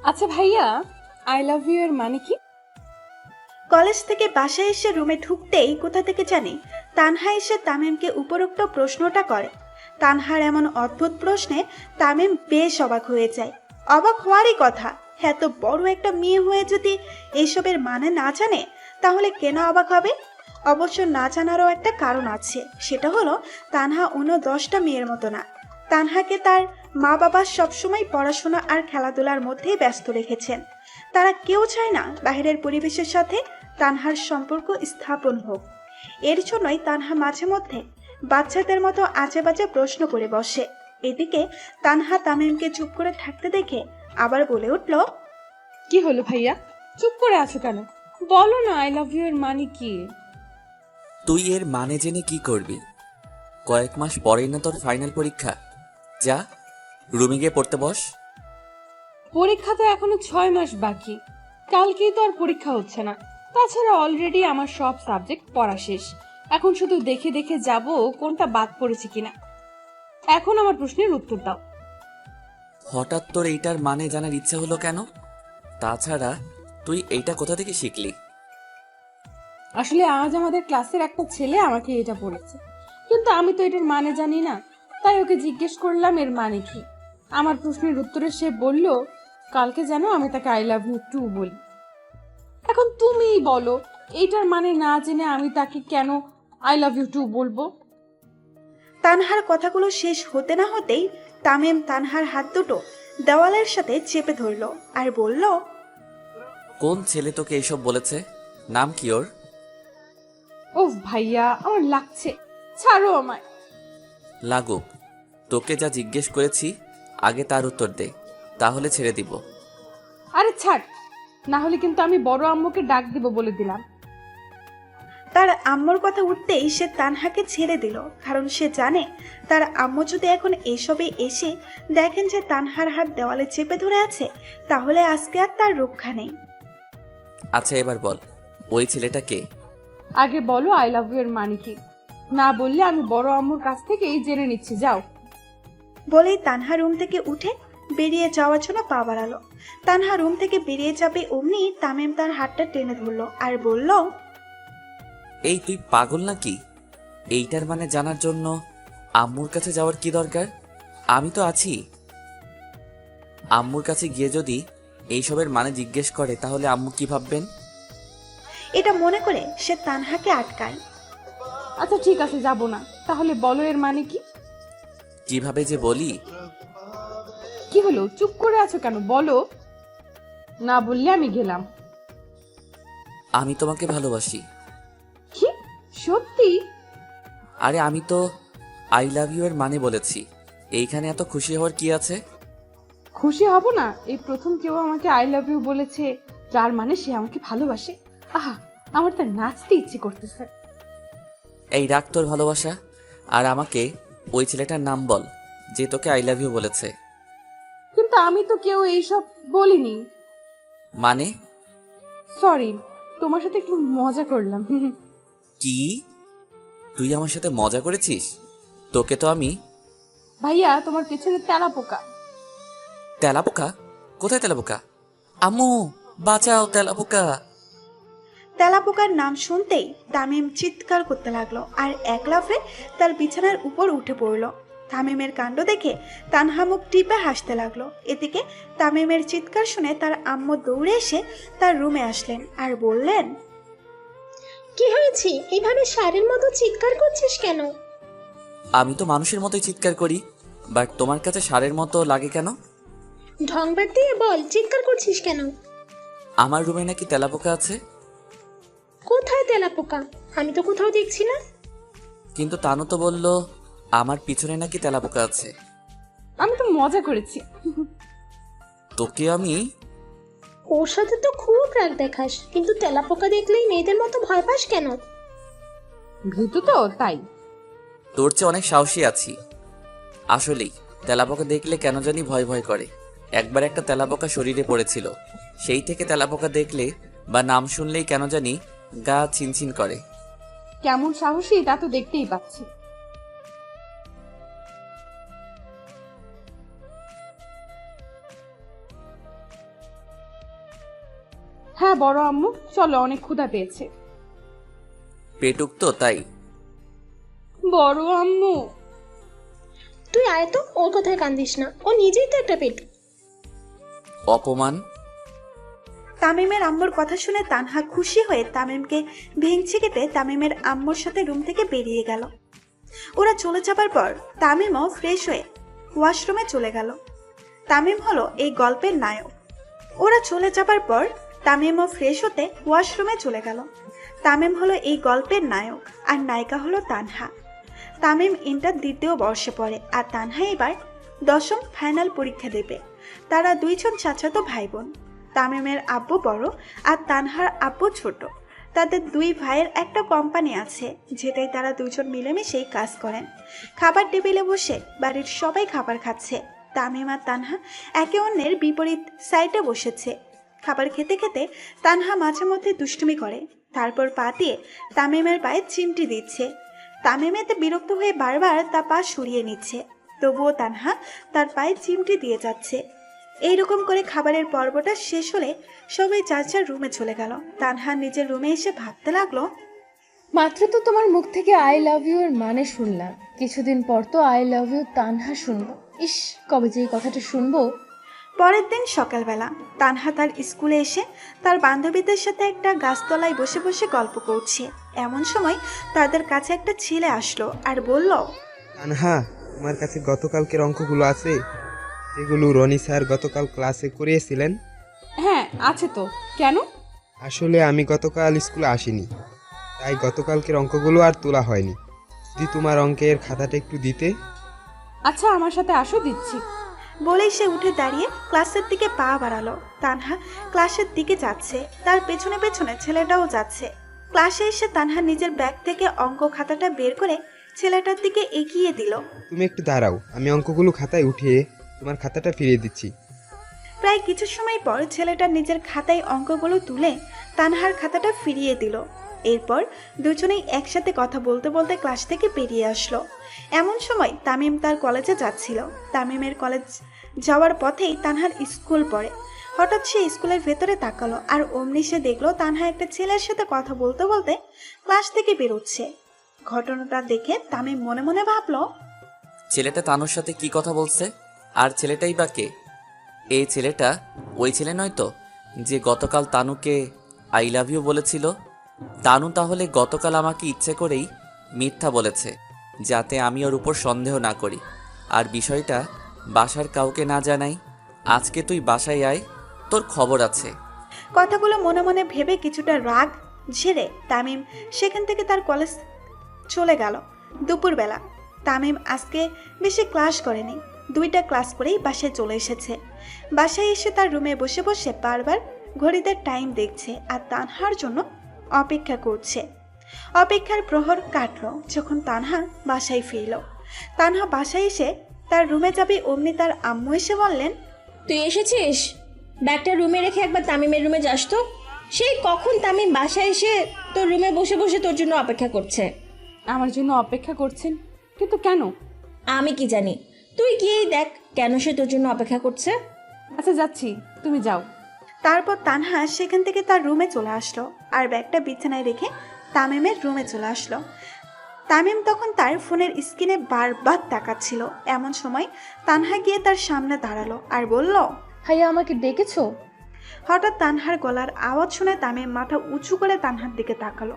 আচ্ছা ভাইয়া, I love you এর মানে কি? কলেজ থেকে বাসায় এসে রুমে ঢুকতেই কোথা থেকে জানি তানহা এসে তামিমকে উপরোক্ত প্রশ্নটা করে। তানহার এমন অদ্ভুত প্রশ্নে তামিম বেশ অবাক হয়ে যায়। অবাক হওয়ারই কথা, এত বড় একটা মেয়ে হয়ে যদি এইসবের মানে না জানে তাহলে কেন অবাক হবে? অবশ্য না জানারও একটা কারণ আছে, সেটা হলো তানহা অন্য 10টা মেয়ের মতো না। তানহাকে তার মা বাবা সবসময় পড়াশোনা আর খেলাধুলার মধ্যেই ব্যস্ত রেখেছেন। তারা কেউ চায় না বাইরের পরিবেশের সাথে তানহার সম্পর্ক স্থাপন হোক। এর জন্যই তানহা মাঝে মধ্যে বাচ্চাদের মতো আজে বাজে প্রশ্ন করে বসে। এদিকে তানহা তামিমকে চুপ করে থাকতে দেখে আবার বলে উঠল, কি হলো ভাইয়া, চুপ করে আছো কেন? বলো না আই লাভ ইউ এর মানে কি? তুই এর মানে জেনে কি করবি? কয়েক মাস পরেই না তোর ফাইনাল পরীক্ষা। যা, রুমে গিয়ে পড়তে বস। পরীক্ষা তো এখনো 6 মাস বাকি। কালকেই তো আর পরীক্ষা হচ্ছে না। তাছাড়া অলরেডি আমার সব সাবজেক্ট পড়া শেষ। এখন শুধু দেখে দেখে যাব কোনটা বাদ পড়েছে কিনা। এখন আমার প্রশ্নের উত্তর দাও। হঠাৎ তোর এইটার মানে জানার ইচ্ছা হলো কেন? তাছাড়া তুই এইটা কোথা থেকে শিখলি? আসলে আজ আমাদের ক্লাসের একটা ছেলে আমাকে এটা বলেছে, কিন্তু আমি তো এটার মানে জানি না। তাই ওকে জিজ্ঞেস করলাম এর মানে কি। আমার প্রশ্নের উত্তরে সে বলল, কালকে যেন আমি তাকে আই লাভ ইউ টু বলি। এখন তুমিই বলো, এইটার মানে না জেনে আমি তাকে কেন আই লাভ ইউ টু বলবো? তানহার কথাগুলো শেষ হতে না হতেই তামিম তানহার হাত দুটো দেওয়ালের সাথে চেপে ধরল আর বলল, কোন ছেলে তোকে এইসব বলেছে? নাম কি ওর? ওহ ভাইয়া, আমার লাগছে, ছাড়ো আমায়। লাগুক। তোকে যা জিজ্ঞেস করেছি আগে তার উত্তর দে, তাহলে ছেড়ে দিব। আরে ছাড়, না হলে কিন্তু আমি বড় আম্মুকে ডাক দিব বলে দিলাম। তার আম্মুর কথা উঠতেই সে তানহাকে ছেড়ে দিল, কারণ সে জানে তার আম্মু যদি এখন এসবে এসে দেখেন যে তানহার হাত দেওয়ালে চেপে ধরে আছে, তাহলে আজকে আর তার রক্ষা নেই। আচ্ছা এবার বল, ওই ছেলেটা কে? আগে বলো আই লাভ ইউ এর মানে কি। না বললে আমি বড় আম্মুর কাছ থেকেই জেনে নিচ্ছি, যাও। বলেই তানহা রুম থেকে উঠে বেরিয়ে যাওয়ার জন্য পা বাড়ালো। তানহা রুম থেকে বেরিয়ে যাবে অমনি তামিম তার হাতটা টেনে ধরলো আর বলল, এই তুই পাগল নাকি? এইটার মানে জানার জন্য আম্মুর কাছে যাওয়ার কি দরকার? আমি তো আছি। আম্মুর কাছে গিয়ে যদি এইসবের মানে জিজ্ঞেস করে তাহলে আম্মু কি ভাববেন? এটা মনে করে সে তানহাকে আটকায়। আচ্ছা ঠিক আছে, যাব না। তাহলে বলো এর মানে কি? কিভাবে যে বলি। কি হলো, চুপ করে আছো কেন, বলো। না বললে আমি গেলাম। আমি তোমাকে ভালোবাসি। কি? সত্যি? আরে আমি তো আই লাভ ইউ এর মানে বলেছি। এইখানে এত খুশি হওয়ার কি আছে? খুশি হব না? এই প্রথম কেউ আমাকে আই লাভ ইউ বলেছে, যার মানে সে আমাকে ভালোবাসে। আহা, আমার তো নাচতে ইচ্ছে করতেছে। এই রাখ তোর ভালোবাসা, আর আমাকে ওই ছেলেটার নাম বল যে তোকে আই লাভ ইউ বলেছে। কিন্তু আমি তো কেউ এইসব বলিনি। মানে? সরি, তোমার সাথে একটু মজা করলাম। কি? তুই আমার সাথে মজা করেছিস? তোকে তো আমি। ভাইয়া, তোমার পেছনে তেলা পোকা। তেলাপোকা? কোথায় তেলাপোকা? আম্মু, বাঁচাও তেলাপোকা! তেলাপোকার নাম শুনতেই তামিম চিৎকার করতে লাগলো আর এক লাফে তার বিছানার উপর উঠে পড়ল। তামিমের কাণ্ড দেখে তানহা মুখ টিপে হাসতে লাগলো। এদিকে তামিমের চিৎকার শুনে তার আম্মু দৌড়ে এসে তার রুমে আসলেন আর বললেন, কি হয়েছে? এইভাবে ষাঁড়ের মতো চিৎকার করছিস কেন? আমি তো মানুষের মতোই চিৎকার করি, বাট তোমার কাছে ষাঁড়ের মতো লাগে কেন? ঢং বাদ দিয়ে বল, চিৎকার করছিস কেন? আমার রুমে নাকি তেলাপোকা আছে। কোথায় তেলাপোকা? আমি তো কোথাও দেখছি না। কিন্তু তানু তো বলল আমার পিছনে নাকি তেলাপোকা আছে। আমি তো মজা করেছি। তোকে আমি। ওর সাথে তো খুব রাগ দেখাস, কিন্তু তেলাপোকা দেখলেই মেয়েদের মতো ভয় পাস কেন? ভীতু তো তাই। তোর চেয়ে অনেক সাহসী আছি। আসলেই তেলাপোকা দেখলে কেন জানি ভয় ভয় করে। একবার একটা তেলাপোকা শরীরে পড়েছিল, সেই থেকে তেলাপোকা দেখলে বা নাম শুনলেই কেন জানি গা ছিনছিন করে। কেমন সাহসী তা তো দেখতেই পাচ্ছি। হ্যাঁ বড় আম্মু, চলো, অনেক ক্ষুধা পেয়েছে। পেটুক তো তাই। বড় আম্মু। তুই আয় তো, ওর কথায় কান্দিস না, ও নিজেই তো একটা পেটু। অপমান। তামিমের আম্মুর কথা শুনে তানহা খুশি হয়ে তামিমকে ভেঙচি কেটে তামিমের আম্মুর সাথে রুম থেকে বেরিয়ে গেল। ওরা চলে যাবার পর তামিমও ফ্রেশ হয়ে ওয়াশরুমে চলে গেল। তামিম হলো এই গল্পের নায়ক। ওরা চলে যাবার পর তামিমও ফ্রেশ হতে ওয়াশরুমে চলে গেল। তামিম হলো এই গল্পের নায়ক, আর নায়িকা হলো তানহা। তামিম ইন্টার দ্বিতীয় বর্ষে পড়ে, আর তানহা এবার 10ম ফাইনাল পরীক্ষা দেবে। তারা দুইজন চাচাতো ভাই বোন। তামিমের আব্বু বড় আর তানহার আব্বু ছোট। তাদের দুই ভাইয়ের একটা কোম্পানি আছে, যেটাই তারা দুজন মিলেমিশেই কাজ করেন। খাবার টেবিলে বসে বাড়ির সবাই খাবার খাচ্ছে। তামিম আর তানহা একে অন্যের বিপরীত সাইডে বসেছে। খাবার খেতে খেতে তানহা মাঝে মধ্যে দুষ্টুমি করে, তারপর পা দিয়ে তামিমের পায়ে চিমটি দিচ্ছে। তামিম এতে বিরক্ত হয়ে বারবার তার পা সরিয়ে নিচ্ছে, তবুও তানহা তার পায়ে চিমটি দিয়ে যাচ্ছে। এইরকম করে খাবারের পর্বটা শেষ হলে সবাই যার যার রুমে চলে গেল। তানহা নিজের রুমে এসে ভাবতে লাগলো, মাত্র তো তোমার মুখ থেকে আই লাভ ইউ এর মানে শুনলাম, কিছুদিন পর তো আই লাভ ইউ তানহা শুনবো। ইস, কবে যে এই কথাটা শুনবো। পরের দিন সকালবেলা তানহা তার স্কুলে এসে তার বান্ধবীদের সাথে একটা গাছতলায় বসে বসে গল্প করছে। এমন সময় তাদের কাছে একটা ছেলে আসলো আর বলল, তানহা, তোমার কাছে গতকালকের অঙ্কগুলো আছে, যেগুলো রনি স্যার গতকাল ক্লাসে করিয়েছিলেন? হ্যাঁ আছে তো, কেন? আসলে আমি গতকাল স্কুলে আসিনি, তাই গতকালকের অঙ্কগুলো আর তোলা হয়নি। যদি তোমার অঙ্কের খাতাটা একটু দিতে। আচ্ছা আমার সাথে আসো, দিচ্ছি। বলেই সে উঠে দাঁড়িয়ে ক্লাসের দিকে পা বাড়ালো। তানহা ক্লাসের দিকে যাচ্ছে, তার পেছনে পেছনে ছেলেটাও যাচ্ছে। ক্লাসে এসে তানহা নিজের ব্যাগ থেকে অঙ্ক খাতাটা বের করে ছেলেটার দিকে এগিয়ে দিল। তুমি একটু দাঁড়াও, আমি অঙ্কগুলো খাতায় উঠিয়ে তোমার খাতাটা ফিরিয়ে দিচ্ছি। প্রায় কিছু সময় পর ছেলেটা নিজের খাতায় অঙ্কগুলো তুলে তানহার খাতাটা ফিরিয়ে দিল। এরপর দুজনেই একসাথে কথা বলতে বলতে ক্লাস থেকে বেরিয়ে আসলো। এমন সময় তামিম তার কলেজে যাচ্ছিল। তামিমের কলেজ যাওয়ার পথেই তানহার স্কুল পড়ে। হঠাৎ সে স্কুলের ভেতরে তাকালো, আর অমনি সে দেখলো তানহা একটা ছেলের সাথে কথা বলতে বলতে ক্লাস থেকে বেরোচ্ছে। ঘটনাটা দেখে তামিম মনে মনে ভাবলো, ছেলেটা তানুর সাথে কি কথা বলছে? আর ছেলেটাই বা কে? এই ছেলেটা ওই ছেলে নয় তো, যে গতকাল তানুকে আই লাভ ইউ বলেছিল? তানু তাহলে গতকাল আমাকে ইচ্ছে করেই মিথ্যা বলেছে, যাতে আমি ওর উপর সন্দেহ না করি, আর বিষয়টা বাসার কাউকে না জানাই। আজকে তুই বাসায় আয়, তোর খবর আছে। কথাগুলো মনে মনে ভেবে কিছুটা রাগ ঝেড়ে তামিম সেখান থেকে তার কলেজ চলে গেল। দুপুরবেলা তামিম আজকে বেশি ক্লাস করেনি, 2টা ক্লাস করেই বাসায় চলে এসেছে। বাসায় এসে তার রুমে বসে বসে বারবার ঘড়িতে টাইম দেখছে আর তানহার জন্য অপেক্ষা করছে। অপেক্ষার প্রহর কাটলো যখন তানহা বাসায় ফিরল। তানহা বাসায় এসে তার রুমে যাবে অমনি তার আম্মু এসে বললেন, তুই এসেছিস? ব্যাগটা রুমে রেখে একবার তামিমের রুমে যাস তো। সেই কখন তামিম বাসায় এসে তোর রুমে বসে বসে তোর জন্য অপেক্ষা করছে। আমার জন্য অপেক্ষা করছেন, কিন্তু কেন? আমি কি জানি, তুই গিয়েই দেখ কেন সে তোর জন্য অপেক্ষা করছে। আচ্ছা যাচ্ছি, তুমি যাও। তারপর তানহা সেখান থেকে তার রুমে চলে আসলো আর ব্যাগটা বিছানায় রেখে তামিমের রুমে চলে আসলো। তামিম তখন তার ফোনের স্ক্রিনে বারবার তাকাচ্ছিল। এমন সময় তানহা গিয়ে তার সামনে দাঁড়ালো আর বলল, ভাইয়া আমাকে ডেকেছো? হঠাৎ তানহার গলার আওয়াজ শুনে তামিম মাথা উঁচু করে তানহার দিকে তাকালো।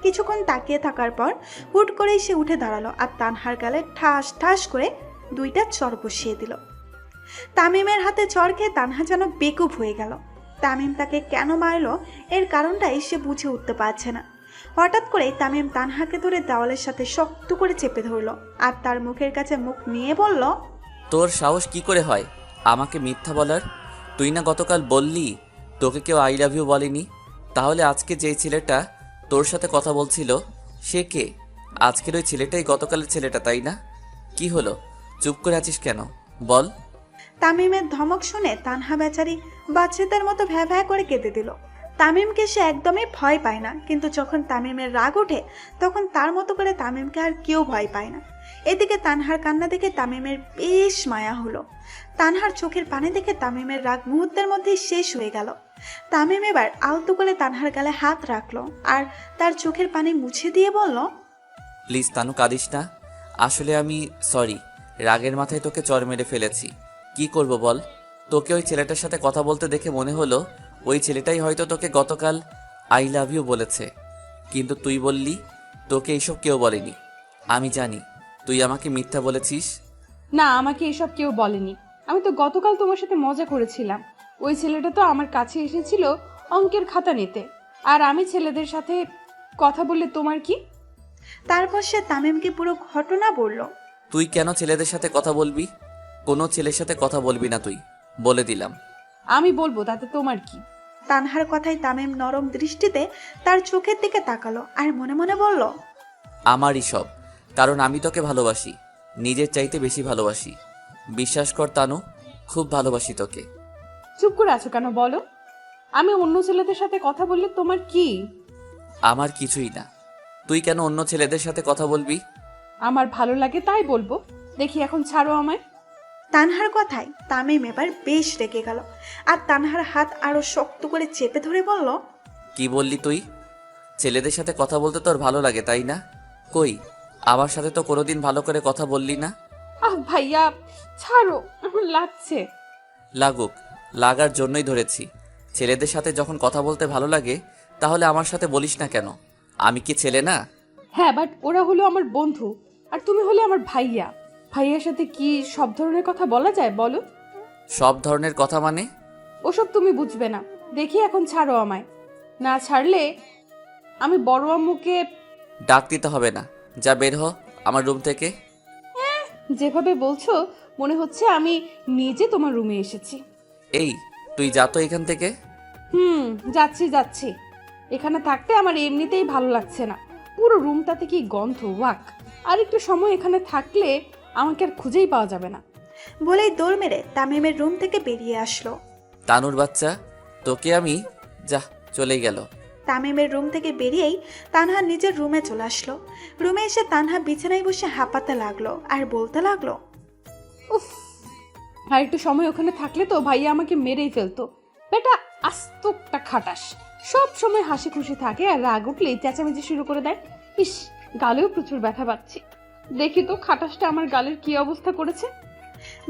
কিছুক্ষণ তাকিয়ে থাকার পর হুট করেই সে উঠে দাঁড়ালো আর তানহার গালে ঠাস ঠাস করে 2টা চড় বসিয়ে দিল। তামিমের হাতে চড় খেয়ে তানহা যেন বেকুব হয়ে গেল। তামিম তাকে কেন মারলো এর কারণটাই সে বুঝে উঠতে পারছে না। হঠাৎ করেই তামিম তানহাকে ধরে দেওয়ালের সাথে শক্ত করে চেপে ধরলো আর তার মুখের কাছে মুখ নিয়ে বলল, তোর সাহস কি করে হয় আমাকে মিথ্যা বলার? তুই না গতকাল বললি তোকে কেউ আই লাভ ইউ বলেনি? তাহলে আজকে যেই ছেলেটা তোর সাথে কথা বলছিল সে কে? আজকের ওই ছেলেটাই গতকালের ছেলেটা, তাই না? কি হলো, চুপ করে আছিস কেন, বল। তামিমের ধমক শুনে তানহা বেচারি বাচ্চাদের মতো ভ্যা ভ্যা করে কেঁদে দিল। তামিমকে সে একদমই ভয় পায় না, কিন্তু যখন তামিমের রাগ ওঠে তখন তার মতো করে তামিমকে আর কেউ ভয় পায় না। এদিকে তানহার কান্না দেখে তামিমের বেশ মায়া হলো। তানহার চোখের পানি দেখে তামিমের রাগ মুহূর্তের মধ্যেই শেষ হয়ে গেল। তামিম এবার আলতো করে তানহার গালে হাত রাখলো আর তার চোখের পানি মুছে দিয়ে বলল, প্লিজ তানু, কাঁদিস না। আসলে আমি সরি, রাগের মাথায় তোকে চর মেরে ফেলেছি। কি করব বল? তোকে ওই ছেলেটার সাথে কথা বলতে দেখে মনে হলো ওই ছেলেটাই হয়তো তোকে গতকাল আই লাভ ইউ বলেছে, কিন্তু তুই বললি তোকে এইসব কেউ বলেনি। আমি জানি তুই আমাকে মিথ্যা বলেছিস। না, আমাকে এসব কেউ বলেনি। আমি তো গতকাল তোমার সাথে মজা করেছিলাম। ওই ছেলেটা তো আমার কাছে এসেছিল অঙ্কের খাতা নিতে, আর আমি ছেলেদের সাথে কথা বললে তোমার কি? তারপর সে তামিমকে পুরো ঘটনা বলল। তুই কেন ছেলেদের সাথে কথা বলবি? কোনো ছেলের সাথে কথা বলবি না তুই, বলে দিলাম। আমি বলবো, তাতে তোমার কি? তানহার কথায় তামিম নরম দৃষ্টিতে তার চোখের দিকে তাকালো আর মনে মনে বলল, আমারই সব, কারণ আমি তোকে ভালোবাসি, নিজের চাইতে বেশি ভালোবাসি। বিশ্বাস কর তানু, খুব ভালোবাসি তোকে। চুপ করে আছো কেন বলো? আমি অন্য ছেলেদের সাথে কথা বললে তোমার কি? আমার কিছুই না। তুই কেন অন্য ছেলেদের সাথে কথা বলবি? আমার ভালো লাগে তাই বলবো। দেখি এখন ছাড়ো আমায়। তানহার কথায় তামিম এবার বেশ রেগে গেল আর তানহার হাত আরো শক্ত করে চেপে ধরে বলল, কি বললি তুই? ছেলেদের সাথে কথা বলতে তোর ভালো লাগে তাই না? কই, আমার সাথে তো কোনোদিন ভালো করে কথা বললি না। আহ ভাইয়া, ছাড়ো, আমার লাগছে। লাগুক, লাগার জন্যই ধরেছি। ছেলেদের সাথে যখন কথা বলতে ভালো লাগে তাহলে আমার সাথে বলিস না কেন? আমি কি ছেলে না? হ্যাঁ, বাট ওরা হলো আমার বন্ধু, আর তুমি হলে আমার ভাইয়া। ভাইয়ার সাথে কি সব ধরনের কথা বলা যায় বলো? সব ধরনের কথা মানে? ওসব তুমি বুঝবে না। দেখি এখন ছাড়ো আমায়। না ছাড়লে আমি বড় আম্মুকে। ডাক দিতে হবে না, যা বের হ আমার রুম থেকে। যেভাবে বলছো মনে হচ্ছে আমি নিজে তোমার রুমে এসেছি। এই, তুই যা তো এখান থেকে। যাচ্ছি যাচ্ছি। এখানে থাকতে আমার এমনিতেই ভালো লাগছে না। পুরো রুমটাতে কি গন্ধ, ওয়াক। আর একটু সময় এখানে থাকলে আমাকে আর খুঁজেই পাওয়া যাবে না। বলেই দৌড় মেরে তামিমের রুম থেকে বেরিয়ে আসলো। তানুর বাচ্চা, তোকে আমি, যা, চলেই গেল। তামিমের রুম থেকে বেরিয়েই তানহা নিজের রুমে চলে আসলো। রুমে এসে তানহা বিছানায় বসে হাঁপাতে লাগলো আর বলতে লাগলো, উফ, আর একটু সময় ওখানে থাকলে তো ভাইয়া আমাকে মেরেই ফেলতো। বেটা আস্ত একটা খাটাস, সব সময় হাসি খুশি থাকে আর রাগ উঠলেই চেঁচামেচি শুরু করে দেয়। ইস, গালেও প্রচুর ব্যথা পাচ্ছি। দেখি তো খাটাসটা আমার গালের কি অবস্থা করেছে।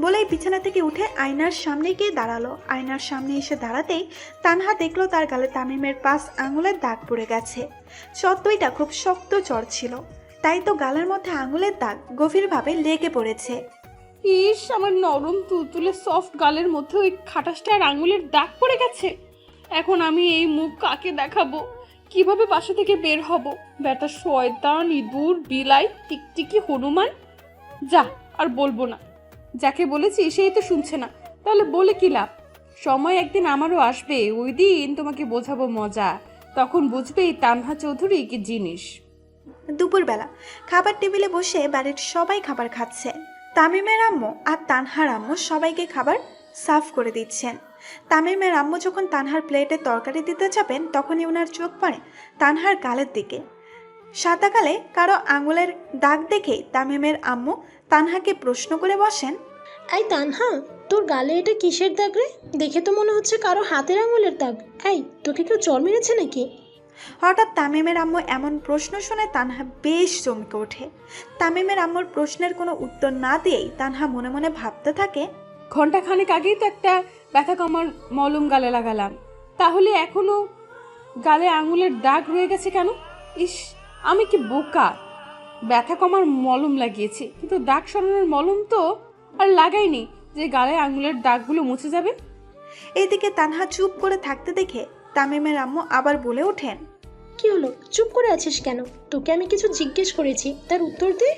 বলেই বিছানা থেকে উঠে আয়নার সামনে গিয়ে দাঁড়ালো। আয়নার সামনে এসে দাঁড়াতেই তানহা দেখলো তার গালে তামিমের 5 আঙুলের দাগ পড়ে গেছে। চড় খুব শক্ত চড় ছিল, তাই তো গালের মধ্যে আঙুলের দাগ গভীরভাবে লেগে পড়েছে। ইস, আমার নরম তুলতুলে সফট গালের মধ্যে ওই খাটাসটার আঙুলের দাগ পড়ে গেছে। এখন আমি এই মুখ কাকে দেখাবো? কিভাবে বাসা থেকে বের হব? বেটা শয়তান, ইঁদুর, বিলাই, টিকটিকি, হনুমান। যা, আর বলবো না। যাকে বলেছি সেই তো শুনছে না, তাহলে বলে কি লাভ? সময় একদিন আমারও আসবে, ওই দিন তোমাকে বোঝাবো মজা। তখন বুঝবেই তানহা চৌধুরী কি জিনিস। দুপুরবেলা খাবার টেবিলে বসে বাড়ির সবাই খাবার খাচ্ছে। তামিমের আম্মু আর তানহার আম্মু সবাইকে খাবার সার্ভ করে দিচ্ছেন। তামিমের আম্মু যখন তানহার প্লেটে তরকারি দিতে যাবেন তখনই ওনার চোখ পড়ে তানহার গালের দিকে। সাদা গালে কারো আঙুলের দাগ দেখে তামিমের আম্মু তানহাকে প্রশ্ন করে বসেন, এই তানহা, তোর গালে এটা কিসের দাগ রে? দেখে তো মনে হচ্ছে কারো হাতের আঙুলের দাগ। এই, তোকে কেউ চড় মেরেছে নাকি? হঠাৎ তামিমের আম্মু এমন প্রশ্ন শুনে তানহা বেশ চমকে ওঠে। তামিমের আম্মুর প্রশ্নের কোনো উত্তর না দিয়েই তানহা মনে মনে ভাবতে থাকে, ঘন্টা খানেক আগেই তো একটা ব্যথা কমার মলম গালে লাগালাম, তাহলে এখনো গালে আঙুলের দাগ রয়ে গেছে কেন? ইস, আমি কি বোকা! ব্যথা কমার মলম লাগিয়েছি, কিন্তু দাগ সরানোর মলম তো আর লাগাইনি যে গালে আঙুলের দাগগুলো মুছে যাবে। এদিকে তানহা চুপ করে থাকতে দেখে তামিমের আম্মু আবার বলে ওঠেন, কি হলো, চুপ করে আছিস কেন? তোকে আমি কিছু জিজ্ঞেস করেছি, তার উত্তর দে।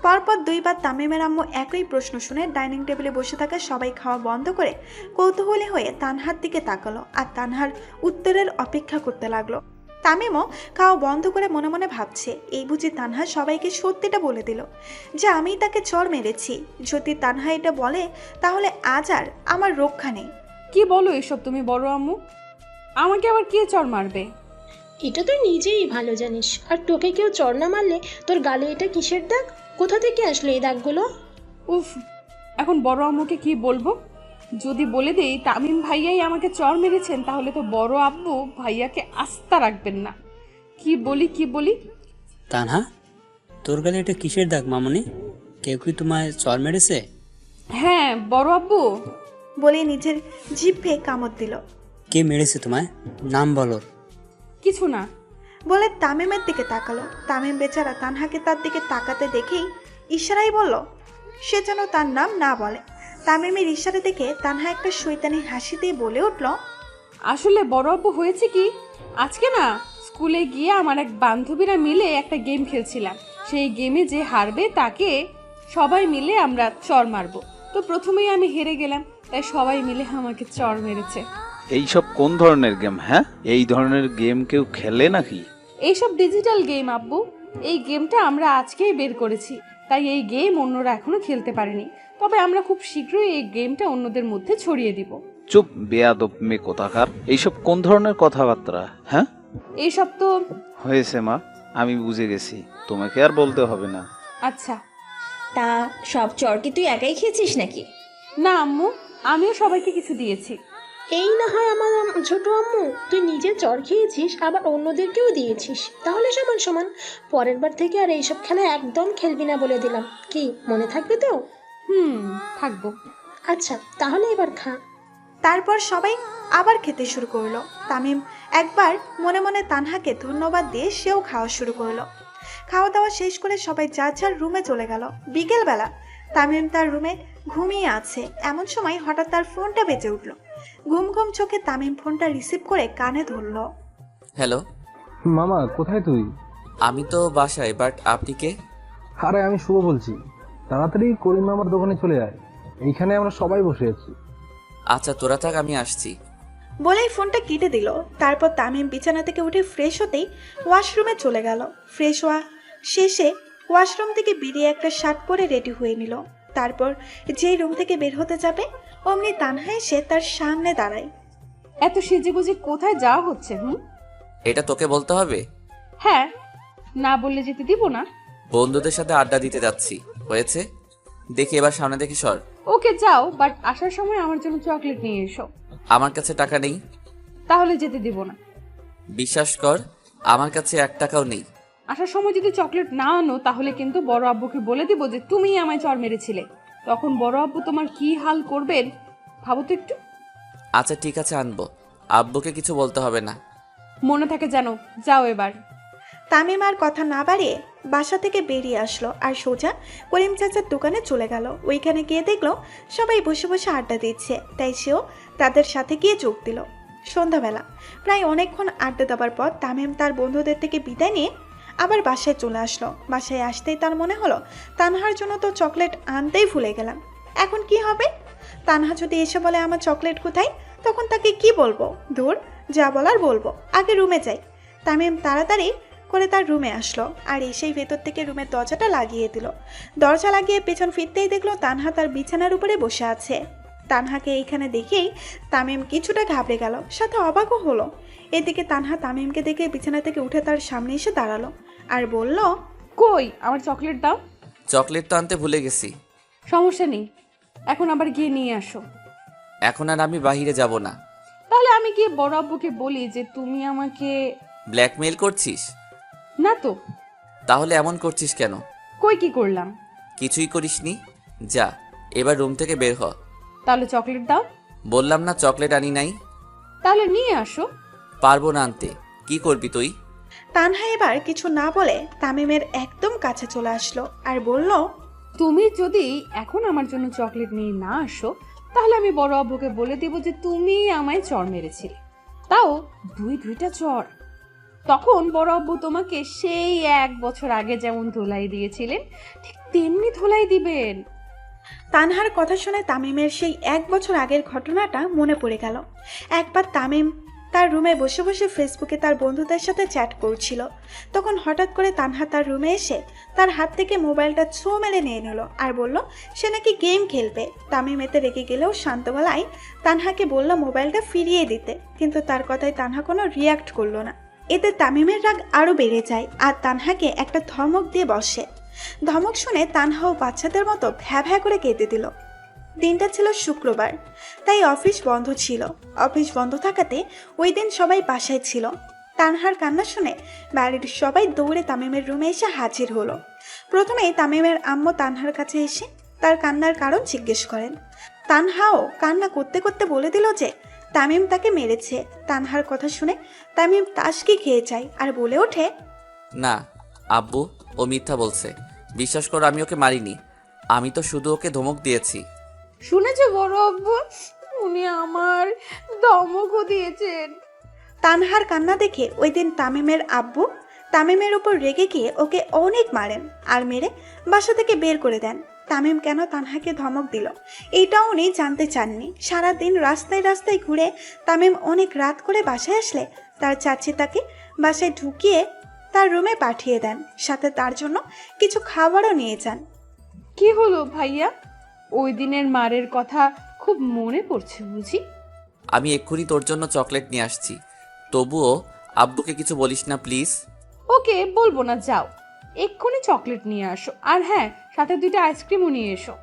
পরপর 2 বার তামিমের আম্মু একই প্রশ্ন শুনে ডাইনিং টেবিলে বসে থাকা সবাই খাওয়া বন্ধ করে কৌতূহলী হয়ে তানহার দিকে তাকালো আর তানহার উত্তরের অপেক্ষা করতে লাগলো। তামিমও খাওয়া বন্ধ করে মনে মনে ভাবছে, এই বুঝি তানহা সবাইকে সত্যিটা বলে দিল যে আমি তাকে চড় মেরেছি। যদি তানহা এটা বলে তাহলে আজ আর আমার রক্ষা নেই। কি বলো এসব তুমি বড় আম্মু? আমাকে আবার কে চড় মারবে? এটা তুই নিজেই ভালো জানিস। আর তোকে কেউ চড় না মারলে তোর গালে এটা কিসের দাগ? কোথা থেকে আসলো এই দাগগুলো? উফ, এখন বড় আম্মুকে কি বলবো? যদি বলে দেই তামিম ভাইয়াই আমাকে চড় মেরেছেন তাহলে তো বড় আব্বু ভাইয়াকে আস্থা রাখবেন না। কি বলি তানহা, তোর গালে এটা কিসের দাগ মামনি? কেউ কি তোমায় চর মেরেছে? হ্যাঁ বড় আব্বু। বলে নিজের জিভে কামড় দিল। কে মেরেছে তোমায়? নাম বলো। কিছু না। বলে তামিমের দিকে তাকালো। তামিম বেচারা তানহাকে তার দিকে তাকাতে দেখেই ইশারাই বলল সে যেন তার নাম না বলে। তামিমের ইশারা দেখে তানহা একটা শয়তানি হাসি দিয়ে বলে উঠল, আসলে বড় আব্বু হয়েছে কি, আজকে না স্কুলে গিয়ে আমার এক বান্ধবীরা মিলে একটা গেম খেলছিলাম। সেই গেমে যে হারবে তাকে সবাই মিলে আমরা চড় মারবো। তো প্রথমেই আমি হেরে গেলাম, তাই সবাই মিলে আমাকে চড় মেরেছে। এইসব কোন ধরনের গেম? হ্যাঁ, এই ধরনের গেম কেউ খেলে নাকি? এইসব ডিজিটাল গেম আব্বু। এই গেমটা আমরা আজকেই বের করেছি, তাই এই গেম অন্যরা এখনো খেলতে পারেনি। তবে আমরা খুব শীঘ্রই এই গেমটা অন্যদের মধ্যে ছড়িয়ে দিব। চুপ বেয়াদব মেয়ে কোথাকার! এইসব কোন ধরনের কথাবার্তা? হ্যাঁ, এইসব তো হয়েছে মা, আমি বুঝে গেছি, তোমাকে আর বলতে হবে না। আচ্ছা। তা সব চর কি তুই একাই খেয়েছিস নাকি? না আম্মু, আমিও সবাইকে কিছু দিয়েছি। এই না হয় আমার ছোট আম্মু, তুই নিজে চর খেয়েছিস আবার অন্যদেরকেও দিয়েছিস, তাহলে সমান সমান। পরের বার থেকে আর এইসব খেলা একদম খেলবি না বলে দিলাম। কি মনে থাকবে তো? থাকবো। আচ্ছা তাহলে এবার খা। তারপর সবাই আবার খেতে শুরু করলো। তামিম একবার মনে মনে তানহাকে ধন্যবাদ দিয়ে সেও খাওয়া শুরু করলো। খাওয়া দাওয়া শেষ করে সবাই যার যার রুমে চলে গেল। বিকেলবেলা তামিম তার রুমে ঘুমিয়ে আছে, এমন সময় হঠাৎ তার ফোনটা বেজে উঠল। ঘুম ঘুম চোখে তামিম ফোনটা রিসিভ করে কানে ধরল। হ্যালো মামা, কোথায় তুই? আমি তো বাসায়, বাট আপনি কে? আরে আমি শুভ বলছি, তাড়াতাড়ি করিম মামার দোকানে চলে আয়, এইখানে আমরা সবাই বসে আছি। আচ্ছা তোরা থাক, আমি আসছি। বলেই ফোনটা কেটে দিল। তারপর তামিম বিছানা থেকে উঠে ফ্রেশ হতেই ওয়াশরুমে চলে গেল। ফ্রেশ হওয়া শেষে ওয়াশরুম থেকে বেরিয়ে একটা শার্ট পরে রেডি হয়ে নিল। তারপর যেই রুম থেকে বের হতে যাবে অমনি তানহা এসে তার সামনে দাঁড়ায়। এত সেজেগুজে কোথায় যাওয়া হচ্ছে? এটা তোকে বলতে হবে? হ্যাঁ, না বললে যেতে দিব না। বন্ধুদের সাথে আড্ডা দিতে যাচ্ছি, হয়েছে? দেখি এবার সামনে দেখি সর। ওকে যাও, বাট আসার সময় আমার জন্য চকলেট নিয়ে এসো। আমার কাছে টাকা নেই। তাহলে যেতে দিব না। বিশ্বাস কর, আমার কাছে 1 টাকাও নেই। আসার সময় যদি চকলেট না আনো তাহলে কিন্তু বড় আব্বুকে বলে দিব যে তুমিই আমায় চড় মেরেছিলে। তখন বড় আব্বু তোমার কি হাল করবেন ভাবো তো একটু। আচ্ছা ঠিক আছে, আনবো। আব্বুকে কিছু বলতে হবে না। মনে থাকে জানো। যাও এবার। তামিম আর কথা না বাড়িয়ে বাসা থেকে বেরিয়ে আসলো আর সোজা করিম চাচার দোকানে চলে গেল। ওইখানে গিয়ে দেখলো সবাই বসে বসে আড্ডা দিচ্ছে, তাই সেও তাদের সাথে গিয়ে যোগ দিল। সন্ধ্যাবেলা প্রায় অনেকক্ষণ আড্ডা দেওয়ার পর তামিম তার বন্ধুদের থেকে বিদায় নিয়ে আবার বাসায় চলে আসলো। বাসায় আসতেই তার মনে হলো তানহার জন্য তো চকলেট আনতেই ভুলে গেলাম, এখন কি হবে? তানহা যদি এসে বলে আমার চকলেট কোথায়, তখন তাকে কি বলবো? ধুর, যা বলার বলবো, আগে রুমে যাই। তামিম তাড়াতাড়ি করে তার রুমে আসলো আর এসেই ভেতর থেকে রুমের দরজাটা লাগিয়ে দিল। দরজা লাগিয়ে পেছন ফিরতেই দেখলো তানহা তার বিছানার উপরে বসে আছে। তানহাকে এইখানে দেখেই তামিম কিছুটা ঘাবড়ে গেল, সাথে অবাকও হলো। এদিকে তানহা তামিমকে দেখে বিছানা থেকে উঠে তার সামনে এসে দাঁড়ালো আর বলল, কই আমার চকলেট দাও। চকলেট তো আনতে ভুলে গেছি। সমস্যা নেই, এখন আবার গিয়ে নিয়ে আসো। এখন আর আমি বাহিরে যাব না। তাহলে আমি গিয়ে বড় আব্বুকে বলি যে তুমি আমাকে ব্ল্যাকমেইল করছিস? না তো। তাহলে এমন করছিস কেন? কই কি করলাম? কিছুই করিসনি। যা এবার রুম থেকে বের হ। তাহলে চকলেট দাও। বললাম না চকলেট আনি নাই। তাহলে নিয়ে আসো। পারবো না আনতে। কি করবি তুই? তানহা এবার কিছু না বলে তামিমের একদম কাছে চলে আসলো আর বলল, তুমি যদি এখন আমার জন্য চকলেট নিয়ে না আসো তাহলে আমি বড় আব্বুকে বলে দেব যে তুমি আমায় চড় মেরেছিলে, তাও দুইটা চড়। তখন বড় আব্বু তোমাকে সেই 1 বছর আগে যেমন ধোলাই দিয়েছিলেন ঠিক তেমনি ধোলাই দিবেন। তানহার কথা শুনে তামিমের সেই 1 বছর আগের ঘটনাটা মনে পড়ে গেল। একবার তামিম তার রুমে বসে বসে ফেসবুকে তার বন্ধুদের সাথে চ্যাট করছিল। তখন হঠাৎ করে তানহা তার রুমে এসে তার হাত থেকে মোবাইলটা ছো মেলে নিয়ে নিল আর বলল সে নাকি গেম খেলবে। তামিম এতে রেগে গেলেও শান্ত গলায় তানহাকে বলল মোবাইলটা ফিরিয়ে দিতে, কিন্তু তার কথায় তানহা কোনো রিয়াক্ট করলো না। এতে তামিমের রাগ আরও বেড়ে যায় আর তানহাকে একটা ধমক দিয়ে বসে। ধমক শুনে তানহাও বাচ্চাদের মতো ভ্যা ভ্যা করে কেঁদে দিল। দিনটা ছিল শুক্রবার, তাই অফিস বন্ধ ছিল। অফিস বন্ধ থাকাতে ওই দিন সবাই বাসায় ছিল। তানহার কান্না শুনে বাড়ির সবাই দৌড়ে তামিমের রুমে এসে হাজির হলো। প্রথমেই তামিমের আম্মু তানহার কাছে এসে তার কান্নার কারণ জিজ্ঞেস করেন। তানহাও কান্না করতে করতে বলে দিল যে তামিম তাকে মেরেছে। তানহার কথা শুনে তামিম তাসকি খেয়ে যায় আর বলে ওঠে, না আব্বু, ও মিথ্যা বলছে। বিশ্বাস করো, আমি ওকে মারিনি। আমি তো শুধু ওকে ধমক দিয়েছি। শুনেছো বড় আব্বু, উনি আমার ধমকও দিয়েছেন। তানহার কান্না দেখে ওই দিন তামিমের আব্বু তামিমের উপর রেগে গিয়ে ওকে অনেক মারেন আর মেরে বাসা থেকে বের করে দেন। তামিম কেন তানহাকে ধমক দিল এইটাও উনি জানতে চাননি। সারাদিন রাস্তায় রাস্তায় ঘুরে তামিম অনেক রাত করে বাসায় আসলে তার চাচি তাকে বাসায় ঢুকিয়ে তার রুমে পাঠিয়ে দেন, সাথে তার জন্য কিছু খাবারও নিয়ে যান। কি হলো ভাইয়া, ওই দিনের মারের কথা খুব মনে পড়ছে বুঝি? আমি এক্ষুনি তোর জন্য চকলেট নিয়ে আসছি। তবুও আব্বুকে কিছু বলিস না প্লিজ। ওকে, বলবো না, যাও এক্ষুনি চকলেট নিয়ে আসো। আর হ্যাঁ, সাথে 2টা আইসক্রিমও নিয়ে এসো।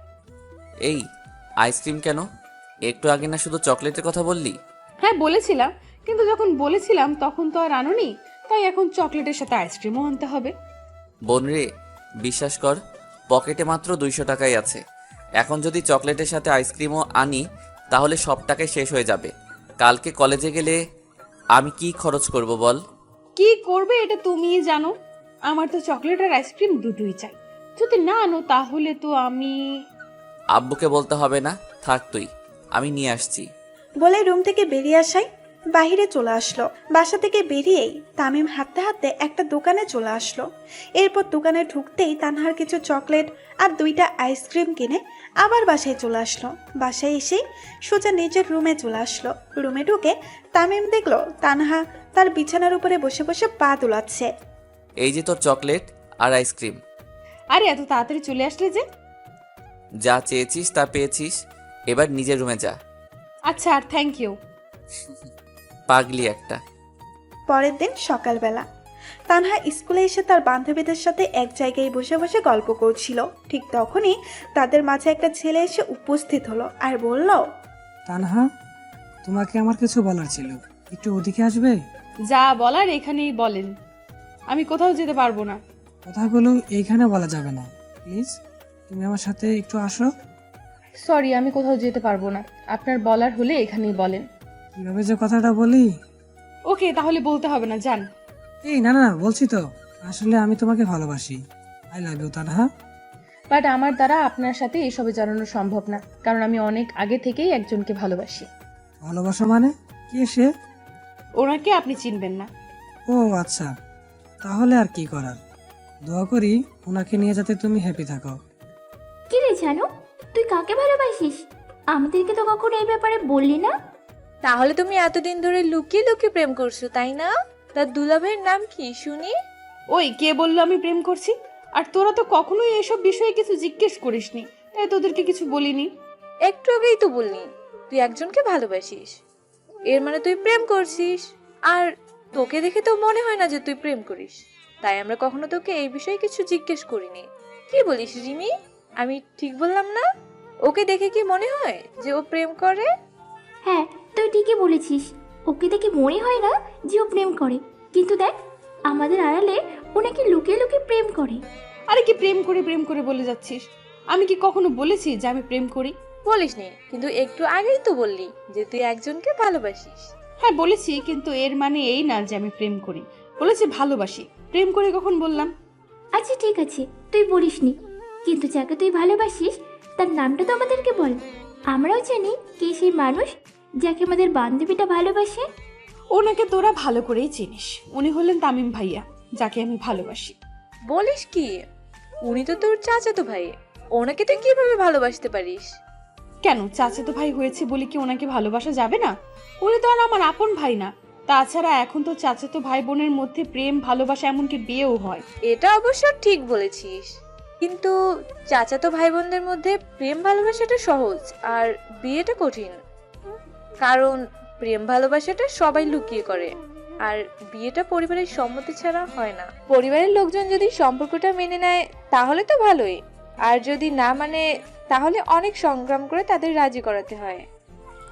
এই আইসক্রিম কেন? একটু আগে না শুধু চকলেটের কথা বললি? হ্যাঁ বলেছিলাম, কিন্তু যখন বলেছিলাম তখন তো আর আনোনি, তাই এখন চকলেটের সাথে আইসক্রিমও আনতে হবে। বোন রে, বিশ্বাস কর, পকেটে মাত্র 200 টাকাই আছে। এখন যদি চকলেটের সাথে আইসক্রিমও আনি তাহলে সব টাকাই শেষ হয়ে যাবে। কালকে কলেজে গেলে আমি কি খরচ করব বল? কি করবে এটা তুমিই জানো। আমার তো চকলেট আর আইসক্রিম দুটোই চাই। যদি না আনো তাহলে তো আমি... আব্বুকে বলতে হবে না, থাক তুই, আমি নিয়ে আসছি। বলে রুম থেকে বেরিয়ে আসায় বাহিরে চলে আসলো। বাসা থেকে বেরিয়েই তামিম হাঁটতে হাঁটতে একটা দোকানে চলে আসলো। এরপর দোকানে ঢুকতেই তানহার কিছু চকলেট আর 2টা আইসক্রিম কিনে আবার বাসায় চলে আসলো। বাসায় এসেই সোজা নিজের রুমে চলে আসলো। রুমে ঢুকে তামিম দেখলো তানহা তার বিছানার উপরে বসে বসে পা দোলাচ্ছে। এই যে তোর চকলেট আর আইসক্রিম। আরে এত তাড়াতাড়ি চলে আসলে যে? যা চেয়েছিস তা পেয়েছিস, এবার নিজের রুমে যা। আচ্ছা, আর থ্যাংক ইউ। পাগলি একটা। পরের দিন সকালবেলা তানহা স্কুলে এসে তার বান্ধবীদের সাথে এক জায়গায় বসে বসে গল্প করছিল। ঠিক তখনই তাদের মাঝে একটা ছেলে এসে উপস্থিত হলো আর বলল, তানহা, তোমাকে আমার কিছু বলার ছিল, একটু ওদিকে আসবে? যা বলার এখানেই বলেন, আমি কোথাও যেতে পারবো না। কথাগুলো এইখানে বলা যাবে না, প্লিজ তুমি আমার সাথে একটু আসো। সরি, আমি কোথাও যেতে পারবো না। আপনার বলার হলে এখানেই বলেন। কিভাবে যে কথাটা বলি। ওকে, তাহলে বলতে হবে না, যান। এই না না, বলছি তো, আসলে আমি তোমাকে ভালোবাসি। I love you Tanha. But আমার দ্বারা আপনার সাথে এসবে জানানো সম্ভব না, কারণ আমি অনেক আগে থেকেই একজনকে ভালোবাসি। ভালোবাসা মানে? কে সে? ওনাকে আপনি চিনবেন না। ও আচ্ছা, তাহলে আর কি করার। দোয়া করি ওনাকে নিয়ে যাতে তুমি হ্যাপি থাকো। কি রে জানো, তুই কাকে ভালোবাসিস? আমাদেরকে তো কখনো এই ব্যাপারে বললি না। তাহলে তুমি এতদিন ধরে লুকিয়ে লুকিয়ে প্রেম করছো, তাই না? তার দুলাভাইয়ের নাম কি শুনি? ওই কে বললো আমি প্রেম করছি? আর তোরা তো কখনোই এসব বিষয়ে কিছু জিজ্ঞেস করিসনি, তাই তোদেরকে কিছু বলিনি। একটু আগেই তো বললি তুই একজনকে ভালোবাসিস, এর মানে তুই প্রেম করছিস। আর তোকে দেখে তো মনে হয় না যে তুই প্রেম করিস, তাই আমরা কখনো তোকে এই বিষয়ে কিছু জিজ্ঞেস করিনি। কি বলিস রিমি, আমি ঠিক বললাম না? ওকে দেখে কি মনে হয় যে ও প্রেম করে? হ্যাঁ, তুই ঠিকই বলেছিস, ওকে দেখে মনে হয় না যে ও প্রেম করে, কিন্তু দেখ আমাদের আড়ালে ও নাকি লুকিয়ে লুকিয়ে প্রেম করে। আরে কি প্রেম করে বলে যাচ্ছিস? আমি কি কখনো বলেছি যে আমি প্রেম করি? বলিসনি, কিন্তু একটু আগেই তো বললি যে তুই একজনকে ভালোবাসিস। হ্যাঁ বলেছি, কিন্তু এর মানে এই না যে আমি প্রেম করি। বলেছি ভালোবাসি, প্রেম করে কখন বললাম? আচ্ছা ঠিক আছে, তুই বলিসনি, কিন্তু যাকে তুই ভালোবাসিস তার নামটা তো আমাদেরকে বল, আমরাও জানি কে সেই মানুষ যাকে আমাদের বান্ধবীটা ভালোবাসে। ওনাকে তোরা ভালো করেই চিনিস, উনি হলেন তামিম ভাইয়া, যাকে আমি ভালোবাসি। বলিস কি? উনি তো তোর চাচাতো ভাই, ওনাকে তুই কিভাবে ভালোবাসতে পারিস? কেন, চাচাতো ভাই হয়েছে বলে কি ওনাকে ভালোবাসা যাবে না? উনি তো আর আমার আপন ভাই না। তাছাড়া এখন তো চাচাতো ভাই বোনের মধ্যে প্রেম ভালোবাসা এমনকি বিয়েও হয়। এটা অবশ্য ঠিক বলেছিস, কিন্তু চাচাতো ভাই বোনদের মধ্যে প্রেম ভালোবাসাটা সহজ আর বিয়েটা কঠিন। কারণ প্রেম ভালোবাসাটা সবাই লুকিয়ে করে, আর বিয়েটা পরিবারের সম্মতি ছাড়া হয় না। পরিবারের লোকজন যদি সম্পর্কটা মেনে নেয় তাহলে তো ভালোই, আর যদি না মানে তাহলে অনেক সংগ্রাম করে তাদের রাজি করাতে হয়।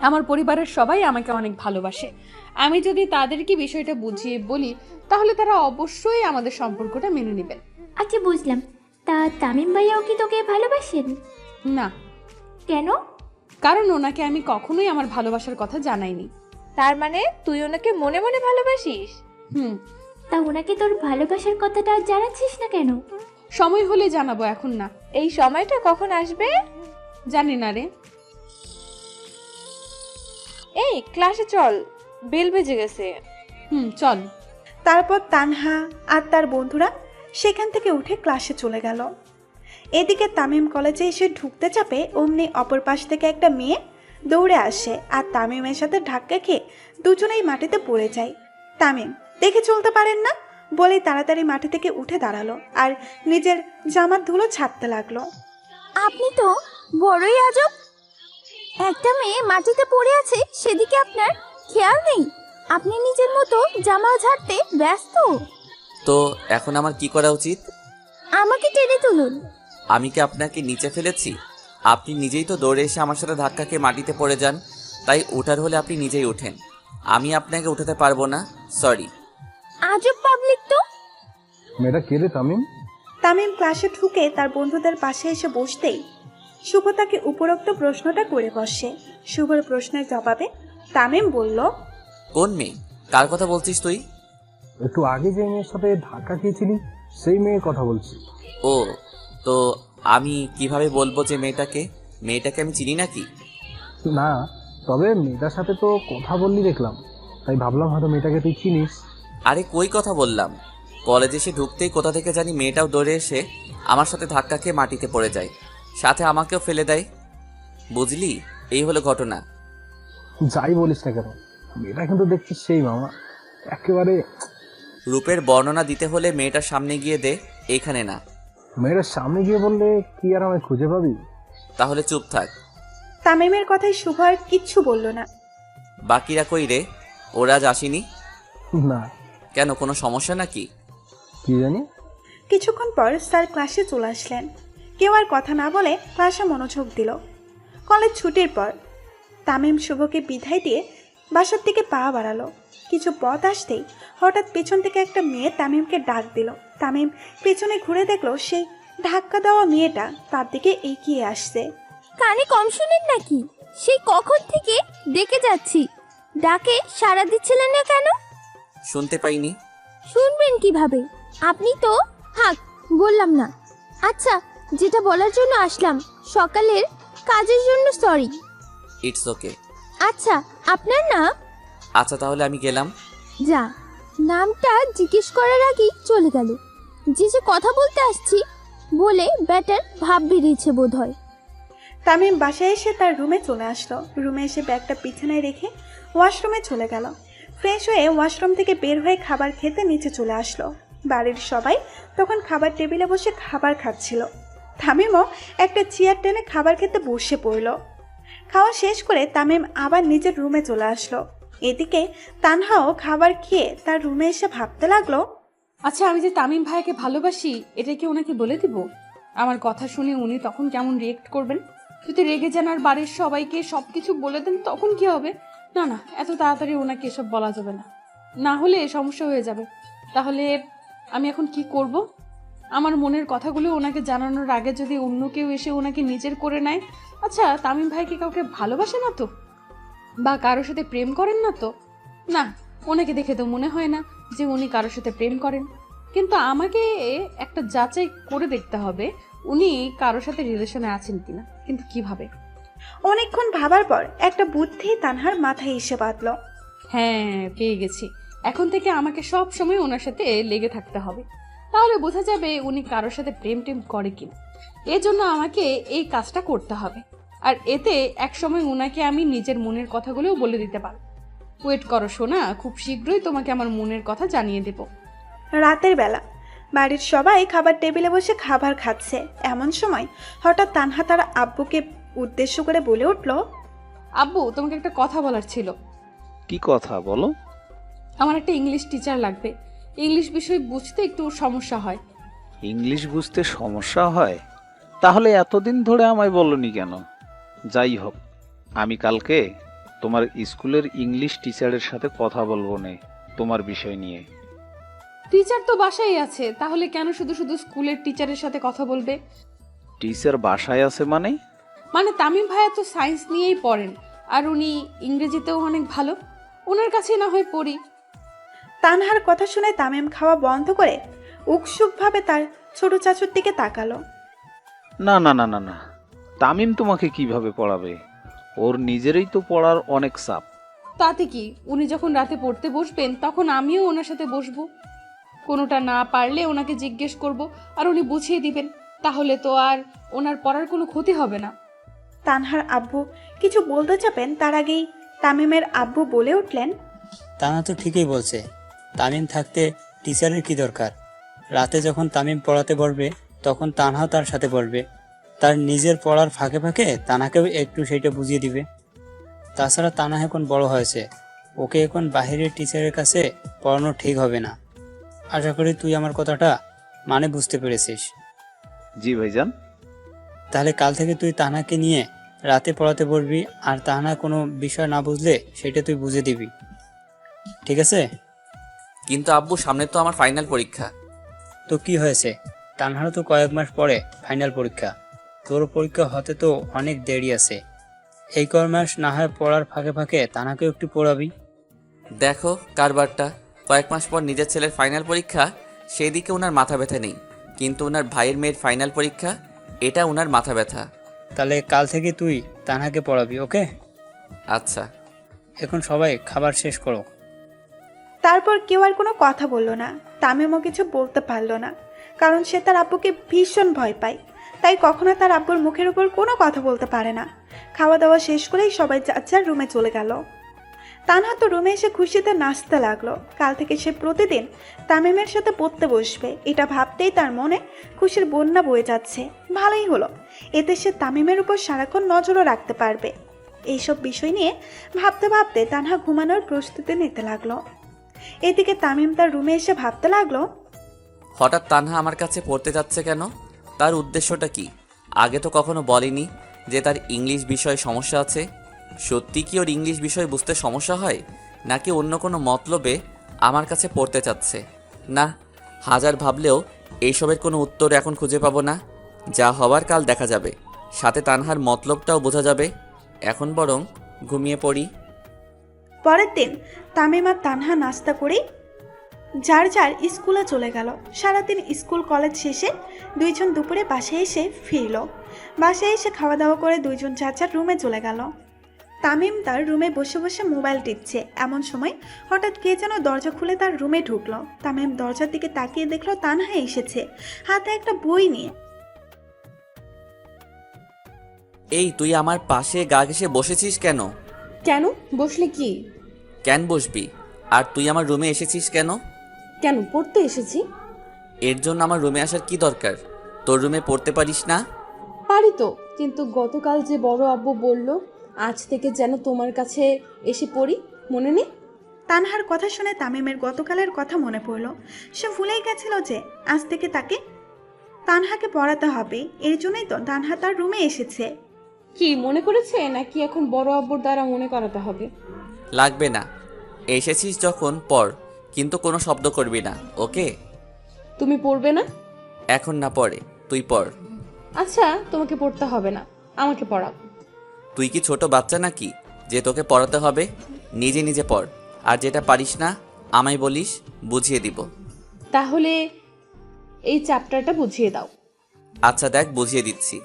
আমার পরিবারের সবাই আমাকে অনেক ভালোবাসে। আমি যদি তাদেরকে বিষয়টা বুঝিয়ে বলি তাহলে তারা অবশ্যই আমাদের সম্পর্কটা মেনে নেবেন। আচ্ছা বুঝলাম। তা তামিম ভাইয়াও কি তোকে ভালোবাসেন? না। কেন? কারণ ওনাকে আমি কখনোই আমার ভালোবাসার কথা জানাইনি। তার মানে তুই ওনাকে মনে মনে ভালোবাসিস? তা ওনাকে তোর ভালোবাসার কথাটা জানাচ্ছিস না কেন? সময় হলে জানাবো, এখন না। এই সময়টা কখন আসবে জানি না রে। এই ক্লাসে চল, বেল বেজে গেছে। চল। তারপর তানহা আর তার বন্ধুরা সেখান থেকে উঠে ক্লাসে চলে গেল। এদিকে তামিম কলেজে এসে ঢুকতে চাপে অমনি অপর পাশ থেকে একটা মেয়ে দৌড়ে আসে আর তামিমের সাথে ধাক্কা খেয়ে দুজনেই মাটিতে পড়ে যায়। তামিম দেখে চলতে পারেন না বলে তাড়াতাড়ি মাটি থেকে উঠে দাঁড়ালো আর নিজের জামার ধুলো ছাড়তে লাগলো। আপনি তো বড়ই আজব। একটা মেয়ে মাটিতে পড়ে আছে সেদিকে আপনার খেয়াল নেই। আপনি নিজের মতো জামা ঝাড়তে ব্যস্ত। তো এখন আমার কি করা উচিত? আমাকে টেনে তুলুন। আমি কি আপনাকে নিচে ফেলেছি? আপনি নিজেই তো দৌড়ে এসে আমার সাথে ধাক্কা খেয়ে মাটিতে পড়ে যান, তাই ওঠার হলে আপনি নিজেই ওঠেন। আমি আপনাকে উঠাতে পারবো না, সরি। আজব পাবলিক তো। মেয়েটা কে রে তামিম? তামিম ক্লাসে ঢুকে তার বন্ধুদের পাশে এসে বসতেই শুভ তাকে উপরোক্ত প্রশ্নটা করে বসে। শুভর প্রশ্নের জবাবে তামিম বলল, কোন মেয়ে? কার কথা বলছিস তুই? একটু আগে যে মেয়ের সাথে ধাক্কা খেয়েছিলি সেই মেয়ের কথা বলছি। ও, তো আমি কিভাবে বলবো যে মেয়েটাকে আমি চিনি নাকি? না, তবে মেয়েটার সাথে তো কথা বললি দেখলাম, তাই ভাবলাম হয়তো মেয়েটাকে তুই চিনিস। আরে কই কথা বললাম, কলেজে এসে ঢুকতেই কোথা থেকে জানি মেয়েটাও দৌড়ে এসে আমার সাথে ধাক্কা খেয়ে মাটিতে পড়ে যায়, সাথে আমাকেও ফেলে দেয়। বুঝলি, এই হলো ঘটনা। যাই বলিস না কেন, মেয়েটা কিন্তু দেখছিস সেই মামা, একেবারে। রূপের বর্ণনা দিতে হলে মেয়েটার সামনে গিয়ে দে, এইখানে না। মেয়েটার সামনে গিয়ে বললে কি আর আমায় খুঁজে পাবি? তাহলে চুপ থাক। তামিমের কথায় শুভ আর কিচ্ছু বলল না। বাকিরা কই রে? ওরা আজ আসেনি? না। কেন, কোনো সমস্যা নাকি? কি জানি। কিছুক্ষণ পর স্যার ক্লাসে চলে আসলেন। কেউ আর কথা না বলে ক্লাসে মনোযোগ দিল। কলেজ ছুটির পর তামিম শুভকে বিদায় দিয়ে বাসার দিকে পা বাড়ালো। কিছু পথ আসতেই হঠাৎ পেছন থেকে একটা মেয়ে তামিমকে ডাক দিল। তামিম পেছনে ঘুরে দেখলো সেই ধাক্কা দেওয়া মেয়েটা তার দিকে এগিয়ে আসছে। কানে কম শুনেন নাকি? সেই কখন থেকে ডেকে যাচ্ছি, ডাকে সাড়া দিচ্ছিলেন না কেন? শুনতে পাইনি। শুনবেন কিভাবে? আপনি তো থাক, বললাম না। আচ্ছা, যেটা বলার জন্য আসলাম, সকালের কাজের জন্য সরি। It's okay. আচ্ছা, আপনার নাম? আচ্ছা তাহলে আমি গেলাম। যা, নামটা জিজ্ঞেস করার আগেই চলে গেল। যে কথা বলতে আসছি বলে ব্যাটার ভাব বেরিয়েছে বোধ হয়। তামিম বাসায় এসে তার রুমে চলে আসলো। রুমে এসে ব্যাগটা বিছানায় রেখে ওয়াশরুমে চলে গেল। ফ্রেশ হয়ে ওয়াশরুম থেকে বের হয়ে খাবার খেতে নিচে চলে আসলো। বাড়ির সবাই তখন খাবার টেবিলে বসে খাবার খাচ্ছিল। তামিমও একটা চেয়ার টেনে খাবার খেতে বসে পড়ল। খাওয়া শেষ করে তামিম আবার নিজের রুমে চলে আসলো। এদিকে তানহাও খাবার খেয়ে তার রুমে এসে ভাবতে লাগলো, আচ্ছা আমি যে তামিম ভাইকে ভালোবাসি এটা কি ওনাকে বলে দিব? আমার কথা শুনে উনি তখন কেমন রিয়েক্ট করবেন? যদি রেগে যান আর বাড়ির সবাইকে সবকিছু বলে দেন তখন কি হবে? না না, এত তাড়াতাড়ি ওনাকে এসব বলা যাবে না, না হলে সমস্যা হয়ে যাবে। তাহলে আমি এখন কি করব? আমার মনের কথাগুলো ওনাকে জানানোর আগে যদি অন্য কেউ এসে ওনাকে নিজের করে নেয়। আচ্ছা তামিম ভাইকে কাউকে ভালোবাসে না তো, বা কারোর সাথে প্রেম করেন না তো? না, ওনাকে দেখে তো মনে হয় না যে উনি কারোর সাথে প্রেম করেন। কিন্তু আমাকে একটা যাচাই করে দেখতে হবে উনি কারোর সাথে রিলেশনে আছেন কিনা। কিন্তু কিভাবে? অনেকক্ষণ ভাবার পর একটা বুদ্ধি তানহার মাথায় এসে বাঁধল। হ্যাঁ, পেয়ে গেছি। এখন থেকে আমাকে সব সময় ওনার সাথে লেগে থাকতে হবে, তাহলে বোঝা যাবে উনি কারোর সাথে প্রেম টেম করে কিনা। এজন্য আমাকে এই কাজটা করতে হবে, আর এতে একসময় ওনাকে আমি নিজের মনের কথাগুলোও বলে দিতে পারব। ওয়েট করো সোনা, খুব শীঘ্রই তোমাকে আমার মনের কথা জানিয়ে দেব। রাতের বেলা বাড়ির সবাই খাবার টেবিলে বসে খাবার খাচ্ছে। এমন সময় হঠাৎ তানহা তার আব্বুকে উদ্দেশ্য করে বলে উঠল, আব্বু তোমাকে একটা কথা বলার ছিল। কি কথা বলো? আমার একটা ইংলিশ টিচার লাগবে। ইংলিশ বিষয় বুঝতে একটু সমস্যা হয়। ইংলিশ বুঝতে সমস্যা হয়? তাহলে এতদিন ধরে আমায় বলনি কেন? যাই হোক, আমি কালকে তোমার স্কুলের ইংলিশ টিচারের সাথে কথা বলবো নে তোমার বিষয় নিয়ে। টিচার তো বাসায় আছে, তাহলে কেন শুধু শুধু স্কুলের টিচারের সাথে কথা বলবে? টিচার বাসায় আছে মানে? মানে তামিম ভাইয়া তো সায়েন্স নিয়েই পড়েন, আর উনি ইংরেজিতেও অনেক ভালো, ওনার কাছে না হয় পড়ি। তানহার কথা শুনে তামিম খাওয়া বন্ধ করে উৎসুকভাবে তার ছোট চাচুর দিকে তাকালো। না না না না না, তামিম তোমাকে কিভাবে পড়াবে? ওর নিজেরই তো পড়ার অনেক চাপ। তাতে কি, উনি যখন রাতে পড়তে বসবেন তখন আমিও ওনার সাথে বসবো, কোনোটা না পারলে ওনাকে জিজ্ঞেস করব আর উনি বুঝিয়ে দিবেন, তাহলে তো আর ওনার পড়ার কোনো ক্ষতি হবে না। তানহার আব্বু কিছু বলতে চাপেন, তার আগেই তামিমের আব্বু বলে উঠলেন, তানা তো ঠিকই বলছে, তামিম থাকতে টিচারের কি দরকার? রাতে যখন তামিম পড়াতে বসবে তখন তানহা তার সাথে পড়বে, তার নিজের পড়ার ফাঁকে ফাঁকে তানাকেও একটু সেইটা বুঝিয়ে দিবে। তাছাড়া তানা এখন বড় হয়েছে, ওকে এখন বাহিরের টিচারের কাছে পড়ানো ঠিক হবে না। আশা করি তুই আমার কথাটা মানে বুঝতে পেরেছিস। জি ভাইজান। তাহলে কাল থেকে তুই তানাকে নিয়ে রাতে পড়াতে বসবি, আর তানা কোনো বিষয় না বুঝলে সেটা তুই বুঝে দিবি, ঠিক আছে? কিন্তু আব্বু, সামনে তো আমার ফাইনাল পরীক্ষা। তো কি হয়েছে, তানহারও তো কয়েক মাস পরে ফাইনাল পরীক্ষা, তোর পরীক্ষা হতে তো অনেক দেরি আছে। এই কয়েক মাস না হয় পড়ার ফাঁকে ফাঁকে তানাকেও একটু পড়াবি। দেখো কারবারটা, কয়েক মাস পর নিজের ছেলের ফাইনাল পরীক্ষা, সেই দিকে ওনার মাথা ব্যথা নেই, কিন্তু ওনার ভাইয়ের মেয়ের ফাইনাল পরীক্ষা, এটা ওনার মাথা ব্যথা। তাহলে কাল থেকে তুই তানহাকে পড়াবি, ওকে? আচ্ছা। এখন সবাই খাবার শেষ করো। তারপর কেউ আর কোনো কথা বলল না। তামিমও কিছু বলতে পারল না, কারণ সে তার আব্বুকে ভীষণ ভয় পায়, তাই কখনো তার আব্বুর মুখের উপর কোনো কথা বলতে পারে না। খাওয়া দাওয়া শেষ করেই সবাই যার যার রুমে চলে গেল। তানহা তো রুমে এসে খুশিতে নাচতে লাগলো। কাল থেকে সে প্রতিদিন তামিমের সাথে পড়তে বসবে, এটা ভাবতেই তার মনে খুশির বন্যা বয়ে যাচ্ছে। ভালোই হলো, এতে সে তামিমের উপর সারাক্ষণ নজরও রাখতে পারবে। এইসব বিষয় নিয়ে ভাবতে ভাবতে তানহা ঘুমানোর প্রস্তুতি নিতে লাগলো। এদিকে তামিম তার রুমে এসে ভাবতে লাগলো, হঠাৎ তানহা আমার কাছে পড়তে যাচ্ছে কেন? তার উদ্দেশ্যটা কি? আগে তো কখনো বলেনি যে তার ইংলিশ বিষয়ে সমস্যা আছে। সত্যি কি ওর ইংলিশ বিষয় বুঝতে সমস্যা হয়, নাকি অন্য কোনো মতলবে আমার কাছে পড়তে চাচ্ছে? না, হাজার ভাবলেও এইসবের কোনো উত্তর এখন খুঁজে পাবো না। যা হবার কাল দেখা যাবে, সাথে তানহার মতলবটাও বোঝা যাবে। এখন বরং ঘুমিয়ে পড়ি। পরের দিন তামিম আর তানহা নাস্তা করেই যার যার স্কুলে চলে গেল। সারাদিন স্কুল কলেজ শেষে দুইজন দুপুরে বাসায় এসে ফিরল। বাসায় এসে খাওয়া দাওয়া করে দুইজন যার যার রুমে চলে গেল। তামিম তার রুমে বসে বসে মোবাইল টিপছে, এমন সময় হঠাৎ কে যেন দরজা খুলে তার রুমে ঢুকলো। তামিম দরজার দিকে তাকিয়ে দেখলো তানহা এসেছে, হাতে একটা বই নিয়ে। এই, তুই আমার পাশে গা ঘেঁষে বসেছিস কেন? কেন বসলে কি? কেন বসবি? আর তুই আমার রুমে এসেছিস কেন? কেন, পড়তে এসেছি। এর জন্য আমার রুমে আসার কি দরকার? তোর রুমে পড়তে পারিস না? পারি তো, কিন্তু গতকাল যে বড় আব্বু বলল আজ থেকে যেন তোমার কাছে এসে পড়ি, মনে নেই? তানহার কথা শুনে তামিমের গতকালের কথা মনে পড়ল। সে ভুলেই গেছিল যে আজ থেকে তাকে তানহাকে পড়াতে হবে। এর জন্যই তো তানহা তার রুমে এসেছে। কি মনে করেছে, নাকি এখন বড় আব্বুর দ্বারা মনে করাতে হবে? লাগবে না, এসেছিস যখন পড়, কিন্তু কোনো শব্দ করবি না, ওকে? তুমি পড়বে না? এখন না, পড়ে তুই পড়। আচ্ছা, তোমাকে পড়তে হবে না, আমাকে পড়াও। তুই কি ছোট বাচ্চা নাকি যে তোকে পড়াতে হবে? নিজে নিজে পড়, আর যেটা পারিস না আমায় বলিস, বুঝিয়ে দিব। তাহলে এই চ্যাপ্টারটা বুঝিয়ে দাও। আচ্ছা দেখ, বুঝিয়ে দিচ্ছি।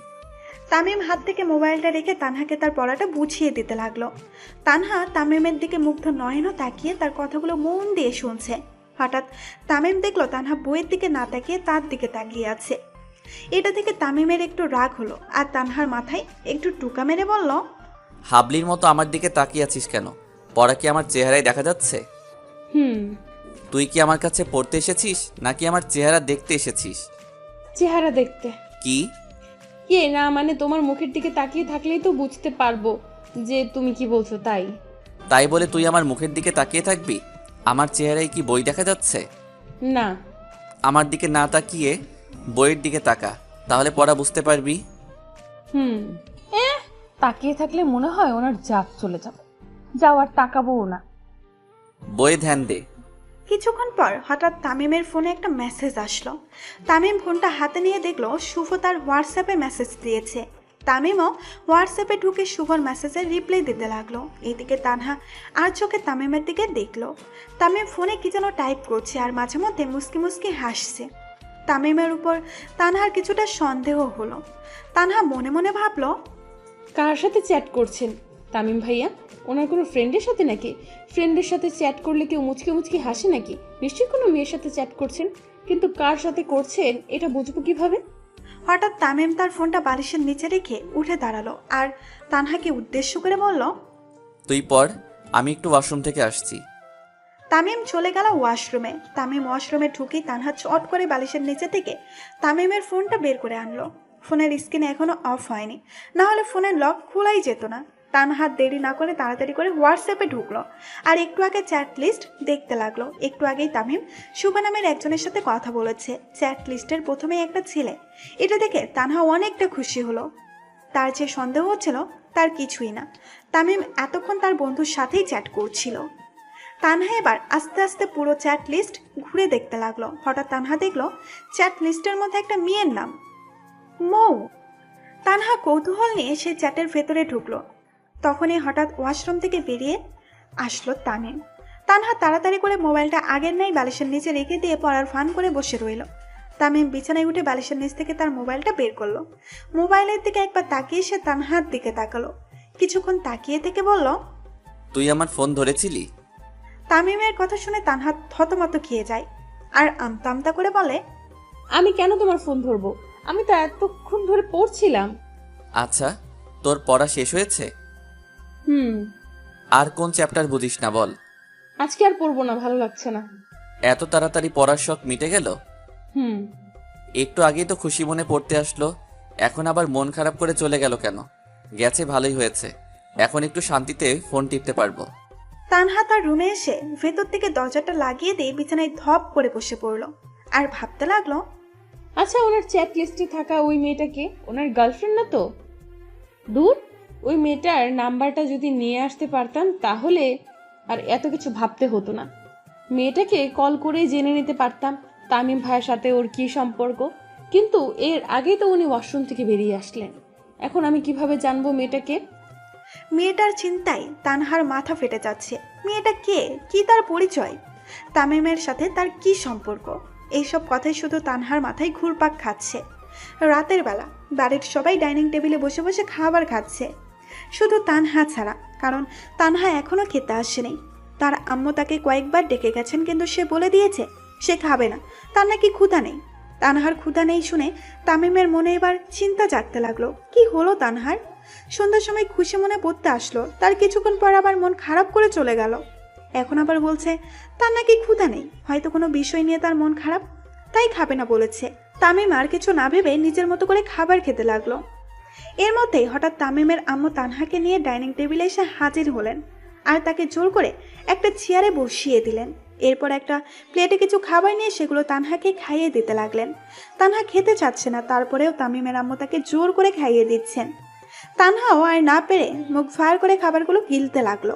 তামিম হাত থেকে মোবাইলটা রেখে তানহাকে তার পড়াটা বুঝিয়ে দিতে লাগলো। তানহা তামিমের দিকে মুগ্ধ নয়নও তাকিয়ে তার কথাগুলো মন দিয়ে শুনছে। হঠাৎ তামিম দেখলো তানহা বইয়ের দিকে না তাকিয়ে তার দিকে তাকিয়ে আছে। এটা থেকে তামিমের একটু রাগ হলো, আর তানহার মাথায় একটু টুকা মেরে বলল, হাবলির মতো আমার দিকে তাকিয়ে আছিস কেন? পড়া কি আমার চেহারায় দেখা যাচ্ছে? তুই কি আমার কাছে পড়তে এসেছিস, নাকি আমার চেহারা দেখতে এসেছিস? চেহারা দেখতে। কি? কে না মানে তোমার মুখের দিকে তাকিয়ে থাকলেই তো বুঝতে পারবো যে তুমি কি বলছো। তাই বলে তুই আমার মুখের দিকে তাকিয়ে থাকবি? আমার চেহারায় কি বই দেখা যাচ্ছে? না। আমার দিকে না তাকিয়ে বইয়ের দিকে তাকা, তাহলে পড়া বুঝতে পারবি। হুম। তাকিয়ে থাকলে মনে হয় ওনার জাত চলে যাবে। যাও, আর তাকাবোও না। বইয়ে ধ্যান দে। কিছুক্ষণ পর হঠাৎ তামিমের ফোনে একটা মেসেজ আসলো। তামিম ফোনটা হাতে নিয়ে দেখলো শুভ তার হোয়াটসঅ্যাপে মেসেজ দিয়েছে। তামিমও হোয়াটসঅ্যাপে ঢুকে শুভর মেসেজের রিপ্লাই দিতে লাগলো। এদিকে তানহা আর চোখে তামিমের দিকে দেখলো। তামিম ফোনে কি যেন টাইপ করছে আর মাঝে মধ্যে মুস্কি মুস্কি হাসছে। তামিমের উপর তানহার কিছুটা সন্দেহ হলো। তানহা মনে মনে ভাবলো, কার সাথে চ্যাট করছেন তামিম ভাইয়া? ওনার কোনো ফ্রেন্ডের সাথে নাকি? ফ্রেন্ডের সাথে চ্যাট করলে কেউ মুচকে মুচকি হাসে নাকি? নিশ্চয়ই কোনো মেয়ের সাথে চ্যাট করছেন, কিন্তু কার সাথে করছেন এটা বুঝবো কিভাবে? হঠাৎ তামিম তার ফোনটা বালিশের নিচে রেখে উঠে দাঁড়ালো আর তানহাকে উদ্দেশ্য করে বলল, তুই পড়, আমি একটু ওয়াশরুম থেকে আসছি। তামিম চলে গেল ওয়াশরুমে। তামিম ওয়াশরুমে ঢুকেই তানহা চট করে বালিশের নিচে থেকে তামিমের ফোনটা বের করে আনলো। ফোনের স্ক্রিন এখনো অফ হয়নি, না হলে ফোনের লক খোলাই যেত না। তানহা দেরি না করে তাড়াতাড়ি করে হোয়াটসঅ্যাপে ঢুকলো আর একটু আগে চ্যাট লিস্ট দেখতে লাগলো। একটু আগেই তামিম শুভ নামের একজনের সাথে কথা বলেছে। চ্যাট লিস্টের প্রথমেই একটা ছেলে। এটা দেখে তানহা অনেকটা খুশি হলো। তার যে সন্দেহ হচ্ছিল তার কিছুই না, তামিম এতক্ষণ তার বন্ধুর সাথেই চ্যাট করছিল। তানহা এবার আস্তে আস্তে পুরো চ্যাট লিস্ট ঘুরে দেখতে লাগলো। হঠাৎ তানহা দেখলো চ্যাট লিস্টের মধ্যে একটা মেয়ের নাম মৌ। তানহা কৌতূহল নিয়ে সে চ্যাটের ভেতরে ঢুকলো। তখনই হঠাৎ ওয়াশরুম থেকে বেরিয়ে আসলো তামিম। তানহা তাড়াতাড়ি করে মোবাইলটা আগের নাই বালিশের নিচে রেখে দিয়ে পড়ার ফান করে বসে রইল। তামিম বিছানায় উঠে বালিশের নিচ থেকে তার মোবাইলটা বের করলো। মোবাইলের দিকে একবার তাকিয়ে সে তানহার দিকে তাকালো। কিছুক্ষণ তাকিয়ে থেকে বলল, তুই আমার ফোন ধরেছিলি? তামিমের কথা শুনে তানহা থতমত খেয়ে যায় আর আমতা আমতা করে বলে, আমি কেন তোমার ফোন ধরবো? আমি তো এতক্ষণ ধরে পড়ছিলাম। আচ্ছা, তোর পড়া শেষ হয়েছে? হুম। আর কোন চ্যাপ্টার বুঝিস না বল? আজকে আর পড়বো না, ভালো লাগছে না। এত তাড়াতাড়ি পড়ার শখ মিটে গেল? হুম। একটু আগেই তো খুশি মনে পড়তে আসলো, এখন আবার মন খারাপ করে চলে গেল কেন? গেছে ভালোই হয়েছে, এখন একটু শান্তিতে ফোন টিপতে পারবো। তানহা তার রুমে এসে ভেতর থেকে দরজাটা লাগিয়ে দিয়ে বিছানায় ধপ করে বসে পড়লো আর ভাবতে লাগলো, আচ্ছা, ওনার চ্যাট লিস্টে থাকা ওই মেয়েটাকে ওনার গার্লফ্রেন্ড না তো? দূর, ওই মেয়েটার নাম্বারটা যদি নিয়ে আসতে পারতাম তাহলে আর এত কিছু ভাবতে হতো না। মেয়েটাকে কল করে জেনে নিতে পারতাম তামিম ভাইয়ের সাথে ওর কি সম্পর্ক। কিন্তু এর আগেই তো উনি ওয়াশরুম থেকে বেরিয়ে আসলেন, এখন আমি কিভাবে জানবো মেয়েটাকে? মেয়েটার চিন্তায় তানহার মাথা ফেটে যাচ্ছে। মেয়েটা কে, কি তার পরিচয়, তামিমের সাথে তার কি সম্পর্ক? এইসব কথাই শুধু তানহার মাথায় ঘুরপাক খাচ্ছে। রাতের বেলা বাড়ির সবাই ডাইনিং টেবিলে বসে বসে খাবার খাচ্ছে, শুধু তানহা ছাড়া, কারণ তানহা এখনো খেতে আসেনি। তার আম্মু তাকে কয়েকবার ডেকে গেছেন, কিন্তু সে বলে দিয়েছে সে খাবে না, তার নাকি ক্ষুধা নেই। তানহার ক্ষুধা নেই শুনে তামিমের মনে এবার চিন্তা জাগতে লাগলো, কি হলো তানহার? সন্ধ্যার সময় খুশি মনে পড়তে আসলো, তার কিছুক্ষণ পর আবার মন খারাপ করে চলে গেল। এখন আবার বলছে তার নাকি ক্ষুধা নেই, হয়তো কোনো বিষয় নিয়ে তার মন খারাপ, তাই খাবে না বলেছে। তামিম আর কিছু না ভেবে নিজের মতো করে খাবার খেতে লাগলো। এর মধ্যেই হঠাৎ তামিমের আম্মু তানহাকে নিয়ে ডাইনিং টেবিলে এসে হাজির হলেন আর তাকে জোর করে একটা চেয়ারে বসিয়ে দিলেন। এরপর একটা প্লেটে কিছু খাবার নিয়ে সেগুলো তানহাকে খাইয়ে দিতে লাগলেন। তানহা খেতে চাচ্ছে না, তারপরেও তামিমের আম্মু তাকে জোর করে খাইয়ে দিচ্ছেন। তানহাও আর না পেরে মুখ ফায়ার করে খাবারগুলো গিলতে লাগলো।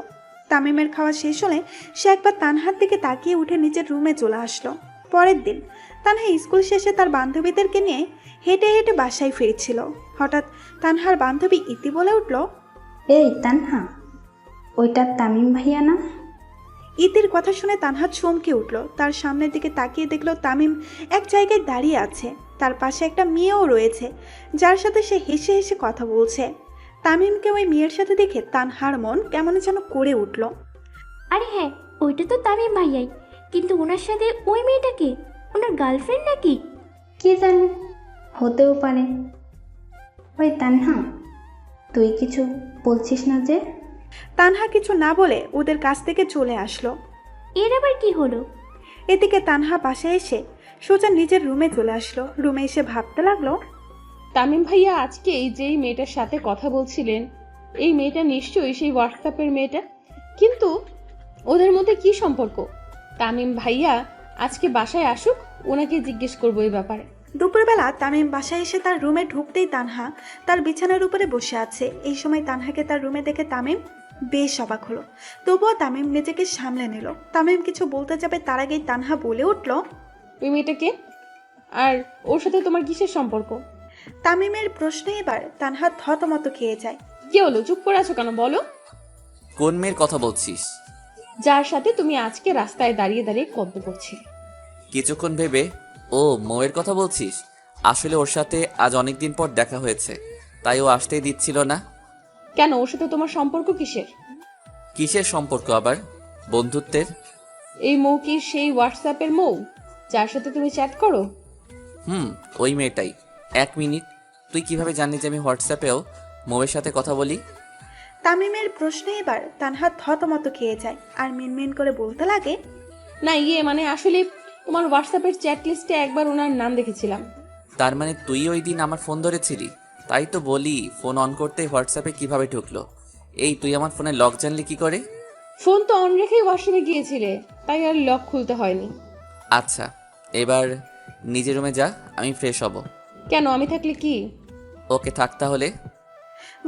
তামিমের খাওয়া শেষ হলে সে একবার তানহার দিকে তাকিয়ে উঠে নিজের রুমে চলে আসলো। পরের দিন তানহা স্কুল শেষে তার বান্ধবীদেরকে নিয়ে হেঁটে হেঁটে বাসায় ফিরছিল। হঠাৎ তানহার বান্ধবী ইতি বলে উঠল, এই তানহা, ওইটা তামিম ভাইয়া না? ইতির কথা শুনে তানহা চমকে উঠল। তার সামনের দিকে তাকিয়ে দেখলো তামিম এক জায়গায় দাঁড়িয়ে আছে, তার পাশে একটা মেয়েও রয়েছে যার সাথে সে হেসে হেসে কথা বলছে। তামিমকে ওই মেয়ের সাথে দেখে তানহার মন কেমন যেন করে উঠল। আরে হ্যাঁ, ওইটা তো তামিম ভাইয়াই, কিন্তু ওনার সাথে ওই মেয়েটাকে ওনার গার্লফ্রেন্ড নাকি? কি জানি, হতেও পারে। ওই তানহা, তুই কিছু বলছিস না যে? তানহা কিছু না বলে ওদের কাছ থেকে চলে আসলো। এর আবার কি হলো? এদিকে তানহা বাসায় এসে সোজা নিজের রুমে চলে আসলো। রুমে এসে ভাবতে লাগলো, তামিম ভাইয়া আজকে যেই মেয়েটার সাথে কথা বলছিলেন, এই মেয়েটা নিশ্চয়ই সেই হোয়াটসঅ্যাপের মেয়েটা, কিন্তু ওদের মধ্যে কি সম্পর্ক? তামিম ভাইয়া আজকে বাসায় আসুক, ওনাকে জিজ্ঞেস করবো এই ব্যাপারে। দুপুরবেলা তামিম বাসায় এসে তার রুমে ঢুকতেই তানহা তার বিছানার উপরে বসে আছে। এই সময় তানহাকে তার রুমে দেখে তামিম বেশ অবাক হলো। তবুও তামিম নিজেকে সামলে নিল। তামিম কিছু বলতে যাবে তার আগেই তানহা বলে উঠল, ওই মেয়েটা কে? আর ওর সাথে তোমার কিসের সম্পর্ক? তামিমের প্রশ্নে এবার তানহা থতমত খেয়ে যায়। কি হলো, চুপ করে আছো কেন বলো? কোন মেয়ের কথা বলছিস? যার সাথে তুমি আজকে রাস্তায় দাঁড়িয়ে দাঁড়িয়ে গল্প করছিলে। কিছুক্ষণ ভেবে, ও মৌয়ের কথা বলছিস? আসলে ওর সাথে আজ অনেকদিন পর দেখা হয়েছে, তাই ও আসতেই দিচ্ছিল না। কেন, ওর সাথে তোমার সম্পর্ক কিসের? কিসের সম্পর্ক আবার? বন্ধুত্বের। এই মৌ কি সেই হোয়াটসঅ্যাপের মৌ যার সাথে তুমি চ্যাট করো? ওই মেয়েটাই। 1 মিনিট, তুই কিভাবে জানলি যে আমি হোয়াটসঅ্যাপেও মৌয়ের সাথে কথা বলি? তামিমের প্রশ্নে এবার তানহা থতমত খেয়ে যায় আর মিনমিন করে বলতে লাগে, না মানে আসলে তোমার হোয়াটসঅ্যাপের চ্যাট লিস্টে একবার ওনার নাম দেখেছিলাম। তার মানে তুই ওই দিন আমার ফোন ধরেছিলি? তাই তো বলি, ফোন অন করতে হোয়াটসঅ্যাপে কিভাবে ঢুকলো? এই তুই আমার ফোনে লক জানলি কি করে? ফোন তো অন রেখেই ওয়াশরুমে গিয়েছিলে, তাই আর লক খুলতে হয়নি। আচ্ছা, এবার নিজের রুমে যা, আমি ফ্রেশ হব। কেন, আমি থাকলে কি? ওকে, থাক তাহলে।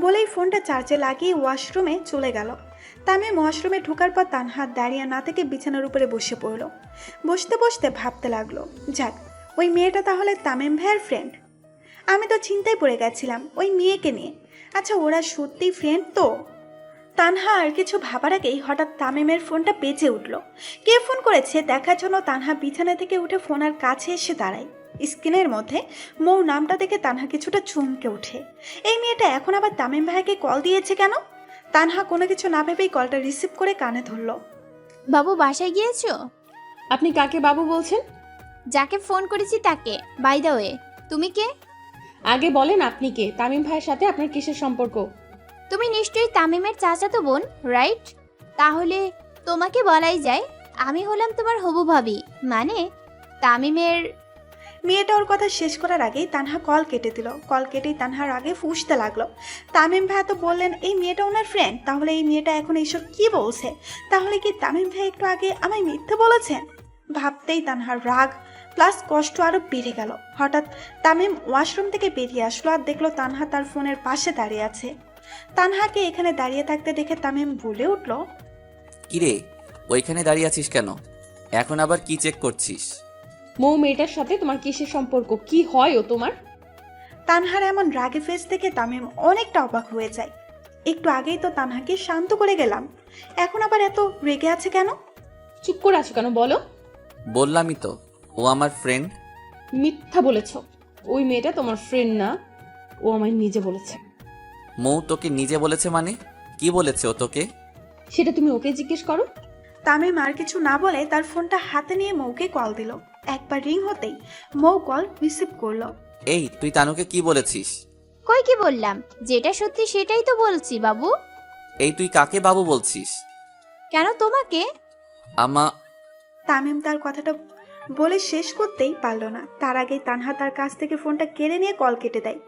বলেই ফোনটা চার্জে লাগিয়ে ওয়াশরুমে চলে গেল। তামিম ওয়াশরুমে ঢোকার পর তানহা দাঁড়িয়ে না থেকে বিছানার উপরে বসে পড়ল। বসতে বসতে ভাবতে লাগলো, যাক, ওই মেয়েটা তাহলে তামিম ভাইয়ের ফ্রেন্ড। আমি তো চিন্তায় পড়ে গেছিলাম ওই মেয়েকে নিয়ে। আচ্ছা, ওরা সত্যিই ফ্রেন্ড তো? তানহা আর কিছু ভাবার আগেই হঠাৎ তামিমের ফোনটা বেজে উঠল। কে ফোন করেছে দেখার জন্য তানহা বিছানা থেকে উঠে ফোনের কাছে এসে দাঁড়ায়। স্ক্রিনের মধ্যে মৌ নামটা দেখে তানহা কিছুটা চমকে ওঠে। এই মেয়েটা এখন আবার তামিম ভাইকে কল দিয়েছে কেন? তানহা কোনো কিছু না ভেবেই কলটা রিসিভ করে কানে ধরল। বাবু বাসায় গিয়েছো? আপনি কাকে বাবু বলছেন? যাকে ফোন করেছি তাকে। বাই দ্য ওয়ে, তুমি কে? আগে বলেন আপনি কে? তামিম ভাইয়ের সাথে আপনার কিসের সম্পর্ক? তুমি নিশ্চয়ই তামিমের চাচাতো বোন, রাইট? তাহলে তোমাকে বলাই যায় আমি হলাম তোমার হবু ভাবি, মানে তামিমের। মেয়েটা ওর কথা শেষ করার আগেই তানহা কল কেটে দিল। কল কেটেই তানহার আগে ফুঁসতে লাগলো, তামিম ভাই তো বললেন এই মেয়েটা ওনার ফ্রেন্ড, তাহলে এই মেয়েটা এখন এইসব কি বলছে? তাহলে কি তামিম ভাই একটু আগে আমায় মিথ্যে বলেছেন? ভাবতেই তানহার রাগ প্লাস কষ্ট আরো বেড়ে গেল। হঠাৎ তামিম ওয়াশরুম থেকে বেরিয়ে আসলো আর দেখলো তানহা তার ফোনের পাশে দাঁড়িয়ে আছে। তানহাকে এখানে দাঁড়িয়ে থাকতে দেখে তামিম বলে উঠল, কিরে, ওইখানে দাঁড়িয়ে আছিস কেন? এখন আবার কি চেক করছিস? মৌ মেয়েটার সাথে তোমার কিসের সম্পর্ক? কি হয় ও তোমার? তানহার এমন রাগে ফেস দেখে তামিম অনেকটা অবাক হয়ে যায়। একটু আগেই তো তানহাকে শান্ত করে গেলাম, এখন আবার এত রেগে আছে কেন? চুপ করে আছো কেন বলো? বললামই তো, ও আমার ফ্রেন্ড। মিথ্যা বলেছ, ওই মেয়েটা তোমার ফ্রেন্ড না, ও আমায় নিজে বলেছে। মৌ তোকে নিজে বলেছে মানে? কি বলেছে ও তোকে? সেটা তুমি ওকে জিজ্ঞেস করো। তামিম আর কিছু না বলে তার ফোনটা হাতে নিয়ে মৌকে কল দিল। একবার রিং হতেই মৌ কল রিসিভ করলো। এই তুই তানুকে কি বলেছিস? কই কি বললাম, যেটা সত্যি সেটাই তো বলছি বাবু। এই তুই কাকে বাবু বলছিস? কেন তোমাকে? তামিম তার কথাটা বলে শেষ করতেই পারল না, তার আগেই তানহা তার কাছ থেকে ফোনটা কেড়ে নিয়ে কল কেটে দেয়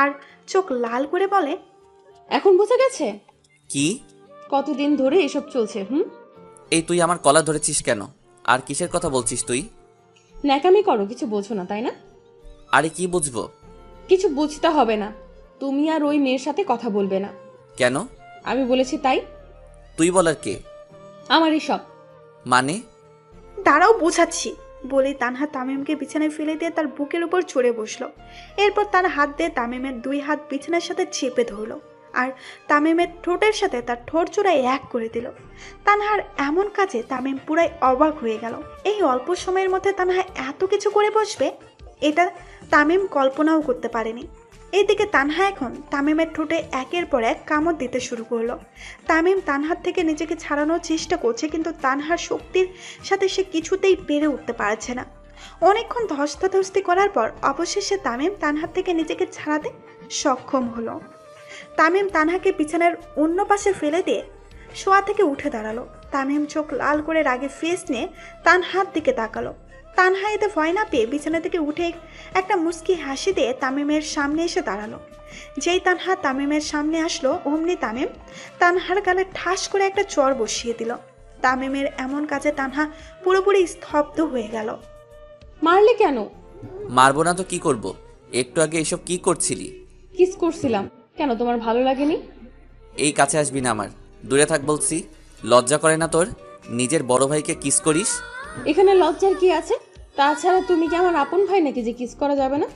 আর চোখ লাল করে বলে, এখন বুঝে গেছে কি কতদিন ধরে এসব চলছে? এই তুই আমার কলা ধরেছিস কেন? আর কিসের কথা বলছিস তুই? ন্যাকামি করো, কিছু বোঝো না তাই না? আরে কি বুঝবো? কিছু বুঝতে হবে না, তুমি আর ওই মেয়ের সাথে কথা বলবে না। কেন? আমি বলেছি তাই। তুই বলার কে? আমারই সব। মানে? দাঁড়াও বোঝাচ্ছি বলে তানহা তামিমকে বিছানায় ফেলে দিয়ে তার বুকের উপর চড়ে বসলো। এরপর তার হাত দিয়ে তামিমের 2 হাত বিছানার সাথে চেপে ধরলো আর তামিমের ঠোঁটের সাথে তার ঠোঁট জোড়ায় এক করে দিল। তানহার এমন কাজে তামিম পুরাই অবাক হয়ে গেল। এই অল্প সময়ের মধ্যে তানহা এত কিছু করে বসবে, এটা তামিম কল্পনাও করতে পারেনি। এইদিকে তানহা এখন তামিমের ঠোঁটে একের পর এক কামড় দিতে শুরু করলো। তামিম তানহার থেকে নিজেকে ছাড়ানোর চেষ্টা করছে, কিন্তু তানহার শক্তির সাথে সে কিছুতেই পেরে উঠতে পারছে না। অনেকক্ষণ ধস্তাধস্তি করার পর অবশেষে তামিম তানহার থেকে নিজেকে ছাড়াতে সক্ষম হলো। তামিম তানহাকে বিছানার অন্য পাশে ফেলে দিয়ে শোয়া থেকে উঠে দাঁড়ালো। তামিম চোখ লাল করে রাগে ফেস নিয়ে তানহার দিকে তাকালো। তানহা এতে ভয় না পেয়ে বিছানা থেকে উঠে একটা মুস্কি হাসি দিয়ে তামিমের সামনে এসে দাঁড়ালো। যেই তানহা তামিমের সামনে আসলো অমনি তামিম তানহার গালে ঠাস করে একটা চর বসিয়ে দিল। তামিমের এমন কাজে তানহা পুরোপুরি স্তব্ধ হয়ে গেল। মারলে কেন? মারবো না তো কি করব? একটু আগে এসব কি করছিলি? কিস করছিলাম। কেন, তোমার ভালো লাগেনি? এই কাছে আসবি না আমার, দূরে থাক বলছি। লজ্জা করে না তোর? নিজের বড় ভাইকে কিস করিস? এখানে লজ্জার কি আছে? তাছাড়া তুমি কি আমার আপন ভাই নাকি যে কিস করা যাবে না?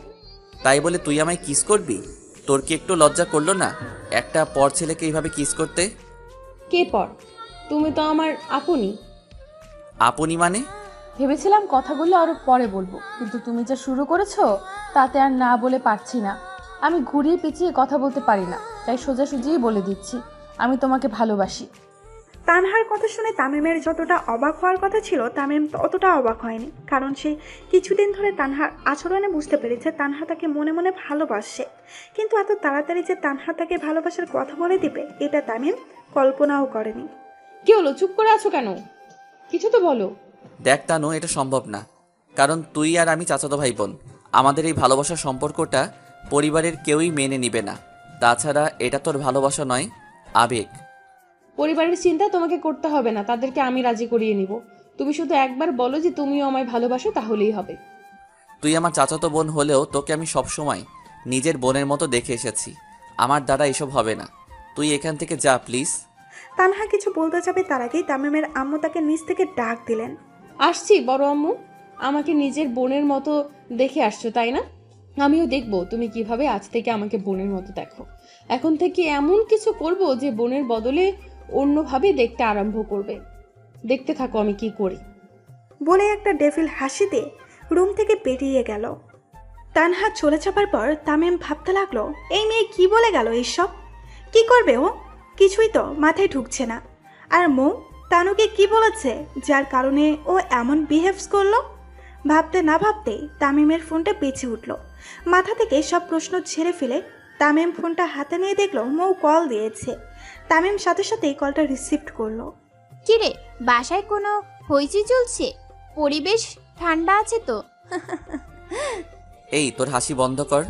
তাই বলে তুই আমায় কিস করবি? তোর কি একটু লজ্জা করলো না একটা পর ছেলেকে এইভাবে কিস করতে? কে পর? তুমি তো আমার আপনই। আপনি মানে? ভেবেছিলাম কথাগুলো আরো পরে বলবো, কিন্তু তুমি যা শুরু করেছো তাতে আর না বলে পারছি না। আমি ঘুরিয়ে পেঁচিয়ে কথা বলতে পারি না, তাই সোজাসুজিই বলে দিচ্ছি, আমি তোমাকে ভালোবাসি। তানহার কথা শুনে তামিমের যতটা অবাক হওয়ার কথা ছিল, তামিম ততটা অবাক হয়নি। কারণ সে কিছুদিন ধরে তানহার আচরণে বুঝতে পেরেছে তানহা তাকে মনে মনে ভালোবাসে। কিন্তু এত তাড়াতাড়ি যে তানহা তাকে ভালোবাসার কথা বলে দিবে, এটা তামিম কল্পনাও করেনি। কি হলো, চুপ করে আছো কেন? কিছু তো বলো। দেখ তানু, এটা সম্ভব না। কারণ তুই আর আমি চাচাতো ভাই বোন। আমাদের এই ভালোবাসার সম্পর্কটা পরিবারের কেউই মেনে নিবে না। তাছাড়া এটা তোর ভালোবাসা নয়, আবেগ। পরিবারের চিন্তা তোমাকে করতে হবে না, তাদেরকে আমি রাজি করিয়ে নিব। তুমি শুধু একবার বলো যে তুমিও আমায় ভালোবাসো, তাহলেই হবে। তুই আমার চাচাতো বোন হলেও তোকে আমি সবসময় নিজের বোনের মতো দেখে এসেছি। আমার দ্বারা এসব হবে না। তুই এখান থেকে যা প্লিজ। তানহা কিছু বলতে যাবে তার আগেই তামিমের আম্মু তাকে নিচ থেকে ডাক দিলেন। আসছি বড় আম্মু, আমাকে নিজের বোনের মতো দেখে আসছো তাই না? আমিও দেখব তুমি কিভাবে আজ থেকে আমাকে বোনের মতো দেখো। এখন থেকে এমন কিছু করব যে বোনের বদলে অন্যভাবে দেখতে আরম্ভ করবে। দেখতে থাকো আমি কি করি। বলে একটা ডেভিল হাসি দিয়ে রুম থেকে বেরিয়ে গেল। তানহা চলে যাবার পর তামিম ভাবতে লাগলো, এই মেয়ে কি বলে গেল এইসব? কি করবে ও? কিছুই তো মাথায় ঢুকছে না। আর মৌ তানুকে কি বলেছে যার কারণে ও এমন বিহেভস করলো? ভাবতে না ভাবতেই তামিমের ফোনটা বেঁচে উঠল। মাথা থেকে সব প্রশ্ন ছেড়ে ফেলে তামিম ফোনটা হাতে নিয়ে দেখলো মৌ কল দিয়েছে। তামিম সাথে সাথেই কলটা রিসিভ করলো। কিরে, বাসায় কোনো হইচই চলছে? পরিবেশ ঠান্ডা আছে তো? এই তোর হাসি বন্ধ কর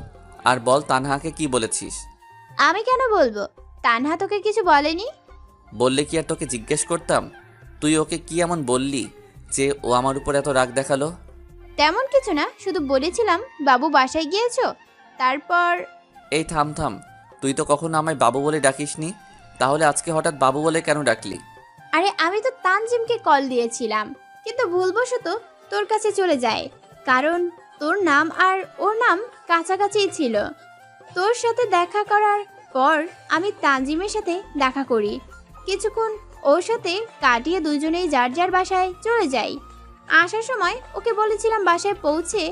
আর বল তানহাকে কি বলেছিস? আমি কেন বলবো? তানহা তোকে কিছু বলেনি? বললে কি আর তোকে জিজ্ঞেস করতাম? তুই ওকে কি এমন বললি যে ও আমার উপর এত রাগ দেখালো? তেমন কিছু না, শুধু বলেছিলাম বাবু বাসায় গিয়েছো, তারপর। এই থাম থাম, তুই তো কখনো আমায় বাবু বলে ডাকিসনি, তাহলে আজকে হঠাৎ বাবু বলে কেন ডাকলি? আরে আমি তো তানজিমকে কল দিয়েছিলাম, কিন্তু ভুলবশত তোর কাছে চলে যায়। কারণ তোর নাম আর ওর নাম কাছাকাছিই ছিল। তোর সাথে দেখা করার পর আমি তানজিমের সাথে দেখা করি, কিছুক্ষণ ওর সাথে কাটিয়ে দুজনেই যার যার বাসায় চলে যাই। আসার সময় ওকে বলেছিলাম বাসায় পৌঁছে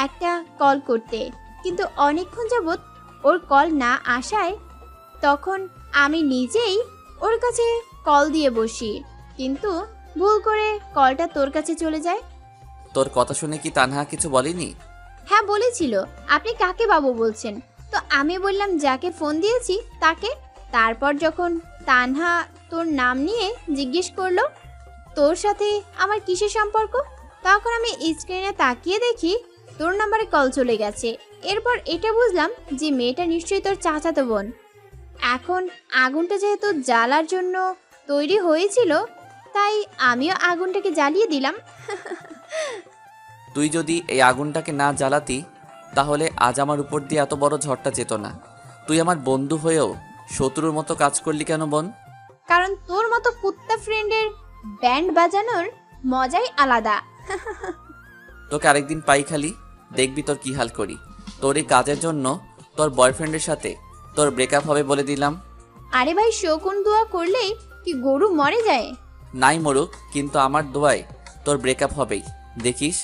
একটা কল করতে, কিন্তু অনেকক্ষণ যাবৎ ওর কল না আসায় তখন আমি নিজেই ওর কাছে কল দিয়ে বসি, কিন্তু ভুল করে কলটা তোর কাছে চলে যায়। তোর কথা শুনে কি তানহা কিছু বলেনি? হ্যাঁ বলেছিল, আপনি কাকে বাবু বলছেন? তো আমি বললাম যাকে ফোন দিয়েছি তাকে। তারপর যখন তানহা তোর নাম নিয়ে জিজ্ঞেস করলো তোর সাথে আমার কিসের সম্পর্ক, তখন আমি স্ক্রিনে তাকিয়ে দেখি তোর নাম্বারে কল চলে গেছে। এরপর এটা বুঝলাম যে মেয়েটা নিশ্চয়ই তোর চাচাতো বোন। এখন আগুনটা যেহেতু জ্বালার জন্য তৈরি হয়েছিল, তাই আমিও আগুনটাকে জ্বালিয়ে দিলাম। তুই যদি এই আগুনটাকে না জ্বালাতি তাহলে আজ আমার উপর দিয়ে এত বড় ঝড়টা যেত না। তুই আমার বন্ধু হয়েও শত্রুর মতো কাজ করলি কেন বোন? কারণ তোর মতো কুত্তা ফ্রেন্ডের ব্যান্ড বাজানোর মজাই আলাদা। তোকে আরেকদিন পাই খালি, দেখবি তোর কি হাল করি। তোর এই কাজের জন্য তোর বয়ফ্রেন্ডের সাথে তোর ব্রেকআপ হবে বলে দিলাম। আরে ভাই, শকুন দোয়া করলেই কি গরু মরে যায়? নাই মরুক, কিন্তু আমার দোয়ায় তোর ব্রেকআপ হবেই, দেখিস।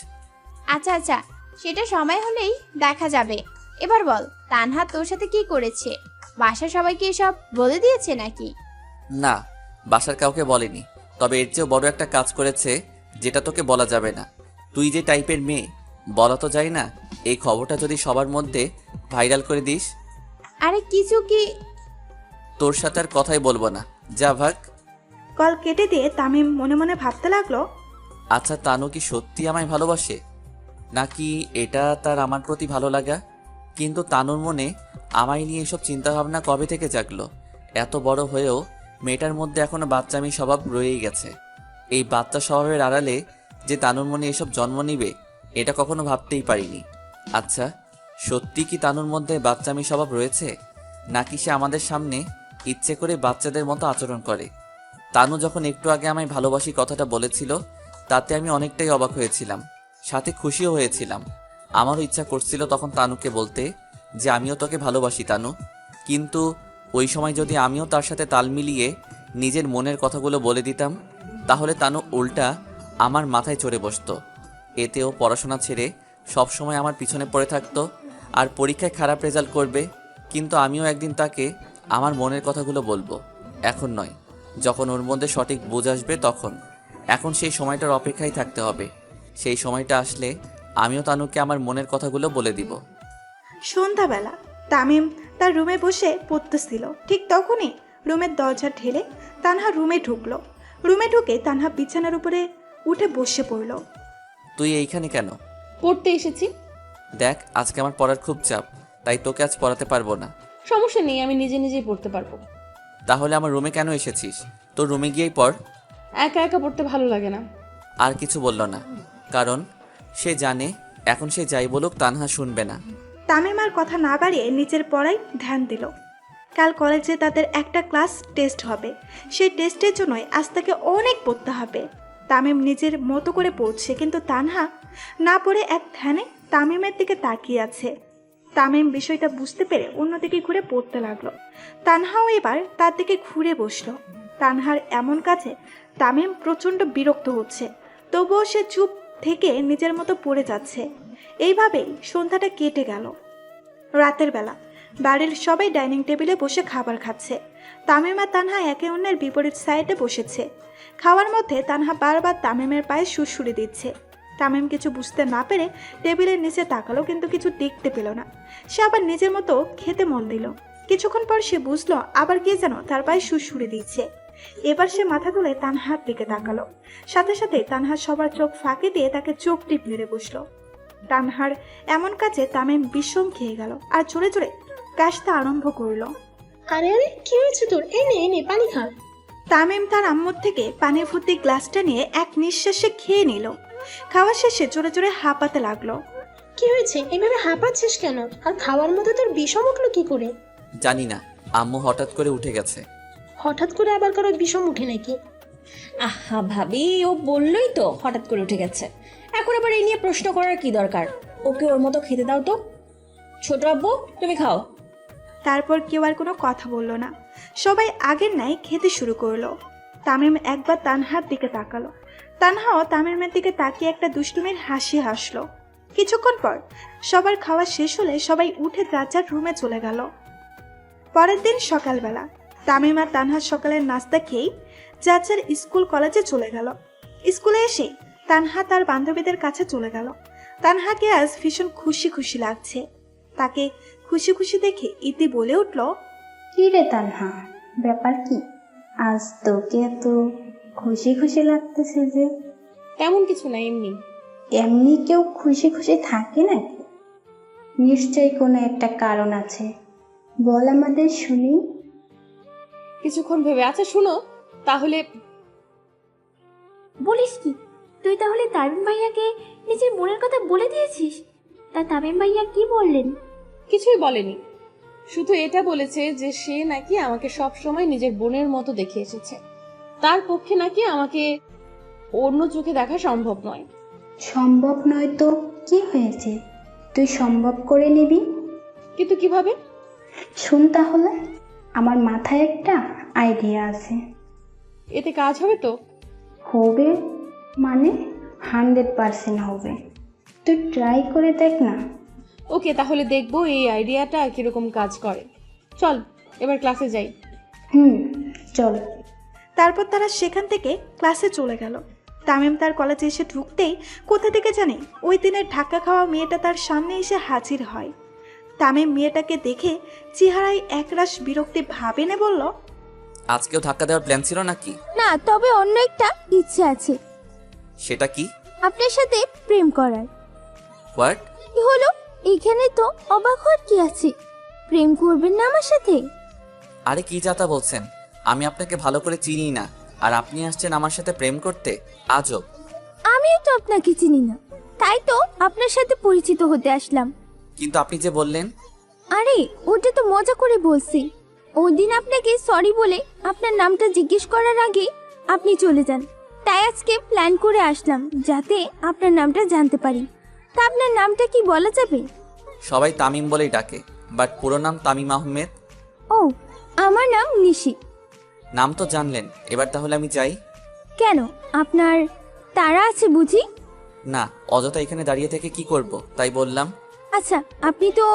আচ্ছা আচ্ছা, সেটা সময় হলেই দেখা যাবে। এবার বল, তানহা তোর সাথে কি করেছে? বাসার সবাইকে এসব বলে দিয়েছে নাকি? না, বাসার কাউকে বলেনি, তবে এর চেয়েও বড় একটা কাজ করেছে যেটা তোকে বলা যাবে না। তুই যে টাইপের মেয়ে বলা তো যায় না, এই খবরটা যদি সবার মধ্যে ভাইরাল করে দিস। আরে কিছু কি? তোর সাথে আর কথাই বলবো না, যা ভাগ। কল কেটে দিয়ে তামিম মনে মনে ভাবতে লাগলো, আচ্ছা তানু কি সত্যি আমায় ভালোবাসে, নাকি এটা তার আমার প্রতি ভালো লাগা? কিন্তু তানুর মনে আমায় নিয়ে এসব চিন্তাভাবনা কবে থেকে জাগলো? এত বড় হয়েও মেয়েটার মধ্যে এখনো বাচ্চামি স্বভাব রয়েই গেছে। এই বাচ্চা স্বভাবের আড়ালে যে তানুর মনে এসব জন্ম নিবে এটা কখনো ভাবতেই পারিনি। আচ্ছা, সত্যি কি তানুর মধ্যে বাচ্চামি স্বভাব রয়েছে, নাকি সে আমাদের সামনে ইচ্ছে করে বাচ্চাদের মতো আচরণ করে? তানু যখন একটু আগে আমায় ভালোবাসি কথাটা বলেছিল, তাতে আমি অনেকটাই অবাক হয়েছিলাম, সাথে খুশিও হয়েছিলাম। আমারও ইচ্ছা করছিল তখন তানুকে বলতে যে আমিও তোকে ভালোবাসি তানু। কিন্তু ওই সময় যদি আমিও তার সাথে তাল মিলিয়ে নিজের মনের কথাগুলো বলে দিতাম, তাহলে তানু উল্টা আমার মাথায় চড়ে বসতো। এতেও পড়াশোনা ছেড়ে সব সময় আমার পিছনে পড়ে থাকতো আর পরীক্ষায় খারাপ রেজাল্ট করবে। কিন্তু আমিও একদিন তাকে আমার মনের কথাগুলো বলবো, এখন নয়, যখন ওর মধ্যে সঠিক বুঝ আসবে তখন। এখন সেই সময়টার অপেক্ষায় থাকতে হবে। সেই সময়টা আসলে আমিও তানুকে আমার মনের কথাগুলো বলে দিব। সন্ধ্যাবেলা তামিম তার রুমে বসে পড়তেছিল। ঠিক তখনই রুমের দরজা ঠেলে তানহা রুমে ঢুকলো। রুমে ঢুকে তানহা বিছানার উপরে উঠে বসে পড়ল। তুই এইখানে কেন? পড়তে এসেছি। দেখ, আজকে আমার পড়ার খুব চাপ, তাই তোকে আজ পড়াতে পারবো না। সমস্যা নেই, আমি নিজে নিজেই পড়তে পারবো। তাহলে আমার রুমে কেন এসেছিস? তোর রুমে গিয়েই পড়। একা একা পড়তে ভালো লাগে না। আর কিছু বলল না, কারণ সে জানে এখন সে যাই বলুক তানহা শুনবে না। তামিম আর কথা না বাড়িয়ে নিজের পড়ায় ধ্যান দিল। কাল কলেজে তাদের একটা ক্লাস টেস্ট হবে, সেই টেস্টের জন্যই আজ তাকে অনেক পড়তে হবে। তামিম নিজের মতো করে পড়ছে, কিন্তু তানহা না পড়ে এক ধ্যানে তামিমের দিকে তাকিয়ে আছে। তামিম বিষয়টা বুঝতে পেরে অন্যদিকে ঘুরে পড়তে লাগলো। তানহাও এবার তার দিকে ঘুরে বসলো। তানহার এমন কাছে তামিম প্রচণ্ড বিরক্ত হচ্ছে, তবুও সে চুপ থেকে নিজের মতো পড়ে যাচ্ছে। এইভাবেই সন্ধ্যাটা কেটে গেল। রাতের বেলা বাড়ির সবাই ডাইনিং টেবিলে বসে খাবার খাচ্ছে। তামিম আর তানহা একে অন্যের বিপরীত সাইডে বসেছে। খাওয়ার মধ্যে তানহা বারবার তামিমের পায়ে সুড়সুড়ি দিচ্ছে। তামিম কিছু বুঝতে না পেরে টেবিলের নিচে তাকালো, কিন্তু কিছু দেখতে পেল না। সে আবার নিজের মতো খেতে মন দিল। কিছুক্ষণ পর সে বুঝলো আবার কে যেন তার পায়ে সুড়সুড়ি দিচ্ছে। এবার সে মাথা তুলে তানহার দিকে তাকালো। সাথে সাথে তানহা সবার চোখ ফাঁকি দিয়ে তাকে চোখ টিপ মেরে বসলো। তানহার এমন কাজে তামিম বিষম খেয়ে গেল আর জোরে জোরে কাশতে আরম্ভ করলো। আরে আরে, কি হয়েছে তোর? এই নে পানি খা। তামিম তার আম্মুর থেকে পানি ভর্তি গ্লাসটা নিয়ে এক নিঃশ্বাসে খেয়ে নিল। খাওয়া শেষে জোরে জোরে হাঁপাতে লাগলো। কি হয়েছে? এভাবে হাঁপাচ্ছিস কেন? আর খাওয়ার মধ্যে তোর বিষম উঠলো কি করে? জানি না, আম্মু হঠাৎ করে উঠে গেছে। হঠাৎ করে আবার কারো বিষম উঠে নাকি? আহা ভাবি, ও বললই তো হঠাৎ করে উঠে গেছে। এখন আবার এই নিয়ে প্রশ্ন করার কি দরকার? ওকে ওর মতো খেতে দাও তো। ছোট আব্বু, তুমি খাও। তারপর কেউ আর কোনো কথা বলল না। সবাই আগের ন্যায় খেতে শুরু করলো। তামিম একবার তানহার দিকে তাকালো। তানহাও তামিমের দিকে তাকিয়ে একটা দুষ্টুমির হাসি হাসলো। কিছুক্ষণ পর সবার খাওয়া শেষ হলে সবাই উঠে যার যার রুমে চলে গেল। পরের দিন সকালবেলা তামিম আর তানহার সকালের নাস্তা খেয়েই যার যার স্কুল কলেজে চলে গেল। স্কুলে এসে তানহা তার বান্ধবীদের কাছে চলে গেল। তানহাকে আজ ভীষণ খুশি খুশি লাগছে। তাকে খুশি খুশি দেখে ইতি বলে উঠল, কি রে তানহা, ব্যাপার কি? আজ তোকে এত খুশি খুশি লাগতেছে যে? তেমন কিছু না, এমনি। এমনি কেউ খুশি খুশি থাকে নাকি? নিশ্চয়ই কোনো একটা কারণ আছে, বল আমাদের শুনি। কিছুক্ষণ ভেবে, আচ্ছা শুনো তাহলে। বলিস কি, তুই তাহলে তামিম ভাইয়াকে নিজের মনের কথা বলে দিয়েছিস? তা তামিম ভাইয়া কি বললেন? কিছুই বলেনি, শুধু এটা বলেছে যে সে নাকি আমাকে সব সময় নিজের বোনের মতো দেখে এসেছে। তার পক্ষে নাকি আমাকে অন্য চোখে দেখা সম্ভব নয়। সম্ভব নয় তো কি হয়েছে, তুই সম্ভব করে নিবি। কিন্তু কিভাবে? শুন তাহলে, আমার মাথায় একটা আইডিয়া আছে। এতে কাজ হবে তো? হবে মানে 100% হবে। তুই ট্রাই করে দেখ না। ওকে, তাহলে দেখবো এই আইডিয়াটা কিরকম কাজ করে। চল এবার ক্লাসে যাই। চল। তারপর তারা সেখান থেকে ক্লাসে চলে গেল। তামিম তার কলেজে এসে ঢুকতেই কোথা থেকে জানে ওই দিনের ধাক্কা খাওয়া মেয়েটা তার সামনে এসে হাজির হয়। তামিম মেয়েটাকে দেখে চেহারায় একরাশ বিরক্তি ভাব এনে বলল, আজকেও ধাক্কা দেওয়ার প্ল্যান ছিল নাকি? না, তবে অন্য একটা ইচ্ছে আছে। সেটা কি? আপনার সাথে প্রেম করার। হোয়াট? কি হলো? এখানে তো অবাক হওয়ার কি আছে? প্রেম করবেন না আমার সাথে? আরে কি যাতা বলছেন, আমি আপনাকে ভালো করে চিনি না, আর আপনি আসছেন আমার সাথে প্রেম করতে? আজব। আমিও তো আপনাকে চিনি না, তাই তো আপনার সাথে পরিচিত হতে আসলাম। কিন্তু আপনি যে বললেন। আরে ওটা তো মজা করে বলছি। ওই দিন আপনাকে সরি বলে আপনার নামটা জিজ্ঞেস করার আগে আপনি চলে যান, তাই আজকে প্ল্যান করে আসলাম যাতে আপনার নামটা জানতে পারি। তা আপনার নামটা কি বলা যাবে? সবাই তামিম বলেই ডাকে, বাট পুরো নাম তামিম আহমেদ। ও, আমার নাম নিশি। নাম তো জানলেন, এবার তাহলে আমি যাই। কেন, আপনার তাড়া আছে বুঝি? না, অযথা এখানে দাঁড়িয়ে থেকে কি করব, তাই বললাম। আচ্ছা, আপনি তো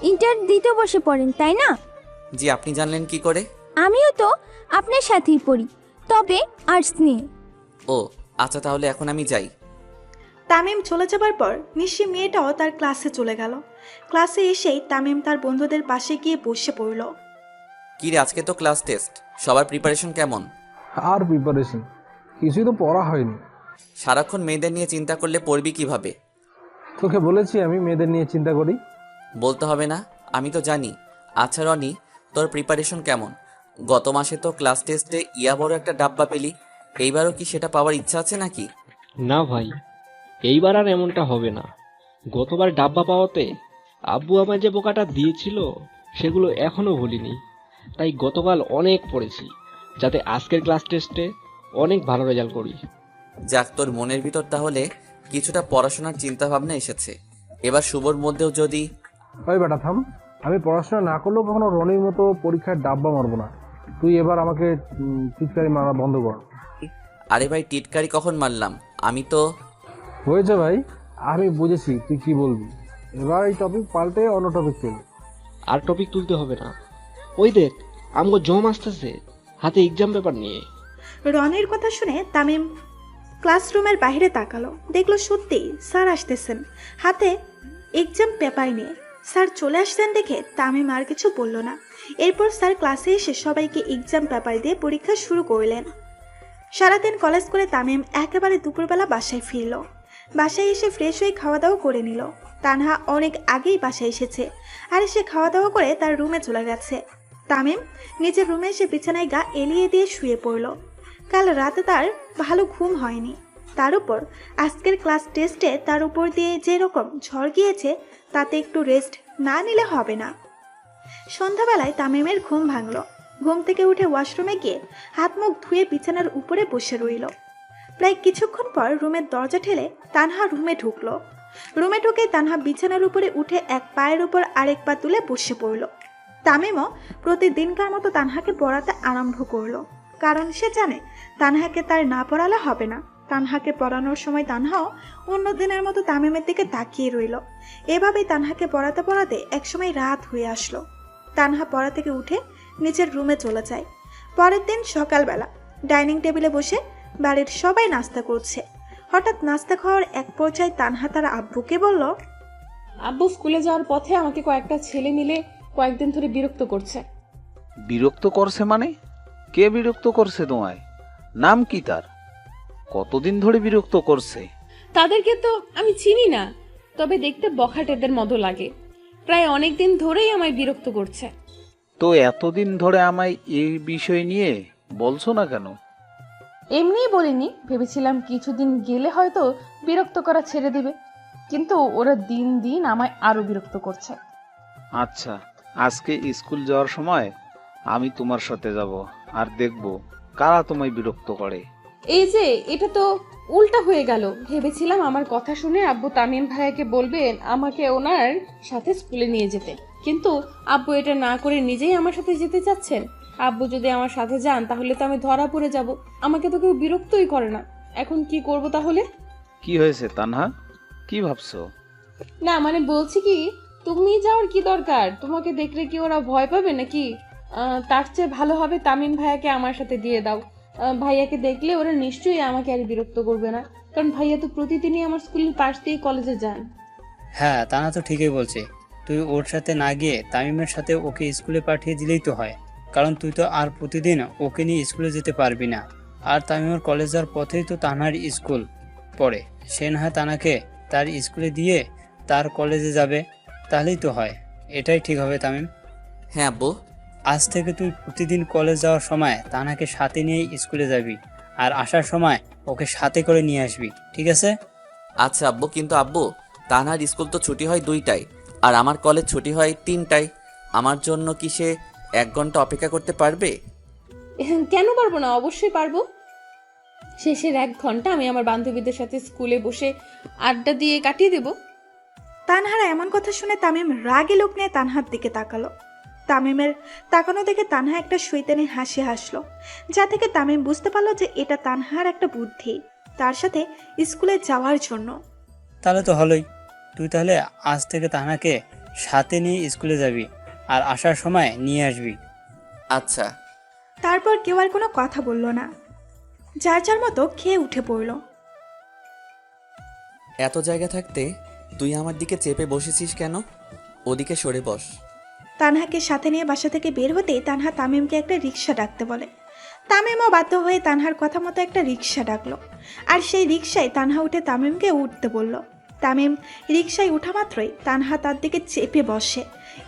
ইন্টার দিতে বসে পড়েন তাই না? জি, আপনি জানলেন কি করে? আমিও তো আপনার সাথেই পড়ি, তবে আর্টস নিয়ে। ও আচ্ছা, তাহলে এখন আমি যাই। তামিম চলে যাবার পর নিশি মেয়েটাও তার ক্লাসে চলে গেল। ক্লাসে এসেই তামিম তার বন্ধুদের পাশে গিয়ে বসে পড়ল। কি রে, আজকে তো ক্লাস টেস্ট, সবার প্রিপারেশন কেমন? আর প্রিপারেশন কিছুই তো পড়া হয়নি। সারাক্ষণ মেয়েদের নিয়ে চিন্তা করলে পড়বি কিভাবে? তোকে বলেছি আমি মেয়েদের নিয়ে চিন্তা করি। বলতে হবে না, আমি তো জানি। আচ্ছা রনি, তোর প্রিপারেশন কেমন? গত মাসে তো ক্লাস টেস্টে ইয়া বড় একটা ডাব্বা পেলি, এইবারও কি সেটা পাওয়ার ইচ্ছা আছে নাকি? না ভাই, এইবার আর এমনটা হবে না। গতবার ডাব্বা পাওয়াতে আব্বু আমায় যে বোকাটা দিয়েছিল সেগুলো এখনো ভুলিনি, তাই গতকাল অনেক পড়েছি যাতে আজকের ক্লাস টেস্টে অনেক ভালো রেজাল্ট করি। যাক, তোর মনের ভিতর তাহলে কিছুটা পড়াশোনার চিন্তা ভাবনা এসেছে। এবার শুভর মধ্যেও যদি। ওই বেটা থাম, আমি পড়াশোনা না করলেও কখনো রনির মতো পরীক্ষায় ডাব্বা মারবো না। তুই এবার আমাকে টিটকারি মারা বন্ধ কর। আরে ভাই, টিটকারি কখন মারলাম? আমি তো। হয়েছে ভাই, আমি বুঝেছি তুই কি বলবি। এবার এই টপিক পাল্টে অন্য টপিক চল। আর টপিক তুলতে হবে না, ওই দেখ আমগো জম আসতেছে হাতে এক্সাম পেপার নিয়ে। রনির কথা শুনে তামিম ক্লাসরুমের বাইরে তাকালো, দেখলো সত্যি স্যার আসতেছেন হাতে এক্সাম পেপার নিয়ে। স্যার চলে আসতেন দেখে তামিম আর কিছু বলল না। এরপর স্যার ক্লাসে এসে সবাইকে এক্সাম পেপার দিয়ে পরীক্ষা শুরু করলেন। সারাদিন কলেজ করে তামিম একেবারে দুপুরবেলা বাসায় ফিরল। বাসায় এসে ফ্রেশ হয়ে খাওয়া দাওয়া করে নিল। তানহা অনেক আগেই বাসায় এসেছে আর সে খাওয়া দাওয়া করে তার রুমে চলে গেছে। তামিম নিজের রুমে এসে বিছানায় গা এলিয়ে দিয়ে শুয়ে পড়ল। কাল রাতে তার ভালো ঘুম হয়নি, তার উপর আজকের ক্লাস টেস্টে তার উপর দিয়ে যেরকম ঝড় গিয়েছে তাতে একটু রেস্ট না নিলে হবে না। সন্ধ্যাবেলায় তামিমের ঘুম ভাঙল। ঘুম থেকে উঠে ওয়াশরুমে গিয়ে হাত মুখ ধুয়ে বিছানার উপরে বসে রইল। প্রায় কিছুক্ষণ পর রুমের দরজা ঠেলে তানহা রুমে ঢুকলো। রুমে ঢুকে তানহা বিছানার উপরে উঠে এক পায়ের উপর আরেক পা তুলে বসে পড়ল। তামিমও প্রতিদিনকার মতো তানহাকে পড়াতে আরম্ভ করলো, কারণ সে জানে তানহাকে তার না পড়ালে হবে না। তানহাকে পড়ানোর সময় তানহাও অন্য দিনের মতো তামিমের দিকে তাকিয়ে রইল। এভাবেই তানহাকে পড়াতে পড়াতে একসময় রাত হয়ে আসলো। তানহা পড়া থেকে উঠে নিজের রুমে চলে যায়। পরের দিন সকালবেলা ডাইনিং টেবিলে বসে বাড়ির সবাই নাস্তা করছে। হঠাৎ নাস্তা খাওয়ার এক পর্যায়ে তানহা তার আব্বুকে বলল, আব্বু, স্কুলে যাওয়ার পথে আমাকে কয়েকটা ছেলে মিলে কয়েকদিন ধরে বিরক্ত করছে। বিরক্ত করছে মানে? কে বিরক্ত করছে তোমায়? নাম কি তার? কতদিন ধরে বিরক্ত করছে? তাদেরকে তো আমি চিনি না, তবে দেখতে বখাটেদের মতো লাগে। প্রায় অনেক দিন ধরেই আমায় বিরক্ত করছে। তো এতদিন ধরে আমায় এই বিষয় নিয়ে বলছো না কেন? এমনিই বলিনি, ভেবেছিলাম কিছুদিন গেলে হয়তো বিরক্ত করা ছেড়ে দিবে, কিন্তু ওরা দিন দিন আমায় আরো বিরক্ত করছে। আচ্ছা, আজকে স্কুল যাওয়ার সময় আমি তোমার সাথে যাব আর দেখব কারা তোমায় বিরক্ত করে। এই যে, এটা তো উল্টা হয়ে গেল। ভেবেছিলাম আমার কথা শুনে আব্বু তামিম ভাইয়াকে বলবেন আমাকে ওনার সাথে স্কুলে নিয়ে যেতে, কিন্তু আব্বু এটা না করে নিজেই আমার সাথে যেতে চাচ্ছেন। আব্বু যদি আমার সাথে যান তাহলে তো আমি ধরা পড়ে যাব। আমাকে তো কেউ বিরক্তই করে না। এখন কি করব তাহলে? কি হয়েছে তানহা, কি ভাবছো? না মানে বলছি কি, তুমি যাওয়ার কি দরকার? তোমাকে দেখলে কি ওরা ভয় পাবে নাকি? তার চেয়ে ভালো হবে তামিম ভাইয়াকে আমার সাথে দিয়ে দাও। ভাইয়াকে দেখলে ওরা নিশ্চয়ই আমাকে আর বিরক্ত করবে না, কারণ ভাইয়া তো প্রতিদিনই আমার স্কুলের পাশ দিয়ে কলেজে যান। হ্যাঁ, তানা তো ঠিকই বলছে। তুই ওর সাথে না গিয়ে তামিমের সাথে ওকে স্কুলে পাঠিয়ে দিলেই তো হয়, কারণ তুই তো আর প্রতিদিন ওকে নিয়ে স্কুলে যেতে পারবি না। আর তামিমের কলেজ যাওয়ার পথেই তো তানহার স্কুল পড়ে, সে না হয় তানাকে তার স্কুলে দিয়ে তার কলেজে যাবে, তাহলেই তো হয়। এটাই ঠিক হবে তামিম। হ্যাঁ আব্বু। আজ থেকে তুই প্রতিদিন কলেজ যাওয়ার সময় তানাকে সাথে নিয়ে স্কুলে যাবি, আর আসার সময় ওকে সাথে করে নিয়ে আসবি, ঠিক আছে? আচ্ছা আব্বু, কিন্তু আব্বু তানহার স্কুল তো ছুটি হয় 2টায় আর আমার কলেজ ছুটি হয় 3টায়। আমার জন্য কি সে 1 ঘন্টা অপেক্ষা করতে পারবে? কেন পারবো না, অবশ্যই পারবো। শেষের 1 ঘন্টা আমি আমার বান্ধবীদের সাথে স্কুলে বসে আড্ডা দিয়ে কাটিয়ে দেব। তানহার এমন কথা শুনে তামিম রাগে লোক নিয়ে তানহার দিকে তাকালো। তামিমের তাকানো দেখে তানহা একটা শয়তানি হাসি হাসলো, যা থেকে তামিম বুঝতে পারলো যে এটা তানহার একটা বুদ্ধি তার সাথে স্কুলে যাওয়ার জন্য। তাহলে তো হলোই। তুই তাহলে আজ থেকে তানাকে সাথে নিয়ে স্কুলে যাবি আর আসার সময় নিয়ে আসবি। আচ্ছা। তারপর কেউ আর কোনো কথা বলল না, যার যার মতো খেয়ে উঠে পড়ল। এত জায়গা থাকতে তুই আমার দিকে চেপে বসেছিস কেন? ওদিকে সরে বস। তানহাকে সাথে নিয়ে বাসা থেকে বের হতেই তানহা তামিমকে একটা রিক্সা ডাকতে বলে। তামিমও বাধ্য হয়ে তানহার কথা মতো একটা রিক্সা ডাকলো, আর সেই রিক্সায় তানহা উঠে তামিমকে উঠতে বলল। তামিম রিক্সায় ওঠা মাত্রই তানহা তার দিকে চেপে বসে।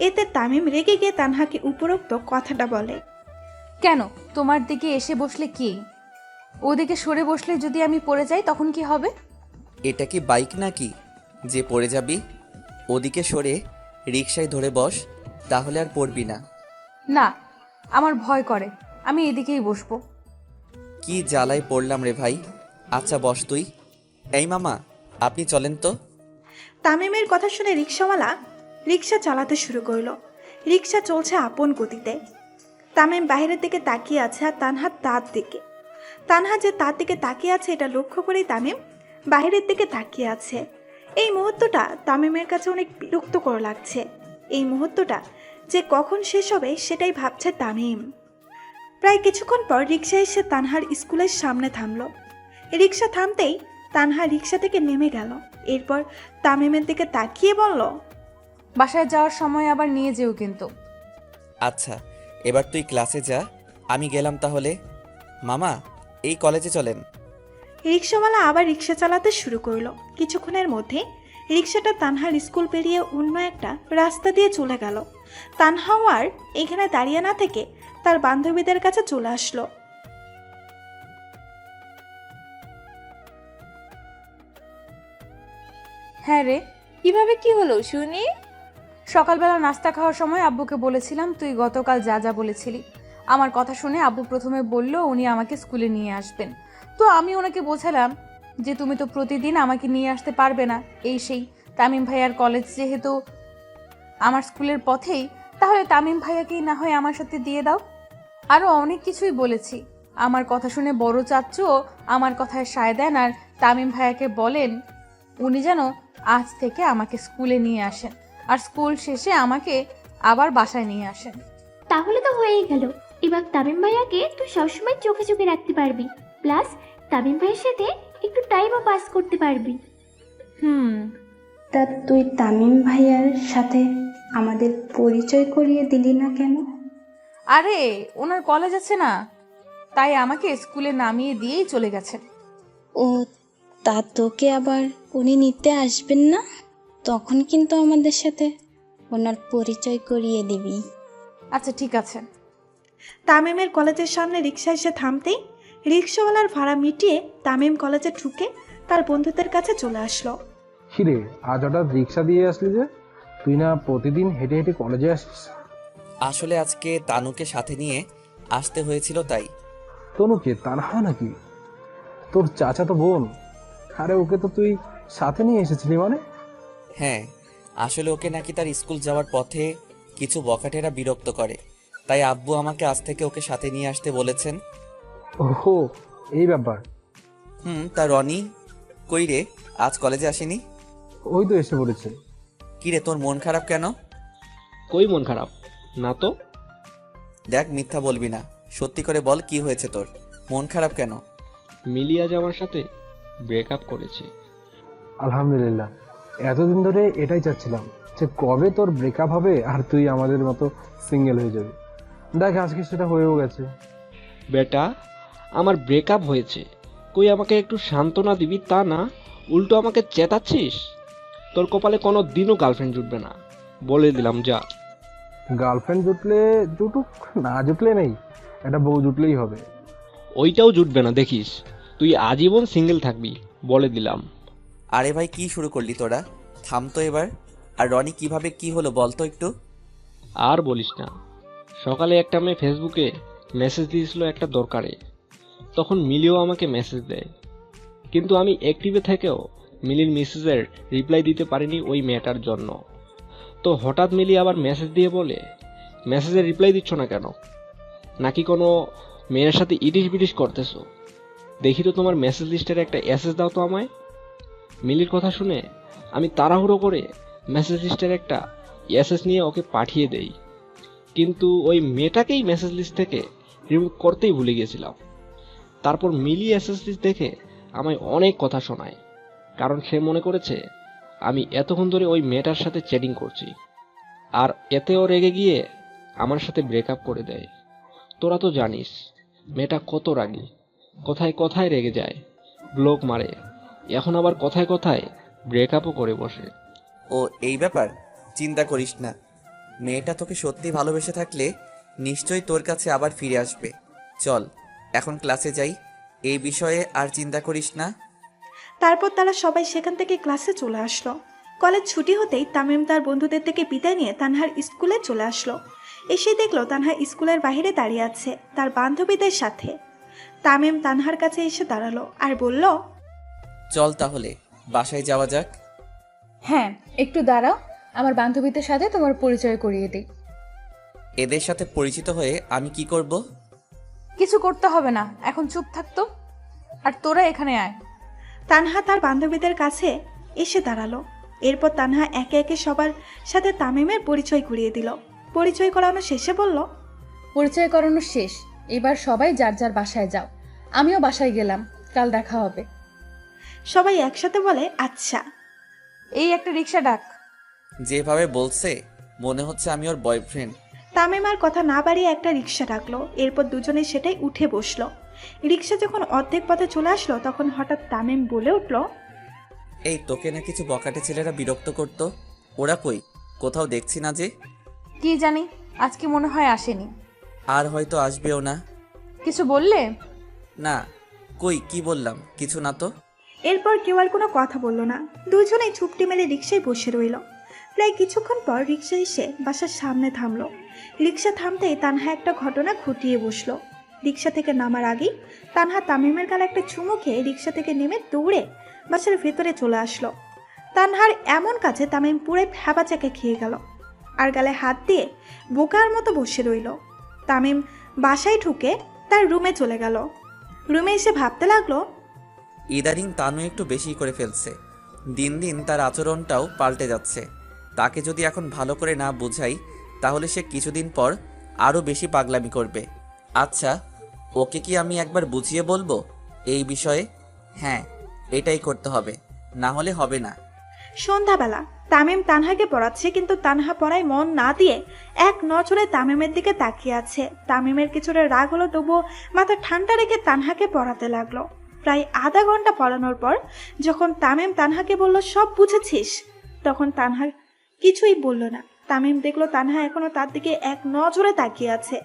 এতে তামিম রেগে গিয়ে তানহাকে উপরোক্ত কথাটা বলে। কেন তোমার দিকে এসে বসলে কি? ওদিকে সরে বসলে যদি আমি পড়ে যাই তখন কি হবে? এটা কি বাইক নাকি যে পড়ে যাবি? ওদিকে সরে রিকশায় ধরে বস, তাহলে আর পড়বি না। না, আমার ভয় করে, আমি এদিকেই বসবো। কি জ্বালায় পড়লাম রে ভাই। আচ্ছা বস তুই। এই মামা, আপনি চলেন তো। তামিমের কথা শুনে রিক্সাওয়ালা রিক্সা চালাতে শুরু করলো। রিক্সা চলছে আপন গতিতে। তামিম বাইরের দিকে তাকিয়ে আছে আর তানহা তার দিকে। তানহা যে তার দিকে তাকিয়ে আছে এটা লক্ষ্য করেই তামিম বাইরের দিকে তাকিয়ে আছে। এই মুহূর্তটা তামিমের কাছে অনেক বিরক্তকর লাগছে। এই মুহূর্তটা যে কখন শেষ হবে সেটাই ভাবছে তামিম। প্রায় কিছুক্ষণ পর রিক্সা এসে তানহার স্কুলের সামনে থামলো। রিক্সা থামতেই তানহা রিক্সা থেকে নেমে গেল। এরপর তামিমের দিকে তাকিয়ে বলল, বাসায় যাওয়ার সময় আবার নিয়ে যেও কিন্তু। আচ্ছা, এবার তুই ক্লাসে যা, আমি গেলাম তাহলে। মামা, এই কলেজে চলেন। রিক্সাওয়ালা আবার রিক্সা চালাতে শুরু করলো। কিছুক্ষণের মধ্যে রিক্সাটা তানহার স্কুল পেরিয়ে অন্য একটা রাস্তা দিয়ে চলে গেল। তানহাও আর এখানে দাঁড়িয়ে না থেকে তার বান্ধবীদের কাছে চলে আসলো। হ্যাঁ রে, কিভাবে কি হলো শুনি? সকালবেলা নাস্তা খাওয়ার সময় আব্বুকে বলেছিলাম তুই গতকাল যা যা বলেছিলি। আমার কথা শুনে আব্বু প্রথমে বলল উনি আমাকে স্কুলে নিয়ে আসবেন। তো আমি ওনাকে বোঝালাম যে তুমি তো প্রতিদিন আমাকে নিয়ে আসতে পারবে না, এই সেই তামিম ভাইয়ার কলেজ যেহেতু আমার স্কুলের পথেই, তাহলে তামিম ভাইয়াকেই না হয় আমার সাথে দিয়ে দাও। আরও অনেক কিছুই বলেছি। আমার কথা শুনে বড় চাচ্চুও আমার কথায় সায় দেন আর তামিম ভাইয়াকে বলেন উনি যেন আজ থেকে আমাকে স্কুলে নিয়ে আসেন আর স্কুল শেষে আমাকে আবার বাসায় নিয়ে আসেন। তাহলে তো হয়েই গেল। এবার তামিম ভাইয়াকে তুই সবসময় চোখে চোখে রাখতে পারবি, প্লাস তামিম ভাইয়ের সাথে একটু টাইমও পাস করতে পারবি। তা তুই তামিম ভাইয়ার সাথে আমাদের পরিচয় করিয়ে দিলি না কেন? আরে ওনার কলেজ আছে না, তাই আমাকে স্কুলে নামিয়ে দিয়েই চলে গেছেন। ও, তা তোকে আবার উনি নিতে আসবেন না? তখন কিন্তু আমাদের সাথে ওনার পরিচয় করিয়ে দিবি। আচ্ছা ঠিক আছে। তামিমের কলেজের সামনে রিক্সা এসে থামতেই রিক্সাওয়ালার ভাড়া মিটিয়ে তামিম কলেজে ঢুকে তার বন্ধুদের কাছে চলে আসলো। কিরে, আজ হঠাৎ রিক্সা দিয়ে আসলি যে? তুই না প্রতিদিন হেঁটে হেঁটে কলেজে আসিস? আসলে আজকে তানুকে সাথে নিয়ে আসতে হয়েছিল তাই। তনুকে? তানহা নাকি? তোর চাচাতো বোন? আরে ওকে তো তুই সাথে নিয়ে এসেছিলি মানে? হ্যাঁ, আসলে ওকে নাকি তার স্কুল যাওয়ার পথে কিছু বখাটেরা বিরক্ত করে, তাই আব্বু আমাকে আজ থেকে ওকে সাথে নিয়ে আসতে বলেছেন। ওহো, এই ব্যাপার। তা রনি কই রে, আজ কলেজে আসেনি? ওই তো এসে পড়েছে। কিরে, তোর মন খারাপ কেন? কই মন খারাপ না তো। দেখ, মিথ্যা বলবি না, সত্যি করে বল কি হয়েছে তোর, মন খারাপ কেন? মিলি আজ আমার সাথে ব্রেকআপ করেছে। আলহামদুলিল্লাহ, এতদিন ধরে এটাই চাচ্ছিলাম যে কবে তোর ব্রেকআপ হবে আর তুই আমাদের মতো সিঙ্গেল হয়ে যাবি। দেখ আজকে সেটা হয়েও গেছে। বেটা, আমার ব্রেকআপ হয়েছে, কই আমাকে একটু সান্ত্বনা দিবি তা না, উল্টো আমাকে চেতাচ্ছিস। তোর কপালে কোনো দিনও গার্লফ্রেন্ড জুটবে না, বলে দিলাম যা। গার্লফ্রেন্ড জুটলে জুটুক, না জুটলে নেই, একটা বউ জুটলেই হবে। ওইটাও জুটবে না দেখিস, তুই আজীবন সিঙ্গেল থাকবি, বলে দিলাম। আরে ভাই কি শুরু করলি তোরা? থাম তো এবার। আর রনি কিভাবে কি হলো বল তো একটু। আর বলিস না, সকালে একটা মেয়ে ফেসবুকে মেসেজ দিয়েছিল একটা দরকারে। তখন মিলিও আমাকে মেসেজ দেয়, কিন্তু আমি অ্যাক্টিভে থেকেও মিলির মেসেজের রিপ্লাই দিতে পারিনি ওই মেয়েটার জন্য। তো হঠাৎ মিলি আবার মেসেজ দিয়ে বলে, মেসেজের রিপ্লাই দিচ্ছ না কেন? নাকি কোনো মেয়ের সাথে ইটিস বিটিস করতেছো? দেখি তো তোমার মেসেজ লিস্টের একটা অ্যাসেস দাও তো আমায়। মিলির কথা শুনে আমি তাড়াহুড়ো করে মেসেজ লিস্টের একটা অ্যাসেস নিয়ে ওকে পাঠিয়ে দেই, কিন্তু ওই মেয়েটাকেই মেসেজ লিস্ট থেকে রিমুভ করতেই ভুলে গেছিলাম। তারপর মিলি অ্যাসেস লিস্ট দেখে আমায় অনেক কথা শোনায়, কারণ সে মনে করেছে আমি এতক্ষণ ধরে ওই মেয়েটার সাথে চ্যাটিং করছি। আর এতেও রেগে গিয়ে আমার সাথে ব্রেকআপ করে দেয়। তোরা তো জানিস মেয়েটা কত রাগী, কথায় কথায় রেগে যায়, ব্লক মারে, এখন আবার কথায় কথায় ব্রেকআপও করে বসে। ও এই ব্যাপার, চিন্তা করিস না। মেয়েটা তোকে সত্যি ভালোবেসে থাকলে নিশ্চয়ই তোর কাছে আবার ফিরে আসবে। চল এখন ক্লাসে যাই, এই বিষয়ে আর চিন্তা করিস না। তারপর তারা সবাই সেখান থেকে ক্লাসে চলে আসলো। কলেজ ছুটি হতেই তামিম তার বন্ধুদের থেকে বিদায় নিয়ে তানহার স্কুলে চলে আসলো। এসে দেখলো তানহা স্কুলের বাইরে দাঁড়িয়ে আছে তার বান্ধবীদের সাথে। তামিম তানহার কাছে এসে দাঁড়ালো আর বলল, চল তাহলে বাসায় যাওয়া যাক। হ্যাঁ, একটু দাঁড়াও, আমার বান্ধবীদের সাথে তোমার পরিচয় করিয়ে দিই। এদের সাথে পরিচিত হয়ে আমি কি করব? কিছু করতে হবে না, এখন চুপ থাকতো। আর তোরা এখানে আয়। তানহা তার বান্ধবীদের কাছে এসে দাঁড়ালো। এরপর তানহা একে একে সবার সাথে তামিমের পরিচয় করিয়ে দিল। পরিচয় করানো শেষে বলল, পরিচয় করানো শেষ, এবার সবাই যার যার বাসায় যাও। আমিও বাসায় গেলাম, কাল দেখা হবে। সবাই একসাথে বলে, আচ্ছা। এই একটা রিক্সা ডাক। যেভাবে বলছে মনে হচ্ছে আমি ওর বয়ফ্রেন্ড। তামিম আর কথা না বাড়িয়ে একটা রিক্সা ডাকলো। এরপর দুজনে সেটাই উঠে বসলো। রিক্সা যখন অর্ধেক পথে চলে আসলো তখন হঠাৎ তামিম বলে উঠল, এই তোকে না কিছু বকাটে ছেলেরা বিরক্ত করতো, ওরা কই? কোথাও দেখছি না যে। কি জানি, আজকে মনে হয় আসেনি। আর হয়তো আসবেও না। কিছু বললে? না, কই কি বললাম? কিছু না তো। এরপর কেউ আর কোনো কথা বলল না। দুজনেই চুপটি মেরে রিক্সায় বসে রইল। প্রায় কিছুক্ষণ পর রিক্সা এসে বাসার সামনে থামলো। রিক্সা থামতেই তানহা একটা ঘটনা ঘটিয়ে বসলো। রিক্সা থেকে নামার আগেই তানহা তামিমের গালে একটা চুমু খেয়ে রিক্সা থেকে নেমে দৌড়ে বাসার ভেতরে চলে আসলো। তানহার এমন কাছে তামিম পুরাই ভ্যাবাচাকে খেয়ে গেল আর গালে হাত দিয়ে বোকার মতো বসে রইল। তামিম বাসায় ঢুকে তার রুমে চলে গেল। রুমে এসে ভাবতে লাগলো, ইদানিং তানু একটু বেশি করে ফেলছে। দিন দিন তার আচরণটাও পাল্টে যাচ্ছে। তাকে যদি এখন ভালো করে না বুঝাই তাহলে সে কিছুদিন পর আরও বেশি পাগলামি করবে। আচ্ছা, ওকে কি আমি একবার বুঝিয়ে বলবো এই বিষয়ে? হ্যাঁ, এটাই করতে হবে, না হলে হবে না। সন্ধ্যাবেলা তামিম তানহাকে পড়াচ্ছে, কিন্তু তানহা পড়ায় মন না দিয়ে এক নজরে তামিমের দিকে তাকিয়ে আছে। তামিমের কিছুটা রাগ হলো, তবুও মাথা ঠান্ডা রেখে তানহাকে পড়াতে লাগলো। প্রায় আধা ঘন্টা পড়ানোর পর যখন তামিম তানহাকে বলল, সব বুঝেছিস, তখন তানহা কিছুই বলল না। তামিম দেখলো তানহা এখনো তার দিকে এক নজরে তাকিয়ে আছে।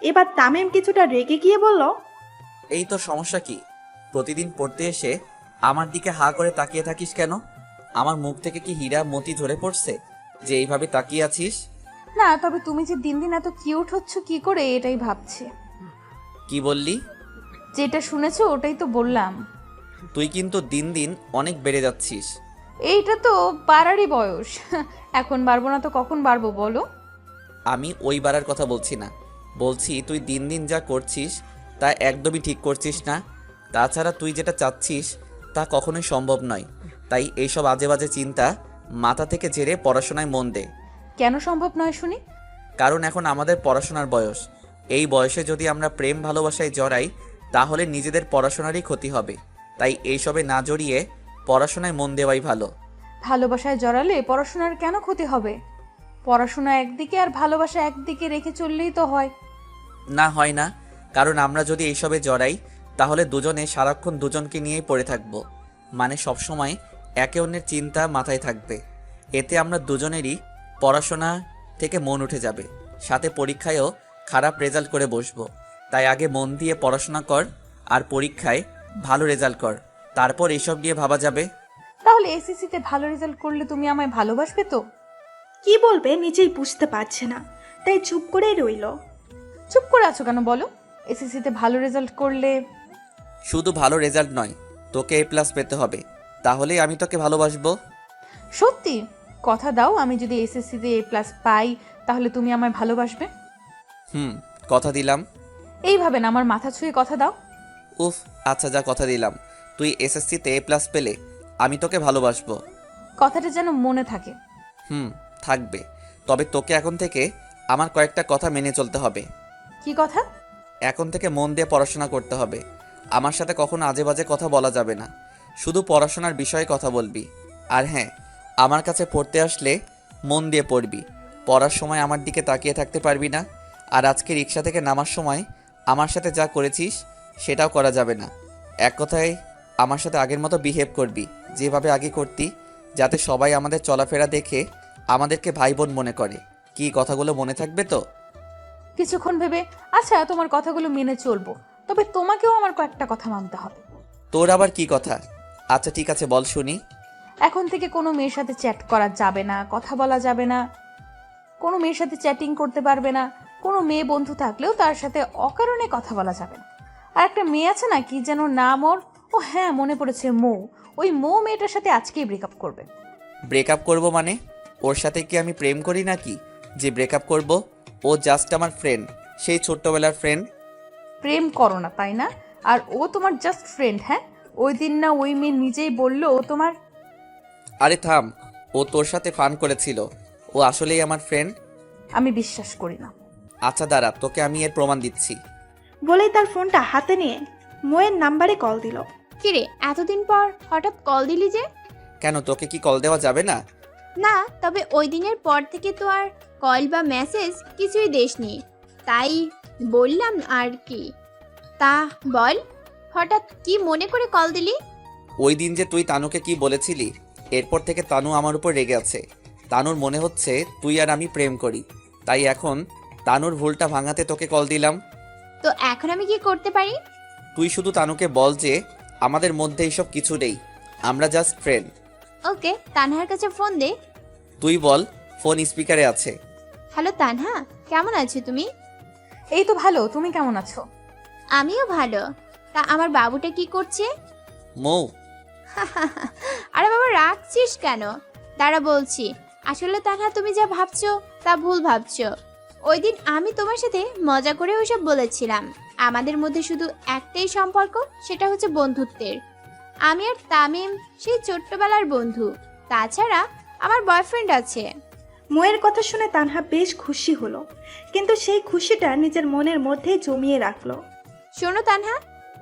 এবার তামিম কিছুটা রেগে গিয়ে বলল, এই তোর সমস্যা কি? প্রতিদিন পড়তে এসে আমার দিকে হা করে তাকিয়ে থাকিস কেন? আমার মুখ থেকে কি হীরা মতি ঝরে পড়ছে যে এইভাবে তাকিয়ে আছিস? না, তবে তুমি যে দিন দিন এত কিউট হচ্ছ কি করে এটাই ভাবছি। কি বললি? যেটা শুনেছো ওটাই তো বললাম। তুই কিন্তু দিন দিন অনেক বেড়ে যাচ্ছিস। এইটা তো বাড়ারই বয়স, এখন বাড়বো না তো কখন বাড়বো বলো? আমি ওই বাড়ার কথা বলছি না, বলছি তুই দিন দিন যা করছিস তা একদমই ঠিক করছিস না। তাছাড়া তুই যেটা চাচ্ছিস তা কখনোই সম্ভব নয়। তাই এইসব আজে বাজে চিন্তা মাথা থেকে ঝেড়ে পড়াশোনায় মন দে। কেন সম্ভব নয় শুনি? কারণ এখন আমাদের পড়াশোনার বয়স। এই বয়সে যদি আমরা প্রেম ভালোবাসায় জড়াই তাহলে নিজেদের পড়াশোনারই ক্ষতি হবে। তাই এইসবে না জড়িয়ে পড়াশোনায় মন দেওয়াই ভালো। ভালোবাসায় জড়ালে পড়াশোনার কেন ক্ষতি হবে? পড়াশোনা একদিকে আর ভালোবাসা একদিকে রেখে চললেই তো হয়। না, হয় না। কারণ আমরা যদি এইসবে জড়াই তাহলে দুজনে সারাক্ষণ দুজনকে নিয়েই পড়ে থাকবো। মানে সবসময় একে অন্যের চিন্তা মাথায় থাকবে। এতে আমরা দুজনেরই পড়াশোনা থেকে মন উঠে যাবে, সাথে পরীক্ষায়ও খারাপ রেজাল্ট করে বসবো। তাই আগে মন দিয়ে পড়াশোনা কর আর পরীক্ষায় ভালো রেজাল্ট কর, তারপর এইসব নিয়ে ভাবা যাবে। তাহলে তাহলে এসএসসিতে ভালো রেজাল্ট করলে তুমি আমায় ভালোবাসবে তো? কি বলবে নিজেই বুঝতে পারছে না, তাই চুপ করেই রইল। চুপ করে আছো কেন বলো? এসএসসিতে ভালো রেজাল্ট করলে শুধু ভালো রেজাল্ট নয়, তোকে A+ পেতে হবে, তাহলেই আমি তোকে ভালোবাসবো। সত্যি কথা দাও, আমি যদি এসএসসিতে A+ পাই তাহলে তুমি আমায় ভালোবাসবে? কথা দিলাম। এইভাবে না, আমার মাথা ছুঁয়ে কথা দাও। উফ, আচ্ছা যা, কথা দিলাম। তুই এসএসসিতে A+ পেলে আমি তোকে ভালোবাসবো। কথাটা যেন মনে থাকে। থাকবে। তবে তোকে এখন থেকে আমার কয়েকটা কথা মেনে চলতে হবে। কি কথা? এখন থেকে মন দিয়ে পড়াশোনা করতে হবে। আমার সাথে কখনো আজে বাজে কথা বলা যাবে না, শুধু পড়াশোনার বিষয়ে কথা বলবি। আর হ্যাঁ, আমার কাছে পড়তে আসলে মন দিয়ে পড়বি। পড়ার সময় আমার দিকে তাকিয়ে থাকতে পারবি না। আর আজকে রিক্সা থেকে নামার সময় আমার সাথে যা করেছিস সেটাও করা যাবে না। এক কথায় আমার সাথে আগের মতো বিহেভ করবি, যেভাবে আগে করতি, যাতে সবাই আমাদের চলাফেরা দেখে আমাদেরকে ভাই বোন মনে করে। কি কথাগুলো মনে থাকবে তো? কিছুক্ষণ ভেবে আচ্ছা তোমার কথাগুলো মেনে চলবো, তবে তোমাকেও আমার কয়েকটা কথা মানতে হবে। তোর আবার কি কথা? আচ্ছা ঠিক আছে, বল শুনি। এখন থেকে কোনো মেয়ের সাথে চ্যাট করা যাবে না, কথা বলা যাবে না, কোনো মেয়ের সাথে চ্যাটিং করতে পারবে না, কোনো মেয়ে বন্ধু থাকলেও তার সাথে অকারণে কথা বলা যাবে না। আর একটা মেয়ে আছে না, কি যেন নাম ওর, ও হ্যাঁ মনে পড়েছে, মৌ। ওই মৌ মেয়েটার সাথে আজকেই ব্রেকআপ করবে। ব্রেকআপ করব মানে? ওর সাথে কি আমি প্রেম করি নাকি যে ব্রেকআপ করব? ও জাস্ট আমার ফ্রেন্ড, সেই ছোট্টবেলার ফ্রেন্ড। প্রেম করো না তাই না? আর ও তোমার জাস্ট ফ্রেন্ড? হ্যাঁ, ওই দিন না ওই মেয়ে নিজেই বললো ও তোমার। আরে থাম, ও তোর সাথে ফান করেছিল, ও আসলেই আমার ফ্রেন্ড। আমি বিশ্বাস করি না। আচ্ছা দাঁড়া, তোকে আমি এর প্রমাণ দিচ্ছি। বলেই তার ফোনটা হাতে নিয়ে মোয়ের নাম্বারে কল দিল। কিরে এতদিন পর হঠাৎ কল দিলি যে? কেন, তোকে কি কল দেওয়া যাবে না? না, তবে ওই দিনের পর থেকে তো আর কল বা মেসেজ কিছুই দেসনি, তাই বললাম আর কি। তা বল, হঠাৎ কি মনে করে কল দিলি? ওই দিন যে তুই তানুকে কি বলেছিলি, এরপর থেকে তানু আমার উপর রেগে আছে। তানুর মনে হচ্ছে তুই আর আমি প্রেম করি, তাই এখন তানুর ভুলটা ভাঙাতে তোকে কল দিলাম। তো এখন আমি কি করতে পারি? তুই শুধু তানুকে বল যে আমাদের মধ্যে এইসব কিছু নেই, আমরা জাস্ট ফ্রেন্ড। ওকে, তানহার কাছে ফোন দে। তুই বল, ফোন স্পিকারে আছে। হ্যালো তানহা, কেমন আছো তুমি? এই তো ভালো, তুমি কেমন আছো? আমিও ভালো। তা আমার বাবুটা কি করছে? মৌ। আরে বাবা, রাখছিস কেন? দাঁড়া বলছি। আসলে তানহা, তুমি যা ভাবছো তা ভুল ভাবছো। ওই দিন আমি তোমার সাথে মজা করে ওইসব বলেছিলাম। আমাদের মধ্যে শুধু একটাই সম্পর্ক, সেটা হচ্ছে বন্ধুত্বের। আমি আর তামিম সেই ছোট্টবেলার বন্ধু। তাছাড়া আমার বয়ফ্রেন্ড আছে। মোয়ের কথা শুনে তানহা বেশ খুশি হলো, কিন্তু সেই খুশিটা নিজের মনের মধ্যেই জমিয়ে রাখলো। শোনো তানহা,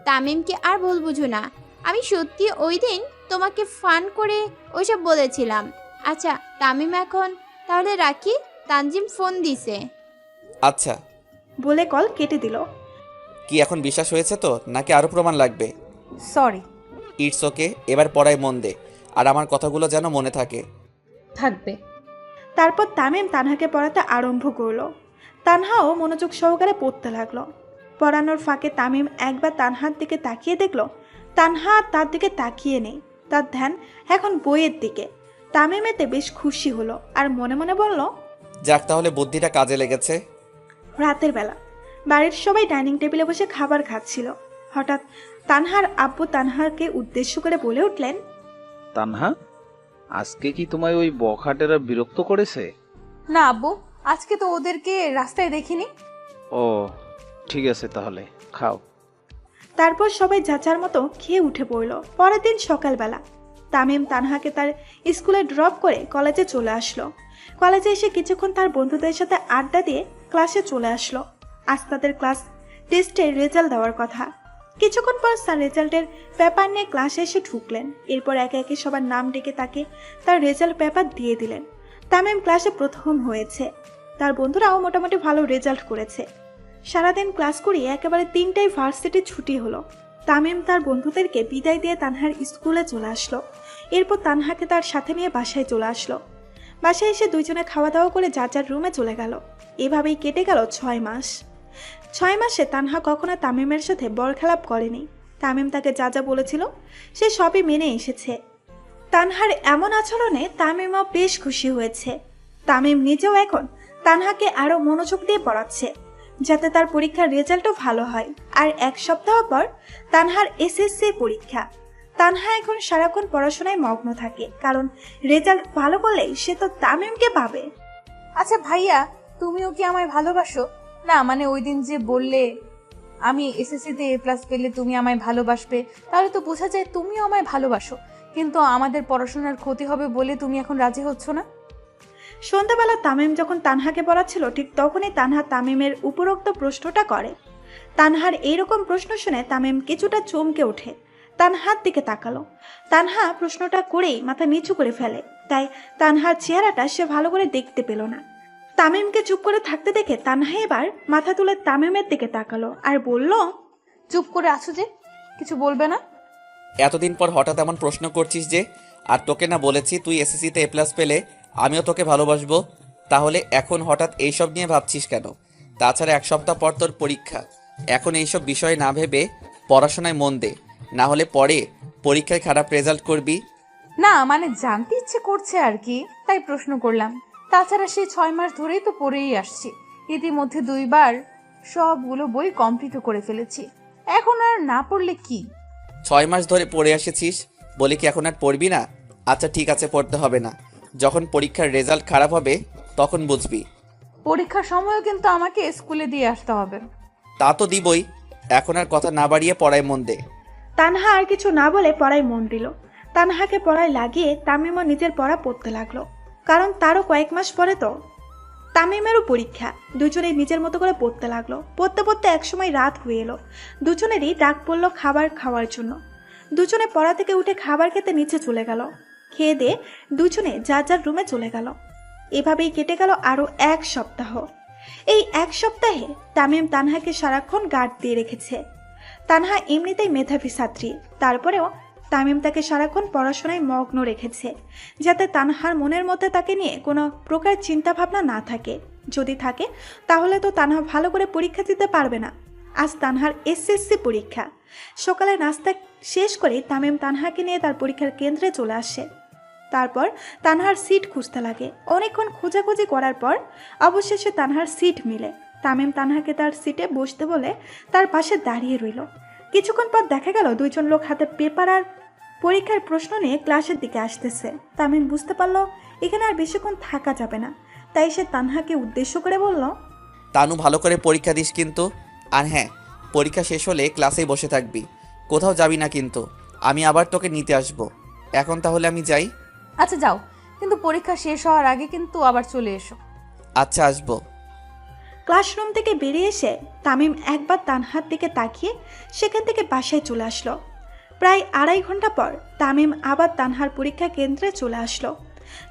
তামিমকে আর ভুল বুঝো না। আমি সত্যি ওই দিন তোমাকে ফান করে ওইসব বলেছিলাম। আচ্ছা তামিম, এখন তাহলে রাখি, তানজিম ফোন দিছে। আচ্ছা বলে কল কেটে দিল। কি এখন বিশ্বাস হয়েছে তো, নাকি আরো প্রমাণ লাগবে? সরি। ইটস ওকে, এবার পড়ায় মন দে, আর আমার কথাগুলো যেন মনে থাকে। থাকবে। তারপর তামিম তানহাকে পড়াতে আরম্ভ করলো। তানহাও মনোযোগ সহকারে পড়তে লাগলো। পড়ানোর ফাঁকে তামিম একবার তানহার দিকে তাকিয়ে দেখলো তানহা তার দিকে তাকিয়ে নেই, তার ধ্যান এখন বইয়ের দিকে। তামিম এতে বেশ খুশি হলো আর মনে মনে বলল, যাক, তাহলে বুদ্ধিটা কাজে লেগেছে। রাতের বেলা বাড়ির সবাই ডাইনিং টেবিলে বসে খাবার খাচ্ছিল। হঠাৎ তানহার আব্বু তানহাকে উদ্দেশ্য করে বলে উঠলেন, তানহা, আজকে কি তোমায় ওই বখাটেরা বিরক্ত করেছে? না আব্বু, আজকে তো ওদেরকে রাস্তায় দেখিনি। ও ঠিক আছে, তাহলে খাও। তারপর সবাই যাচার মতো খেয়ে উঠে পড়ল। পরের দিন সকালবেলা তামিম তানহাকে তার স্কুলে ড্রপ করে কলেজে চলে আসলো। কলেজে এসে কিছুক্ষণ তার বন্ধুদের সাথে আড্ডা দিয়ে ক্লাসে চলে আসলো। আজ তাদের ক্লাস টেস্টের রেজাল্ট দেওয়ার কথা। কিছুক্ষণ পর তার রেজাল্টের পেপার নিয়ে ক্লাসে এসে ঢুকলেন। এরপর একে একে সবার নাম ডেকে তাকে তার রেজাল্ট পেপার দিয়ে দিলেন। তামিম ক্লাসে প্রথম হয়েছে, তার বন্ধুরাও মোটামুটি ভালো রেজাল্ট করেছে। সারাদিন ক্লাস করিয়ে একেবারে 3টায় ভার্সিটি ছুটি হলো। তামিম তার বন্ধুদেরকে বিদায় দিয়ে তানহার স্কুলে চলে আসলো। এরপর তানহাকে তার সাথে নিয়ে বাসায় চলে আসলো। বাসায় এসে দুইজনে খাওয়া দাওয়া করে যার যার রুমে চলে গেল। এভাবেই কেটে গেল 6 মাস। 6 মাসে তানহা কখনো তামিমের সাথে বরখেলাপ করেনি। তামিম তাকে যা যা বলেছিল সে সবই মেনে এসেছে। তানহার এমন আচরণে তামিমও বেশ খুশি হয়েছে। তামিম নিজেও এখন তানহাকে আরো মনোযোগ দিয়ে পড়াচ্ছে, যাতে তার পরীক্ষার রেজাল্টও ভালো হয়। আর এক সপ্তাহ পর তানহার এসএসসি পরীক্ষা। তানহা এখন সারাক্ষণ পড়াশোনায় মগ্ন থাকে, কারণ রেজাল্ট ভালো করলেই সে তো তামিমকে পাবে। আচ্ছা ভাইয়া, তুমিও কি আমায় ভালোবাসো? না মানে ওই দিন যে বললে আমি এসএসসিতে A+ পেলে তুমি আমায় ভালোবাসবে, তাহলে তো বোঝা যায় তুমিও আমায় ভালোবাসো। কিন্তু আমাদের পড়াশোনার ক্ষতি হবে বলে তুমি এখন রাজি হচ্ছ না। সন্ধ্যাবেলা তামিম যখন তানহাকে পড়াচ্ছিল, ঠিক তখনই তানহা তামিমের উপরোক্ত প্রশ্নটা করে। তানহার এইরকম প্রশ্ন শুনে তামিম কিছুটা চমকে ওঠে, তানহার দিকে তাকালো। তানহা প্রশ্নটা করেই মাথা নিচু করে ফেলে, তাই তানহার চেহারাটা সে ভালো করে দেখতে পেল না। তামিমকে চুপ করে থাকতে দেখে তানহা এবার মাথা তুলে তামিমের দিকে তাকালো আর বলল, চুপ করে আছো যে, কিছু বলবে না? এতদিন পর হঠাৎ এমন প্রশ্ন করছিস যে? আর তোকে না বলেছি তুই এসএসসিতে A+ পেলে আমিও তোকে ভালোবাসবো? তাহলে এখন হঠাৎ এইসব নিয়ে ভাবছিস কেন? তাছাড়া এক সপ্তাহ পর তোর পরীক্ষা। এখন এইসব বিষয় না ভেবে পড়াশোনায় মন দে, না হলে পরে পরীক্ষায় খারাপ রেজাল্ট করবি। না মানে জানতে ইচ্ছে করছে আর কি, তাই প্রশ্ন করলাম। তাছাড়া সেই 6 মাস ধরেই তো পড়েই আসছি, ইতিমধ্যে 2 বার সবগুলো বই কমপ্লিটও করে ফেলেছি। এখন আর না পড়লে কি? 6 মাস ধরে পড়ে এসেছিস বলে কি এখন আর পড়বি না? আচ্ছা ঠিক আছে, পড়তে হবে না। যখন পরীক্ষার রেজাল্ট খারাপ হবে তখন বুঝবি। পরীক্ষার সময়ও কিন্তু আমাকে স্কুলে দিয়ে আসতে হবে। তা তো দিবই। এখন আর কথা না বাড়িয়ে পড়ায় মন দে। তানহা আর কিছু না বলে পড়ায় মন দিল। তানহাকে পড়ায় লাগিয়ে তামিমও নিজের পড়া পড়তে লাগলো, কারণ তারও কয়েক মাস পরে তো তামিমেরও পরীক্ষা। দুজনেই নিজের মতো করে পড়তে লাগলো। পড়তে পড়তে একসময় রাত হয়ে এলো। দুজনেরই ডাক পড়লো খাবার খাওয়ার জন্য। দুজনে পড়া থেকে উঠে খাবার খেতে নিচে চলে গেল। খেয়ে দিয়ে দুজনে যার যার রুমে চলে গেল। এভাবেই কেটে গেল আরো 1 সপ্তাহ। এই 1 সপ্তাহে তামিম তানহাকে সারাক্ষণ গার্ড দিয়ে রেখেছে। তানহা এমনিতেই মেধাবী ছাত্রী, তারপরেও তামিম তাকে সারাক্ষণ পড়াশোনায় মগ্ন রেখেছে, যাতে তানহার মনের মধ্যে তাকে নিয়ে কোনো প্রকার চিন্তা ভাবনা না থাকে। যদি থাকে তাহলে তো তানহা ভালো করে পরীক্ষা দিতে পারবে না। আজ তানহার এসএসসি পরীক্ষা। সকালে নাস্তা শেষ করে তামিম তানহাকে নিয়ে তার পরীক্ষার কেন্দ্রে চলে আসে। তারপর তানহার সিট খুঁজতে লাগে। অনেকক্ষণ খোঁজাখুঁজি করার পর অবশেষে তানহার সিট মিলে। তামিম তানহাকে তার সিটে বসতে বলে তার পাশে দাঁড়িয়ে রইল। কিছুক্ষণ পর দেখা গেল 2 জন লোক হাতে পেপার আর পরীক্ষার প্রশ্ন নিয়ে ক্লাসের দিকে আসতেছে। তামিম বুঝতে পারলো এখানে আর বেশিক্ষণ থাকা যাবে না, তাই সে তানহাকে উদ্দেশ্য করে বলল, তানু ভালো করে পরীক্ষা দিস কিন্তু। আর হ্যাঁ, পরীক্ষা শেষ হলে ক্লাসেই বসে থাকবি, কোথাও যাবি না কিন্তু। আমি আবার তোকে নিতে আসব। এখন তাহলে আমি যাই? আচ্ছা যাও, কিন্তু পরীক্ষা শেষ হওয়ার আগে কিন্তু আবার চলে এসো। আচ্ছা আসবো। ক্লাসরুম থেকে বেরিয়ে এসে তামিম একবার তানহার দিকে তাকিয়ে সেখান থেকে বাসায় চলে আসলো। প্রায় 2.5 ঘন্টা পর তামিম আবার তানহার পরীক্ষা কেন্দ্রে চলে আসলো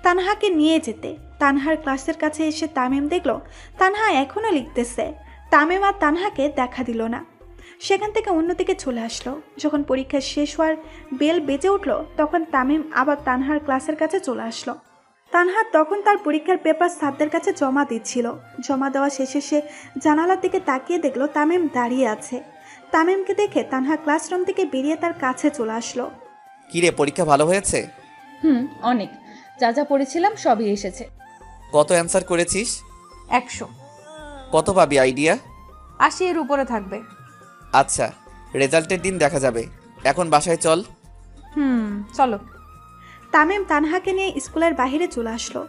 তানহাকে নিয়ে যেতে। তানহার ক্লাসের কাছে এসে তামিম দেখলো তানহা এখনও লিখতেছে। তামিম আর তানহাকে দেখা দিল না, সেখান থেকে অন্যদিকে চলে আসলো। যখন পরীক্ষা শেষ হওয়ার বেল বেজে উঠলো, তখন তামিম আবার তানহার ক্লাসের কাছে চলে আসলো। তানহা তখন তার পরীক্ষার পেপার স্যারদের কাছে জমা দিচ্ছিল। জমা দেওয়া শেষে সে জানালার দিকে তাকিয়ে দেখলো তামিম দাঁড়িয়ে আছে। তামিমকে দেখে তানহা ক্লাসরুম থেকে বেরিয়ে তার কাছে চলে আসলো। কিরে, পরীক্ষা ভালো হয়েছে? অনেক, যা যা পড়েছিলাম সবই এসেছে। কত অ্যান্সার করেছিস? 100। কত পাবি আইডিয়া? 80 এর উপরে থাকবে। আচ্ছা, রেজাল্টের দিন দেখা যাবে। এখন বাসায় চল। চলো। তামিম তানহাকে নিয়ে স্কুলের বাইরে চলে আসলো।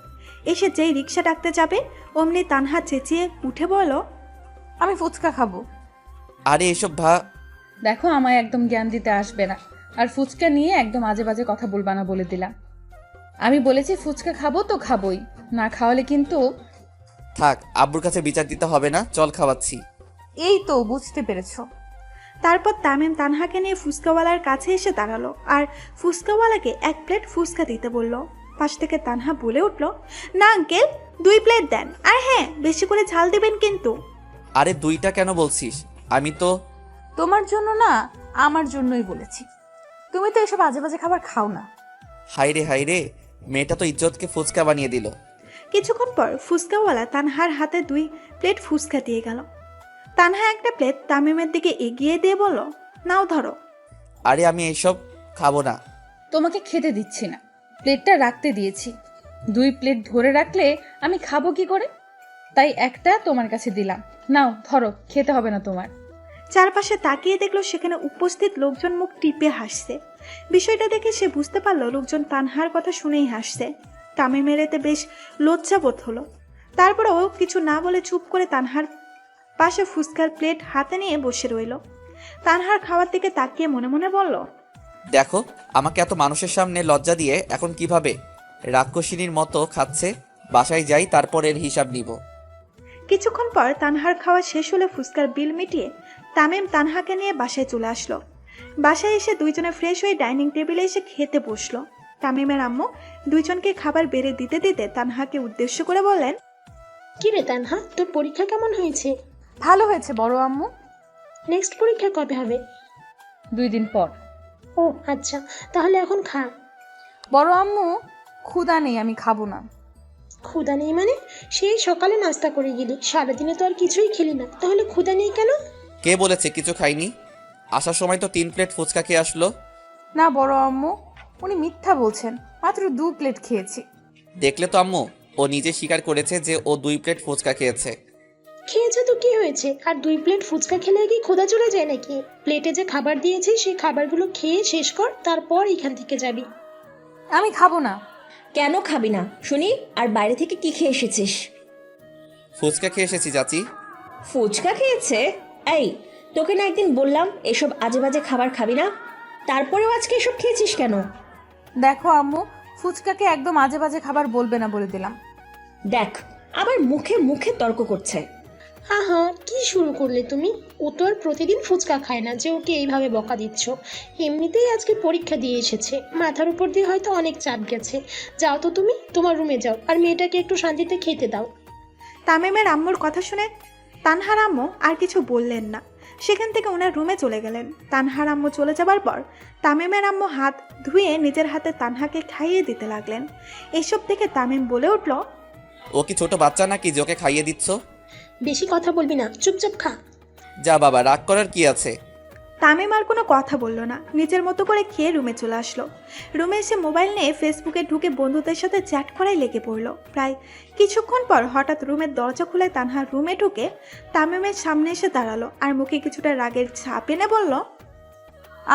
এসে যেই রিক্সা ডাকতে যাবে অমনি তানহা চেঁচিয়ে উঠে বলল, আমি ফুচকা খাবো। আরে এসব দেখো, আমায় একদম জ্ঞান দিতে আসবে না। আর ফুচকা নিয়ে একদম আজে বাজে কথা বলবা না বলে দিলাম। আমি বলেছি ফুচকা খাবো তো খাবোই, না খাওয়ালে কিন্তু। থাক, আব্বুর কাছে বিচার দিতে হবে না, চল খাওয়াচ্ছি। এই তো বুঝতে পেরেছো। তারপর তামিম তানহাকে নিয়ে ফুচকাওয়ালার কাছে এসে দাঁড়ালো আর ফুচকাওয়ালাকে 1 প্লেট ফুচকা দিতে বলল। পাশ থেকে তানহা বলে উঠল, না আঙ্কেল, 2 প্লেট দেন, আর হ্যাঁ বেশি করে ঝাল দিবেন কিন্তু। আরে 2টা কেন বলছিস? আমি তো তোমার জন্য না, আমার জন্যই বলেছি। তুমি তো এসব আজে বাজে খাবার খাও না। হাইরে, মেয়েটা তো ইজ্জতকে ফুচকা বানিয়ে দিল। কিছুক্ষণ পর ফুচকাওয়ালা তানহার হাতে 2 প্লেট ফুচকা দিয়ে গেল। তানহা একটা প্লেট তামিমের দিকে এগিয়ে দিয়ে বলল, নাও ধরো। আরে আমি এইসব খাবো না। তোমাকে খেতে দিচ্ছি না, প্লেটটা রাখতে দিয়েছি। 2 প্লেট ধরে রাখলে আমি খাবো কি করে? তাই একটা তোমার কাছে দিলাম। নাও ধরো, খেতে হবে না তোমার। চারপাশে তাকিয়ে দেখলো সেখানে উপস্থিত লোকজন মুখ টিপে হাসছে। বিষয়টা দেখে সে বুঝতে পারলো লোকজন তানহার কথা শুনেই হাসছে। তামিমের এতে বেশ লজ্জাবোধ হলো। তারপরেও কিছু না বলে চুপ করে তানহার পাশে ফুচকার প্লেট হাতে নিয়ে বসে রইল। তানহার খাওয়ার দিকে তাকিয়ে মনে মনে বলল, দেখো আমাকে এত মানুষের সামনে লজ্জা দিয়ে এখন কিভাবে রাক্ষসিনীর মতো খাচ্ছে। বাসায় যাই, তারপর এর হিসাব নিব। কিছুক্ষণ পর তানহার খাওয়া শেষ হলে ফুচকার বিল মিটিয়ে তামিম তানহাকে নিয়ে বাসায় চলে আসলো। বাসায় এসে দুইজনে ফ্রেশ হয়ে ডাইনিং টেবিলে এসে খেতে বসলো। তামিমের আম্মু দুইজনকে খাবার বেড়ে দিতে দিতে তানহাকে উদ্দেশ্য করে বললেন, কি রে তানহা, তোর পরীক্ষা কেমন হয়েছে? ভালো হয়েছে বড় আম্মু। নেক্সট পরীক্ষা কবে হবে? 2 দিন পর। ও আচ্ছা, তাহলে এখন খা। বড় আম্মু, ক্ষুধা নেই, আমি খাবো না। ক্ষুধা নেই মানে? সেই সকালে নাস্তা করে গেলি, সারাদিনে তো আর কিছুই খেলি না, তাহলে ক্ষুধা নেই কেন? কে বলেছে কিছু খাইনি? আসার সময় তো 3 প্লেট ফুচকা খেয়ে আসলো। না বড় আম্মু, উনি মিথ্যা বলছেন। মাত্র 2 প্লেট খেয়েছি। দেখলে তো আম্মু, ও নিজে স্বীকার করেছে যে ও 2 প্লেট ফুচকা খেয়েছে। খেয়েছে তো কি হয়েছে? আর 2 প্লেট ফুচকা খেলে কি ক্ষুধা চলে যায় নাকি? প্লেটে যে খাবার দিয়েছি সেই খাবারগুলো খেয়ে শেষ কর, তারপর এখান থেকে যাবি। আমি খাবো না। কেন খাবি না শুনি? আর বাইরে থেকে কি খেয়ে এসেছিস? ফুচকা খেয়ে এসেছি চাচি। ফুচকা খেয়েছে? এই, তোকে না একদিন বললাম এসব আজে বাজে খাবার খাবি না, তারপরেও আজকে এসব খেয়েছিস কেন? দেখো আম্মু, ফুচকাকে একদম আজে বাজে খাবার বলবে না বলে দিলাম। দেখ, আবার মুখে মুখে তর্ক করছে। আহা, কি শুরু করলে তুমি? ও তো আর প্রতিদিন ফুচকা খায় না যে ওকে এইভাবে বকা দিচ্ছ। এমনিতেই আজকে পরীক্ষা দিয়ে এসেছে, মাথার উপর দিয়ে হয়তো অনেক চাপ গেছে। যাও তো তুমি, তোমার রুমে যাও, আর মেয়েটাকে একটু শান্তিতে খেতে দাও। তামিমের আম্মুর কথা শুনে তানহার আম্মু আর কিছু বললেন না। সেখান থেকে ওনার রুমে চলে গেলেন। তানহার আম্মু চলে যাবার পর তামিমের আম্মু হাত ধুয়ে নিজের হাতে তানহাকে খাইয়ে দিতে লাগলেন। এসব দেখে তামিম বলে উঠল, ও কি ছোট বাচ্চা নাকি যে ওকে খাইয়ে দিচ্ছ? বেশি কথা বলবি না, চুপচাপ খা। যা বাবা, রাগ করার কি আছে? তামিম আর কোনো কথা বলল না, নিজের মতো করে খেয়ে রুমে চলে আসলো। রুমে এসে মোবাইল নিয়ে ফেসবুকে ঢুকে বন্ধুদের সাথে চ্যাট করাই লেগে পড়লো। প্রায় কিছুক্ষণ পর হঠাৎ রুমের দরজা খুলে তানহার রুমে ঢুকে তামিমের সামনে এসে দাঁড়ালো আর মুখে কিছুটা রাগের ছাপ এনে বলল,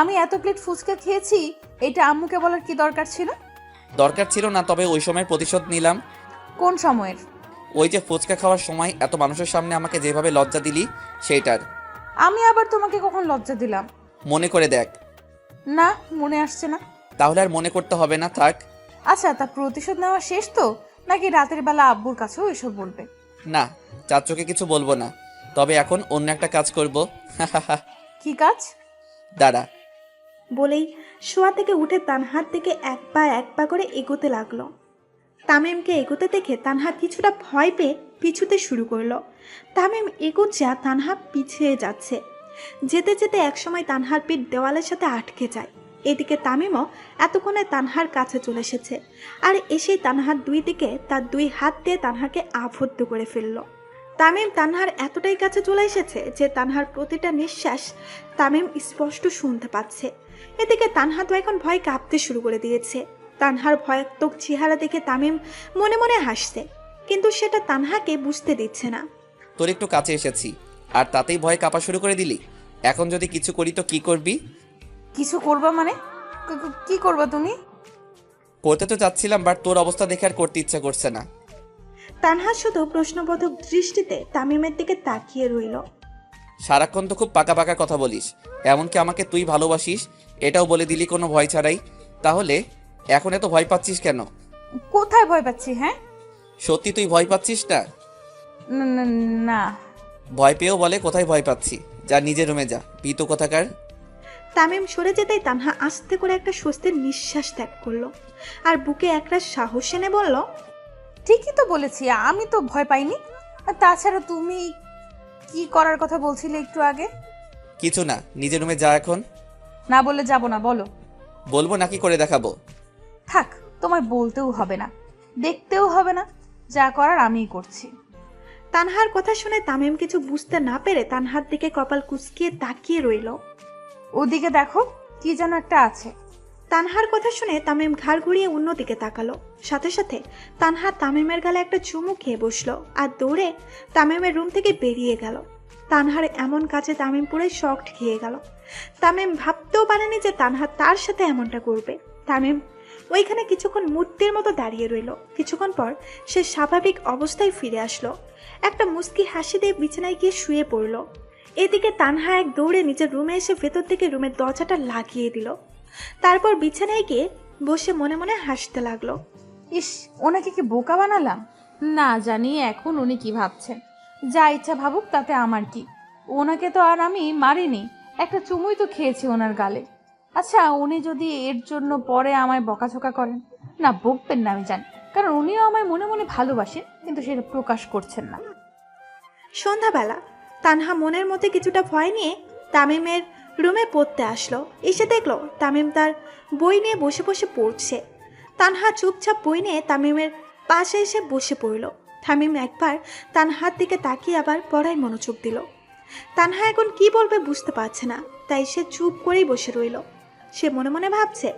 আমি এত প্লেট ফুচকা খেয়েছি, এটা আম্মুকে বলার কি দরকার ছিল? দরকার ছিল না, তবে ওই সময় প্রতিশোধ নিলাম। কোন সময়ের? ওই যে ফুচকা খাওয়ার সময় এত মানুষের সামনে আমাকে যেভাবে লজ্জা দিলি সেইটার। আমি আবার তোমাকে কখন লজ্জা দিলাম? মনে করে দেখ। না, মনে আসছে না। তাহলে আর মনে করতে হবে না, থাক। আচ্ছা, তা প্রতিশোধ নেওয়া শেষ তো, নাকি রাতের বেলা আব্বুর কাছেও এসব বলবে? না, চাচুকে কিছু বলবো না, তবে এখন অন্য একটা কাজ করব। কি কাজ? দাঁড়া। বলেই শোয়া থেকে উঠে তানহার দিকে এক পা করে এগোতে লাগলো। তামিমকে এগোতে দেখে তানহা কিছুটা ভয় পেয়ে পিছুতে শুরু করলো। তামিম এগোচ্ছে আর তানহা পিছিয়ে যাচ্ছে। যেতে যেতে একসময় তানহার পিঠ দেওয়ালের সাথে আটকে যায়। এদিকে তামিমও এতক্ষণে তানহার কাছে চলে এসেছে আর এসেই তানহার 2 দিকে তার 2 হাত দিয়ে তানহাকে আবদ্ধ করে ফেললো। তামিম তানহার এতটাই কাছে চলে এসেছে যে তানহার প্রতিটা নিঃশ্বাস তামিম স্পষ্ট শুনতে পাচ্ছে। এদিকে তানহা তো এখন ভয় কাঁপতে শুরু করে দিয়েছে। তানহার ভয়াত্মক চেহারা দেখে তামিম মনে মনে হাসছে, কিন্তু সেটা তানহাকে বুঝতে দিচ্ছে না। তোর একটু কাছে এসেছি আর তাতেই ভয় কাঁপা শুরু করে দিলি। এখন যদি কিছু করি তো কি করবি? কিছু করবা মানে? কি করবা তুমি? করতে তো চাচ্ছিলাম, বাট তোর অবস্থা দেখে আর করতে ইচ্ছা করছে না। তানহা শুধু প্রশ্নবোধক দৃষ্টিতে তামিমের দিকে তাকিয়ে রইল। সারাক্ষণ তো খুব পাকা পাকা কথা বলিস, এমনকি আমাকে তুই ভালোবাসিস এটাও বলে দিলি কোনো ভয় ছাড়াই। তাহলে এখন এত ভয় পাচ্ছিস কেন? কোথায় ভয় পাচ্ছি? হ্যাঁ, সত্যি তুই ভয় পাচ্ছিস না? না। ভয় পেয়েও বলে কোথায় ভয় পাচ্ছি। যা নিজের রুমে যা, পিতো কোথাকার। তামিম সরে যেতেই তানহা আস্তে করে একটা স্বস্তির নিঃশ্বাস ত্যাগ করলো আর বুকে একটা সাহস এনে বলল, ঠিকই তো বলেছি, আমি তো ভয় পাইনি। আর তাছাড়া তুমি কি করার কথা বলছিলে একটু আগে? কিছু না, নিজের রুমে যা এখন। না বললে যাব না, বলো। বলবো নাকি করে দেখাবো? থাক, তোমায় বলতেও হবে না, দেখতেও হবে না, যা করার আমিই করছি। তানহার কথা শুনে তামিম কিছু বুঝতে না পেরে তানহার দিকে কপাল কুঁচকিয়ে তাকিয়ে রইল। ওদিকে দেখো, কি যেন একটা আছে। তানহার কথা শুনে তামিম ঘাড় ঘুরিয়ে অন্যদিকে তাকালো। সাথে সাথে তানহা তামিমের গালে একটা চুমু খেয়ে বসলো আর দৌড়ে তামিমের রুম থেকে বেরিয়ে গেল। তানহার এমন কাজে তামিম পুরো শকড খেয়ে গেল। তামিম ভাবতেও পারেনি যে তানহা তার সাথে এমনটা করবে। তামিম ওইখানে কিছুক্ষণ মূর্তির মতো দাঁড়িয়ে রইল। কিছুক্ষণ পর সে স্বাভাবিক অবস্থায় ফিরে আসলো। একটা মুস্কি হাসি দিয়ে বিছানায় গিয়ে শুয়ে পড়ল। এদিকে তানহা এক দৌড়ে নিজের রুমে এসে ভেতর থেকে রুমের দরজাটা লাগিয়ে দিল। তারপর বিছানায় গিয়ে বসে মনে মনে হাসতে লাগলো। ইস, ওনাকে কি বোকা বানালাম? না জানি এখন উনি কি ভাবছেন। যা ইচ্ছা ভাবুক, তাতে আমার কি? ওনাকে তো আর আমি মারিনি, একটা চুমুই তো খেয়েছি ওনার গালে। আচ্ছা, উনি যদি এর জন্য পরে আমায় বকাঝকা করেন, না বকবেন না আমি জানি, কারণ উনিও আমায় মনে মনে ভালোবাসেন, কিন্তু সেটা প্রকাশ করছেন না। সন্ধ্যাবেলা তানহা মনের মধ্যে কিছুটা ভয় নিয়ে তামিমের রুমে পড়তে আসলো। এসে দেখলো তামিম তার বই নিয়ে বসে বসে পড়ছে। তানহা চুপচাপ বই নিয়ে তামিমের পাশে এসে বসে পড়ল। তামিম একবার তানহার দিকে তাকিয়ে আবার পড়ায় মনোযোগ দিল। তানহা এখন কি বলবে বুঝতে পারছে না, তাই সে চুপ করেই বসে রইল। সে মনে মনে ভাবছে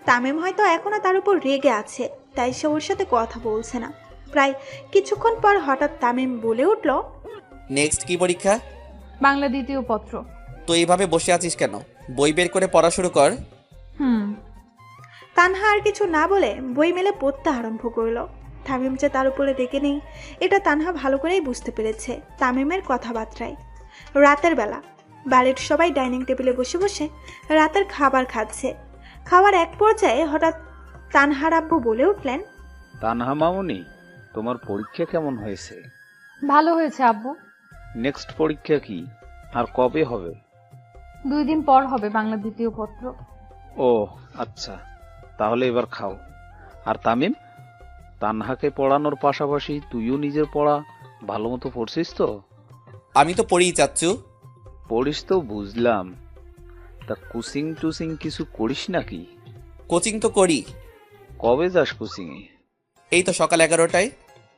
তামিম হয়তো এখনো তার উপর রেগে আছে, তাই সে ওর সাথে কথা বলছে না। প্রায় কিছুক্ষণ পর হঠাৎ তামিম বলে উঠল, নেক্সট কি পরীক্ষা? বাংলা দ্বিতীয় পত্র। তো এইভাবে বসে আছিস কেন? বই বের করে পড়া শুরু কর। তানহা আর কিছু না বলে বই মেলে পড়তে আরম্ভ করলো। তামিম যে তার উপরে রেগে নেই এটা তানহা ভালো করেই বুঝতে পেরেছে তামিমের কথাবার্তায়। রাতের বেলা বাড়ির সবাই ডাইনিং টেবিলে বসে বসে রাতের খাবার খাচ্ছে। খাওয়ার এক পর্যায়ে হঠাৎ তানহার আব্বু বলে উঠলেন, তানহা মামুনি, তোমার পরীক্ষা কেমন হয়েছে? ভালো হয়েছে আব্বু। নেক্সট পরীক্ষা কি আর কবে হবে? 2 দিন পর হবে বাংলা দ্বিতীয় পত্র। ও আচ্ছা, তাহলে এবার খাও। আর তামিম, তানহাকে পড়ানোর পাশাপাশি তুইও নিজের পড়া ভালো মতো পড়ছিস তো? আমি তো পড়েই চাচ্ছু। পড়িস তো বুঝলাম, তা কোচিং টুচিং কিছু করিস নাকি? কোচিং তো করি। কবে যাস কোচিংয়ে? এই তো সকাল 11টায়।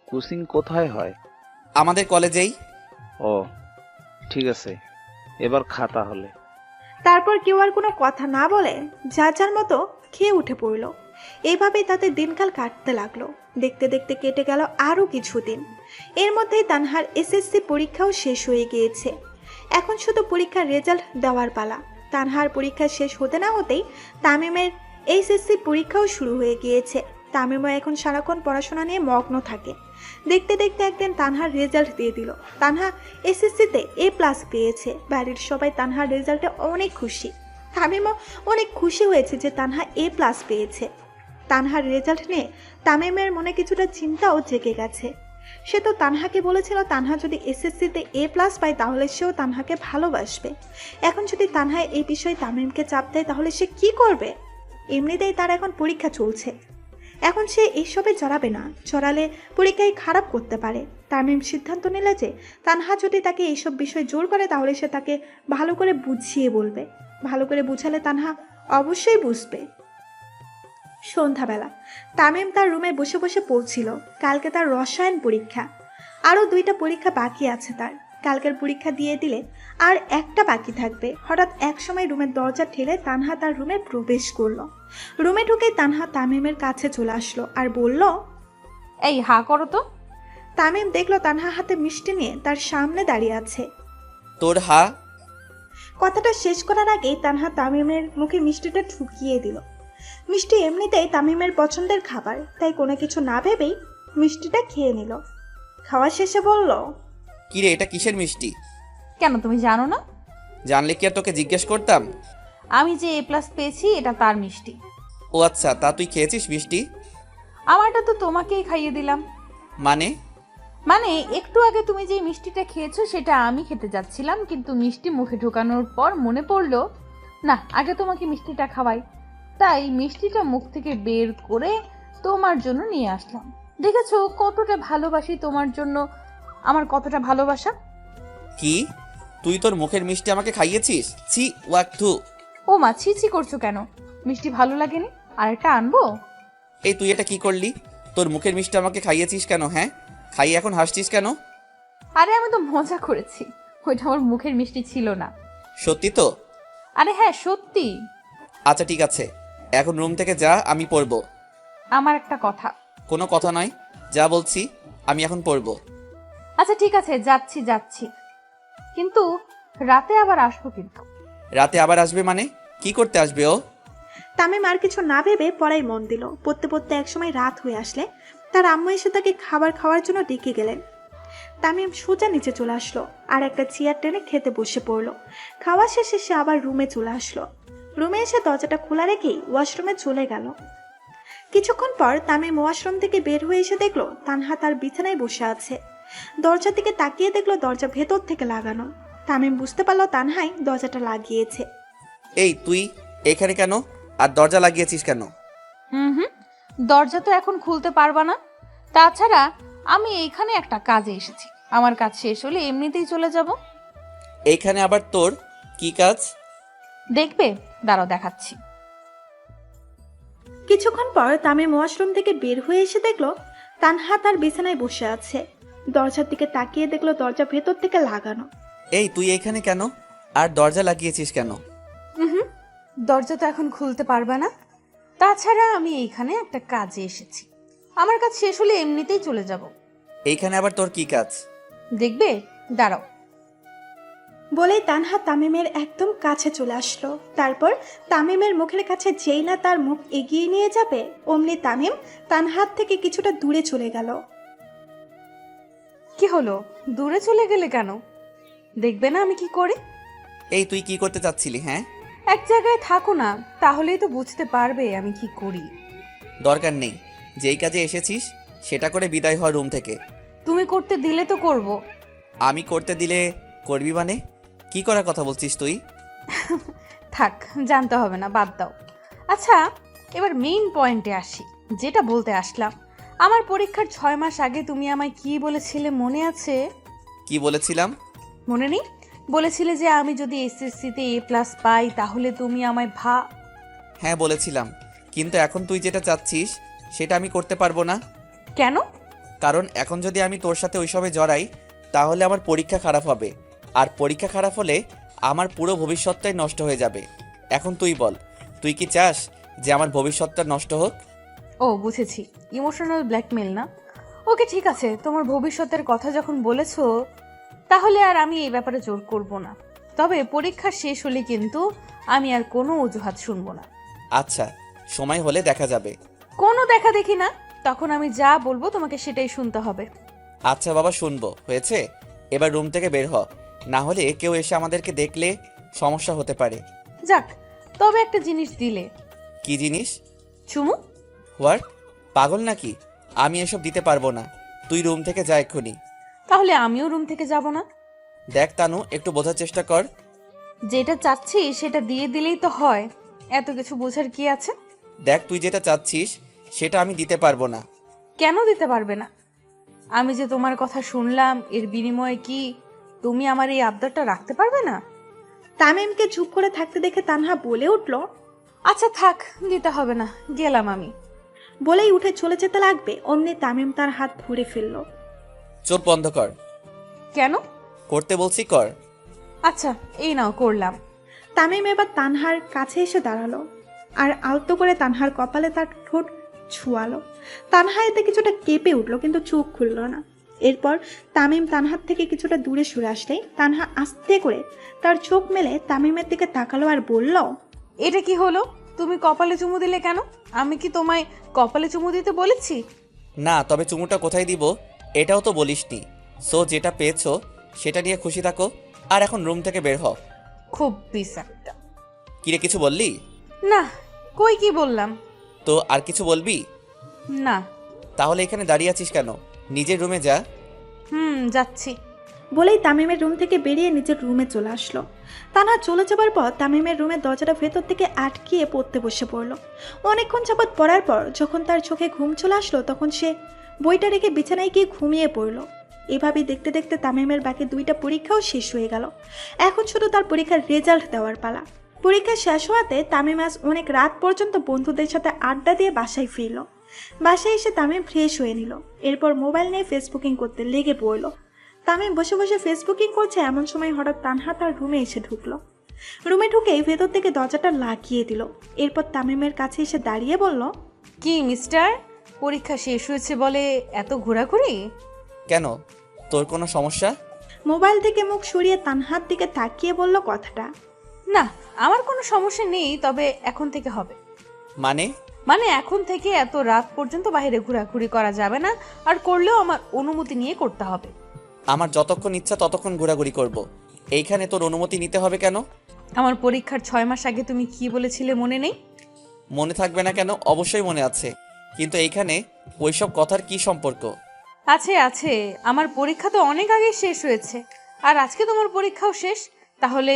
কোচিং কোথায় হয়? আমাদের কলেজেই। ও ঠিক আছে, এবার খা তাহলে। তারপর কেউ আর কোনো কথা না বলে যার যার মতো খেয়ে উঠে পড়ল। এইভাবেই তাদের দিনকাল কাটতে লাগলো। দেখতে দেখতে কেটে গেল আরও কিছুদিন। এর মধ্যেই তানহার এসএসসি পরীক্ষাও শেষ হয়ে গিয়েছে। এখন শুধু পরীক্ষার রেজাল্ট দেওয়ার পালা। তানহার পরীক্ষা শেষ হতে না হতেই তামিমের এইচএসসি পরীক্ষাও শুরু হয়ে গিয়েছে। তামিমও এখন সারাক্ষণ পড়াশোনা নিয়ে মগ্ন থাকে। দেখতে দেখতে একদিন তানহার রেজাল্ট দিয়ে দিল। তানহা এসএসসিতে A+ পেয়েছে। বাড়ির সবাই তানহার রেজাল্টে অনেক খুশি। তামিমও অনেক খুশি হয়েছে যে তানহা A+ পেয়েছে। তানহার রেজাল্ট নিয়ে তামিমের মনে কিছুটা চিন্তাও জেগে গেছে। সে তো তানহাকে বলেছিল তানহা যদি এসএসসিতে A+ পায় তাহলে সেও তানহাকে ভালোবাসবে। এখন যদি তানহা এই বিষয়ে তামিমকে চাপ দেয় তাহলে সে কি করবে? এমনিতেই তার এখন পরীক্ষা চলছে, এখন সে এইসবে জড়াবে না, জড়ালে পরীক্ষায় খারাপ করতে পারে। তামিম সিদ্ধান্ত নিল যে তানহা যদি তাকে এইসব বিষয়ে জোর করে তাহলে সে তাকে ভালো করে বুঝিয়ে বলবে। ভালো করে বুঝালে তানহা অবশ্যই বুঝবে। সন্ধ্যাবেলা তামিম তার রুমে বসে বসে পড়ছিল। কালকে তার রসায়ন পরীক্ষা, আরও 2টা পরীক্ষা বাকি আছে তার। কালকের পরীক্ষা দিয়ে দিলে আর একটা বাকি থাকবে। হঠাৎ এক সময় রুমের দরজা ঠেলে তানহা তার রুমে প্রবেশ করলো। রুমে ঢুকে তানহা তামিমের কাছে চলে আসলো আর বলল, এই হা করো তো। তামিম দেখলো তানহা হাতে মিষ্টি নিয়ে তার সামনে দাঁড়িয়ে আছে। তোর হা? কথাটা শেষ করার আগেই তানহা তামিমের মুখে মিষ্টিটা ঢুকিয়ে দিল। মিষ্টি এমনিতেই তামিমের পছন্দের খাবার, তাই কোনো কিছু না ভেবেই মিষ্টিটা খেয়ে নিল। খাওয়া শেষে বলল, কিরে, এটা কিসের মিষ্টি? কেন তুমি জানো না? জানলে কি আর তোকে জিজ্ঞেস করতাম? আমি যে A+ পেয়েছি এটা তার মিষ্টি। ও আচ্ছা, তা তুই খেয়েছিস মিষ্টি? আমারটা তো তোমাকেই খাইয়ে দিলাম। মানে একটু আগে তুমি যে মিষ্টিটা খেয়েছো সেটা আমি খেতে যাচ্ছিলাম, কিন্তু মিষ্টি মুখে ঢোকানোর পর মনে পড়লো না, আগে তোমাকে মিষ্টিটা খাওয়াই, তাই মিষ্টিটা মুখ থেকে বের করে তোমার জন্য নিয়ে আসলাম। দেখেছো কতটা ভালোবাসি তোমার জন্য, আমার কতটা ভালোবাসা। কি তুই তোর মুখের মিষ্টি আমাকে খাইয়েছিস? ছি, ওয়াক থু। ও মা, ছি করছো কেন? মিষ্টি ভালো লাগেনি? আরেকটা আনবো? এই তুই এটা কি করলি? তোর মুখের মিষ্টি আমাকে খাইয়েছিস কেন? হ্যাঁ, খাইয়ে এখন হাসছিস কেন? আরে আমি তো মজা করেছি, ওইটা আমার মুখের মিষ্টি ছিল না। সত্যি তো? আরে হ্যাঁ সত্যি। আচ্ছা ঠিক আছে, এখন রুম থেকে যা, আমি পড়বো। আমার একটা কথা। কোনো কথা নয়, যা বলছি, আমি এখন পড়বো। আচ্ছা ঠিক আছে, যাচ্ছি যাচ্ছি, কিন্তু রাতে আবার আসবো কিন্তু। রাতে আবার আসবে মানে? কি করতে আসবে ও? তামিম আর কিছু না ভেবে পড়াই মন দিল। পড়তে পড়তে একসময় রাত হয়ে আসলে তার আম্মু এসে তাকে খাবার খাওয়ার জন্য ডেকে গেলেন। তামিম সোজা নিচে চলে আসলো আর একটা চেয়ার টেনে খেতে বসে পড়লো। খাওয়া শেষে সে আবার রুমে চলে আসলো। রুমে এসে দরজাটা খোলা রেখেই ওয়াশরুমে চলে গেল। কিছুক্ষণ পর তামিম ওয়াশরুম থেকে বের হয়ে এসে দেখলো তানহা তার বিছানায় বসে আছে। দরজার দিকে তাকিয়ে দেখলো দরজা ভেতর থেকে লাগানো। তামিম বুঝতে পারলো তানহাই দরজাটা লাগিয়েছে। এই তুই এখানে কেন, আর দরজা লাগিয়েছিস কেন? হুম, দরজা তো এখন খুলতে পারবা না। তাছাড়া আমি এইখানে একটা কাজে এসেছি, আমার কাজ শেষ হলে এমনিতেই চলে যাব। এইখানে আবার তোর কি কাজ? দেখবে, দাঁড়াও দেখাচ্ছি। কিছুক্ষণ পর তামিম ওয়াশরুম থেকে বের হয়ে এসে দেখলো তানহা তার বিছানায় বসে আছে। দরজার দিকে তাকিয়ে দেখলো দরজা ভেতর থেকে লাগানো। এই তুই এখানে কেন, আর দরজা লাগিয়েছিস কেন? হুম, দরজা তো এখন খুলতে পারবা না। তাছাড়া আমি এইখানে একটা কাজে এসেছি, আমার কাজ শেষ হলে এমনিতেই চলে যাব। এইখানে আবার তোর কি কাজ? দেখবে, দাঁড়াও। বলেই তানহা তামিমের একদম কাছে চলে আসলো। তারপর তামিমের মুখের কাছে যেই না তার মুখ এগিয়ে নিয়ে যাবে, অমনি তামিম তানহার থেকে কিছুটা দূরে চলে গেল। কি হলো, দূরে চলে গেলে কেন? দেখবে না আমি কি করি? এই তুই কি করতে চাচ্ছিলি? হ্যাঁ, এক জায়গায় থাকো না, তাহলেই তো বুঝতে পারবে আমি কি করি। দরকার নেই, যেই কাজে এসেছিস সেটা করে বিদায় হ রুম থেকে। তুমি করতে দিলে তো করব। আমি করতে দিলে করবি মানে? কি করার কথা বলছিস তুই? থাক, জানতে হবে না, বাদ দাও। আচ্ছা, এবার মেইন পয়েন্টে আসি, যেটা বলতে আসলাম। আমার পরীক্ষার 6 মাস আগে তুমি আমায় কি বলেছিলে মনে আছে? কি বলেছিলাম? মনে নেই? বলেছিলে যে আমি যদি এসএসসিতে A+ পাই তাহলে তুমি আমায় হ্যাঁ বলেছিলাম, কিন্তু এখন তুই যেটা চাচ্ছিস সেটা আমি করতে পারবো না। কেন? কারণ এখন যদি আমি তোর সাথে ওইসবে জড়াই তাহলে আমার পরীক্ষা খারাপ হবে, আর পরীক্ষা খারাপ হলে আমার পুরো ভবিষ্যৎটাই নষ্ট হয়ে যাবে। এখন তুই বল, তুই কি চাস যে আমার ভবিষ্যৎটা নষ্ট হোক? ও বুঝেছি, ইমোশনাল ব্ল্যাকমেল না? ওকে ঠিক আছে, তোমার ভবিষ্যতের কথা যখন বলেছো তাহলে আর আমি এই ব্যাপারে জোর করব না। তবে পরীক্ষা শেষ হলে কিন্তু আমি আর কোনো অজুহাত শুনবো না। আচ্ছা, সময় হলে দেখা যাবে। কোনো দেখা দেখি না, তখন আমি যা বলবো তোমাকে সেটাই শুনতে হবে। আচ্ছা বাবা, শুনবো, হয়েছে? এবার রুম থেকে বের হ, না হলে কেউ এসে আমাদেরকে দেখলে সমস্যা হতে পারে। যাক, তবে একটা জিনিস দিলে। কি জিনিস? চুমু। হোয়াট? পাগল নাকি? আমি এসব দিতে পারবো না, তুই রুম থেকে যা এক্ষুনি। তাহলে আমিও রুম থেকে যাব না? দেখ তানু, একটু বোঝার চেষ্টা কর। যেটা চাচ্ছি সেটা দিয়ে দিলেই তো হয়, এত কিছু বোঝার কি আছে? দেখ, তুই যেটা চাচ্ছিস সেটা আমি দিতে পারবো না। কেন দিতে পারবে না? আমি যে তোমার কথা শুনলাম, এর বিনিময়ে কি তুমি আমার এই আবদারটা রাখতে পারবে না? তামিমকে চুপ করে থাকতে দেখে তানহা বলে উঠল, আচ্ছা থাক, দিতে হবে না, গেলাম আমি। বলেই উঠে চলে যেতে লাগবে, অমনি তামিম তার হাত ধরে ফেলল। চোখ বন্ধ কর। কেন? করতে বলছি কর। আচ্ছা, এই নাও, করলাম। তামিম এবার তানহার কাছে এসে দাঁড়ালো আর আলতো করে তানহার কপালে তার ঠোঁট ছুয়ালো। তানহা এতে কিছুটা কেঁপে উঠলো, কিন্তু চোখ খুলল না। এরপর তামিম তানহার থেকে কিছুটা দূরে সরে আসলেই তানহা আস্তে করে তার চোখ মেলে তামিমের দিকে তাকালো আর বলল, এটা কি হলো? তুমি কপালে চুমু দিলে কেন? আমি কি তোমায় কপালে চুমু দিতে বলেছি? না, তবে চুমুটা কোথায় দিব এটাও তো বলিসনি। সো যেটা পেয়েছো সেটা নিয়ে খুশি থাকো, আর এখন রুম থেকে বের হ। খুব একটা। কিরে, কিছু বললি? না, কই কি বললাম? তো আর কিছু বলবি না। তাহলে এখানে দাঁড়িয়ে আছিস কেন? নিজের রুমে যা। যাচ্ছি। বলেই তামিমের রুম থেকে বেরিয়ে নিজের রুমে চলে আসলো। তানহা চলে যাবার পর তামিমের রুমের দরজাটা ভেতর থেকে আটকিয়ে পড়তে বসে পড়লো। অনেকক্ষণ যাবৎ পড়ার পর যখন তার চোখে ঘুম চলে আসলো, তখন সে বইটা রেখে বিছানায় গিয়ে ঘুমিয়ে পড়লো। এভাবেই দেখতে দেখতে তামিমের বাকি 2টা পরীক্ষাও শেষ হয়ে গেল। এখন শুধু তার পরীক্ষার রেজাল্ট দেওয়ার পালা। পরীক্ষা শেষ হওয়াতে তামিম আজ অনেক রাত পর্যন্ত বন্ধুদের সাথে আড্ডা দিয়ে বাসায় ফিরল। বাসায় এসে তামিম ফ্রেশ হয়ে নিল, এরপর মোবাইল নিয়ে ফেসবুকিং করতে লেগে পড়ল। তামিম বসে বসে ফেসবুকিং করছে, এমন সময় হঠাৎ তানহা তার রুমে এসে ঢুকলো। রুমে ঢুকেই ভেতর থেকে দরজাটা লাগিয়ে দিল। এরপর তামিমের কাছে এসে দাঁড়িয়ে বলল, কি মিস্টার, পরীক্ষা শেষ হয়েছে বলে এত ঘোরাঘুরি? কেন, তোর কোনো সমস্যা? মোবাইল থেকে মুখ সরিয়ে তানহার দিকে তাকিয়ে বলল কথাটা। না, আমার কোনো সমস্যা নেই, তবে এখন থেকে হবে। মানে এখন থেকে এত রাত পর্যন্ত বাইরে ঘোরাঘুরি করা যাবে না, আর করলেও আমার অনুমতি নিয়ে করতে হবে। আমার যতক্ষণ ইচ্ছা ততক্ষণ ঘোরাঘুরি করব। এইখানে তোর অনুমতি নিতে হবে কেন? আমার পরীক্ষার 6 মাস আগে তুমি কি বলেছিলে মনে নেই? মনে থাকবে না কেন, অবশ্যই মনে আছে, কিন্তু এইখানে ওইসব কথার কি সম্পর্ক? আছে আছে, আমার পরীক্ষা তো অনেক আগে শেষ হয়েছে, আর আজকে তোমার পরীক্ষাও শেষ। তাহলে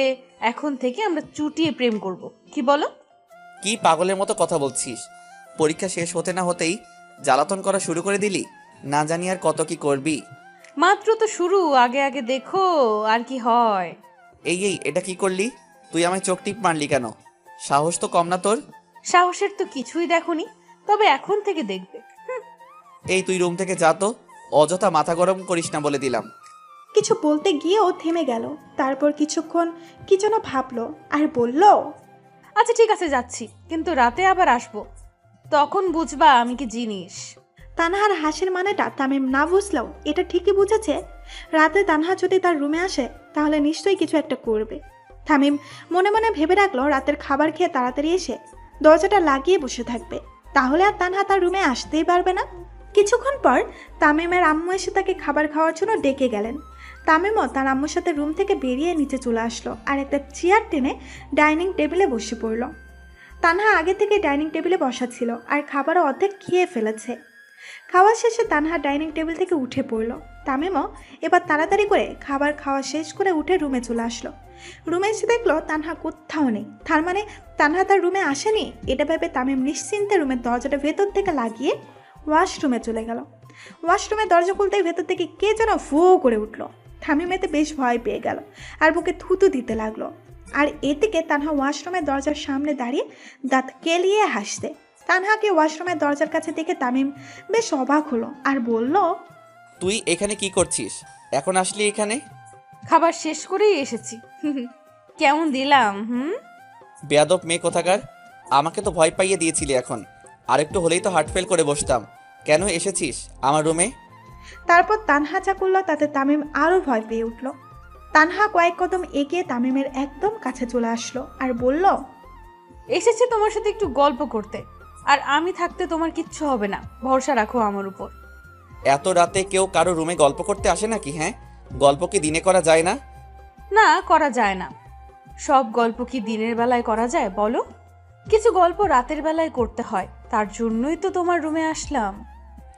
এখন থেকে আমরা চুটিয়ে প্রেম করব, কি বলো? কি পাগলের মতো কথা বলছিস? পরীক্ষা শেষ হতে না হতেই জ্বালাতন করা শুরু করে দিলি? না জানি আর কত কি করবি। মাত্র তো শুরু, আগে আগে দেখো আর কি হয়। এই এটা কি করলি? তুই আমায় চোখ টিপ মারলি কেন? সাহস তো কম না তোর? সাহসের তো কিছুই দেখোনি, তবে এখন থেকে দেখবে। এই তুই রুম থেকে যা তো, অযথা মাথা গরম করিস না বলে দিলাম। কিছু বলতে গিয়েও থেমে গেল। তারপর কিছুক্ষণ কি যেন ভাবলো আর বলল, আচ্ছা ঠিক আছে, যাচ্ছি, কিন্তু রাতে আবার আসবো, তখন বুঝবা আমি কি জিনিস। তানহার হাসির মানেটা তামিম না বুঝলেও এটা ঠিকই বুঝেছে। রাতে তানহা যদি তার রুমে আসে তাহলে নিশ্চয়ই কিছু একটা করবে। তামিম মনে মনে ভেবে রাখলো রাতের খাবার খেয়ে তাড়াতাড়ি এসে দরজাটা লাগিয়ে বসে থাকবে, তাহলে আর তানহা তার রুমে আসতেই পারবে না। কিছুক্ষণ পর তামিমের আম্মু এসে তাকে খাবার খাওয়ার জন্য ডেকে গেলেন। তামিমও তার আম্মুর সাথে রুম থেকে বেরিয়ে নিচে চলে আসলো আর একটা চেয়ার টেনে ডাইনিং টেবিলে বসে পড়ল। তানহা আগে থেকে ডাইনিং টেবিলে বসা ছিল আর খাবারও অর্ধেক খেয়ে ফেলেছে। খাওয়া শেষে তানহা ডাইনিং টেবিল থেকে উঠে পড়ল। তামিমও এবার তাড়াতাড়ি করে খাবার খাওয়া শেষ করে উঠে রুমে চলে আসলো। রুমে এসে দেখলো তানহা কোথাও নেই। তার মানে তানহা তার রুমে আসেনি। এটা ভেবে তামিম নিশ্চিন্তে রুমের দরজাটা ভেতর থেকে লাগিয়ে ওয়াশরুমে চলে গেল। ওয়াশরুমের দরজা খুলতেই ভেতর থেকে কে যেন ফু করে উঠল। তামিম এতে বেশ ভয় পেয়ে গেল আর বুকে থুতু দিতে লাগলো। আর এদিকে তানহা ওয়াশরুমের দরজার সামনে দাঁড়িয়ে দাঁত কেলিয়ে হাসতে। তানহাকে ওয়াশরুমের দরজার কাছে দেখে তামিম বেশ অবাক হলো আর বলল, তুই এখানে কি করছিস? এখন আসলি এখানে? খাবার শেষ করেই এসেছি। কেমন দিলাম? বেয়াদব মেয়ে কোথাকার, আমাকে তো ভয় পাইয়ে দিয়েছিলি। এখন আরেকটু হলেই তো হার্ট ফেল করে বসতাম। কেন এসেছিস আমার রুমে? তারপর তানহা যা করলো তাতে তামিম আরও ভয় পেয়ে উঠল। তানহা কয়েক কদম এগিয়ে তামিমের একদম কাছে চলে আসলো আর বলল, এসেছি তোমার সাথে একটু গল্প করতে, আর আমি থাকতে তোমার কিচ্ছু হবে না, ভরসা রাখো আমার উপর। এত রাতে কেউ কারো রুমে গল্প করতে আসে নাকি? হ্যাঁ, গল্প কি দিনে করা যায় না? না, করা যায় না। সব গল্প কি দিনের বেলায় করা যায় বলো? কিছু গল্প রাতের বেলায় করতে হয়, তার জন্যই তো তোমার রুমে আসলাম।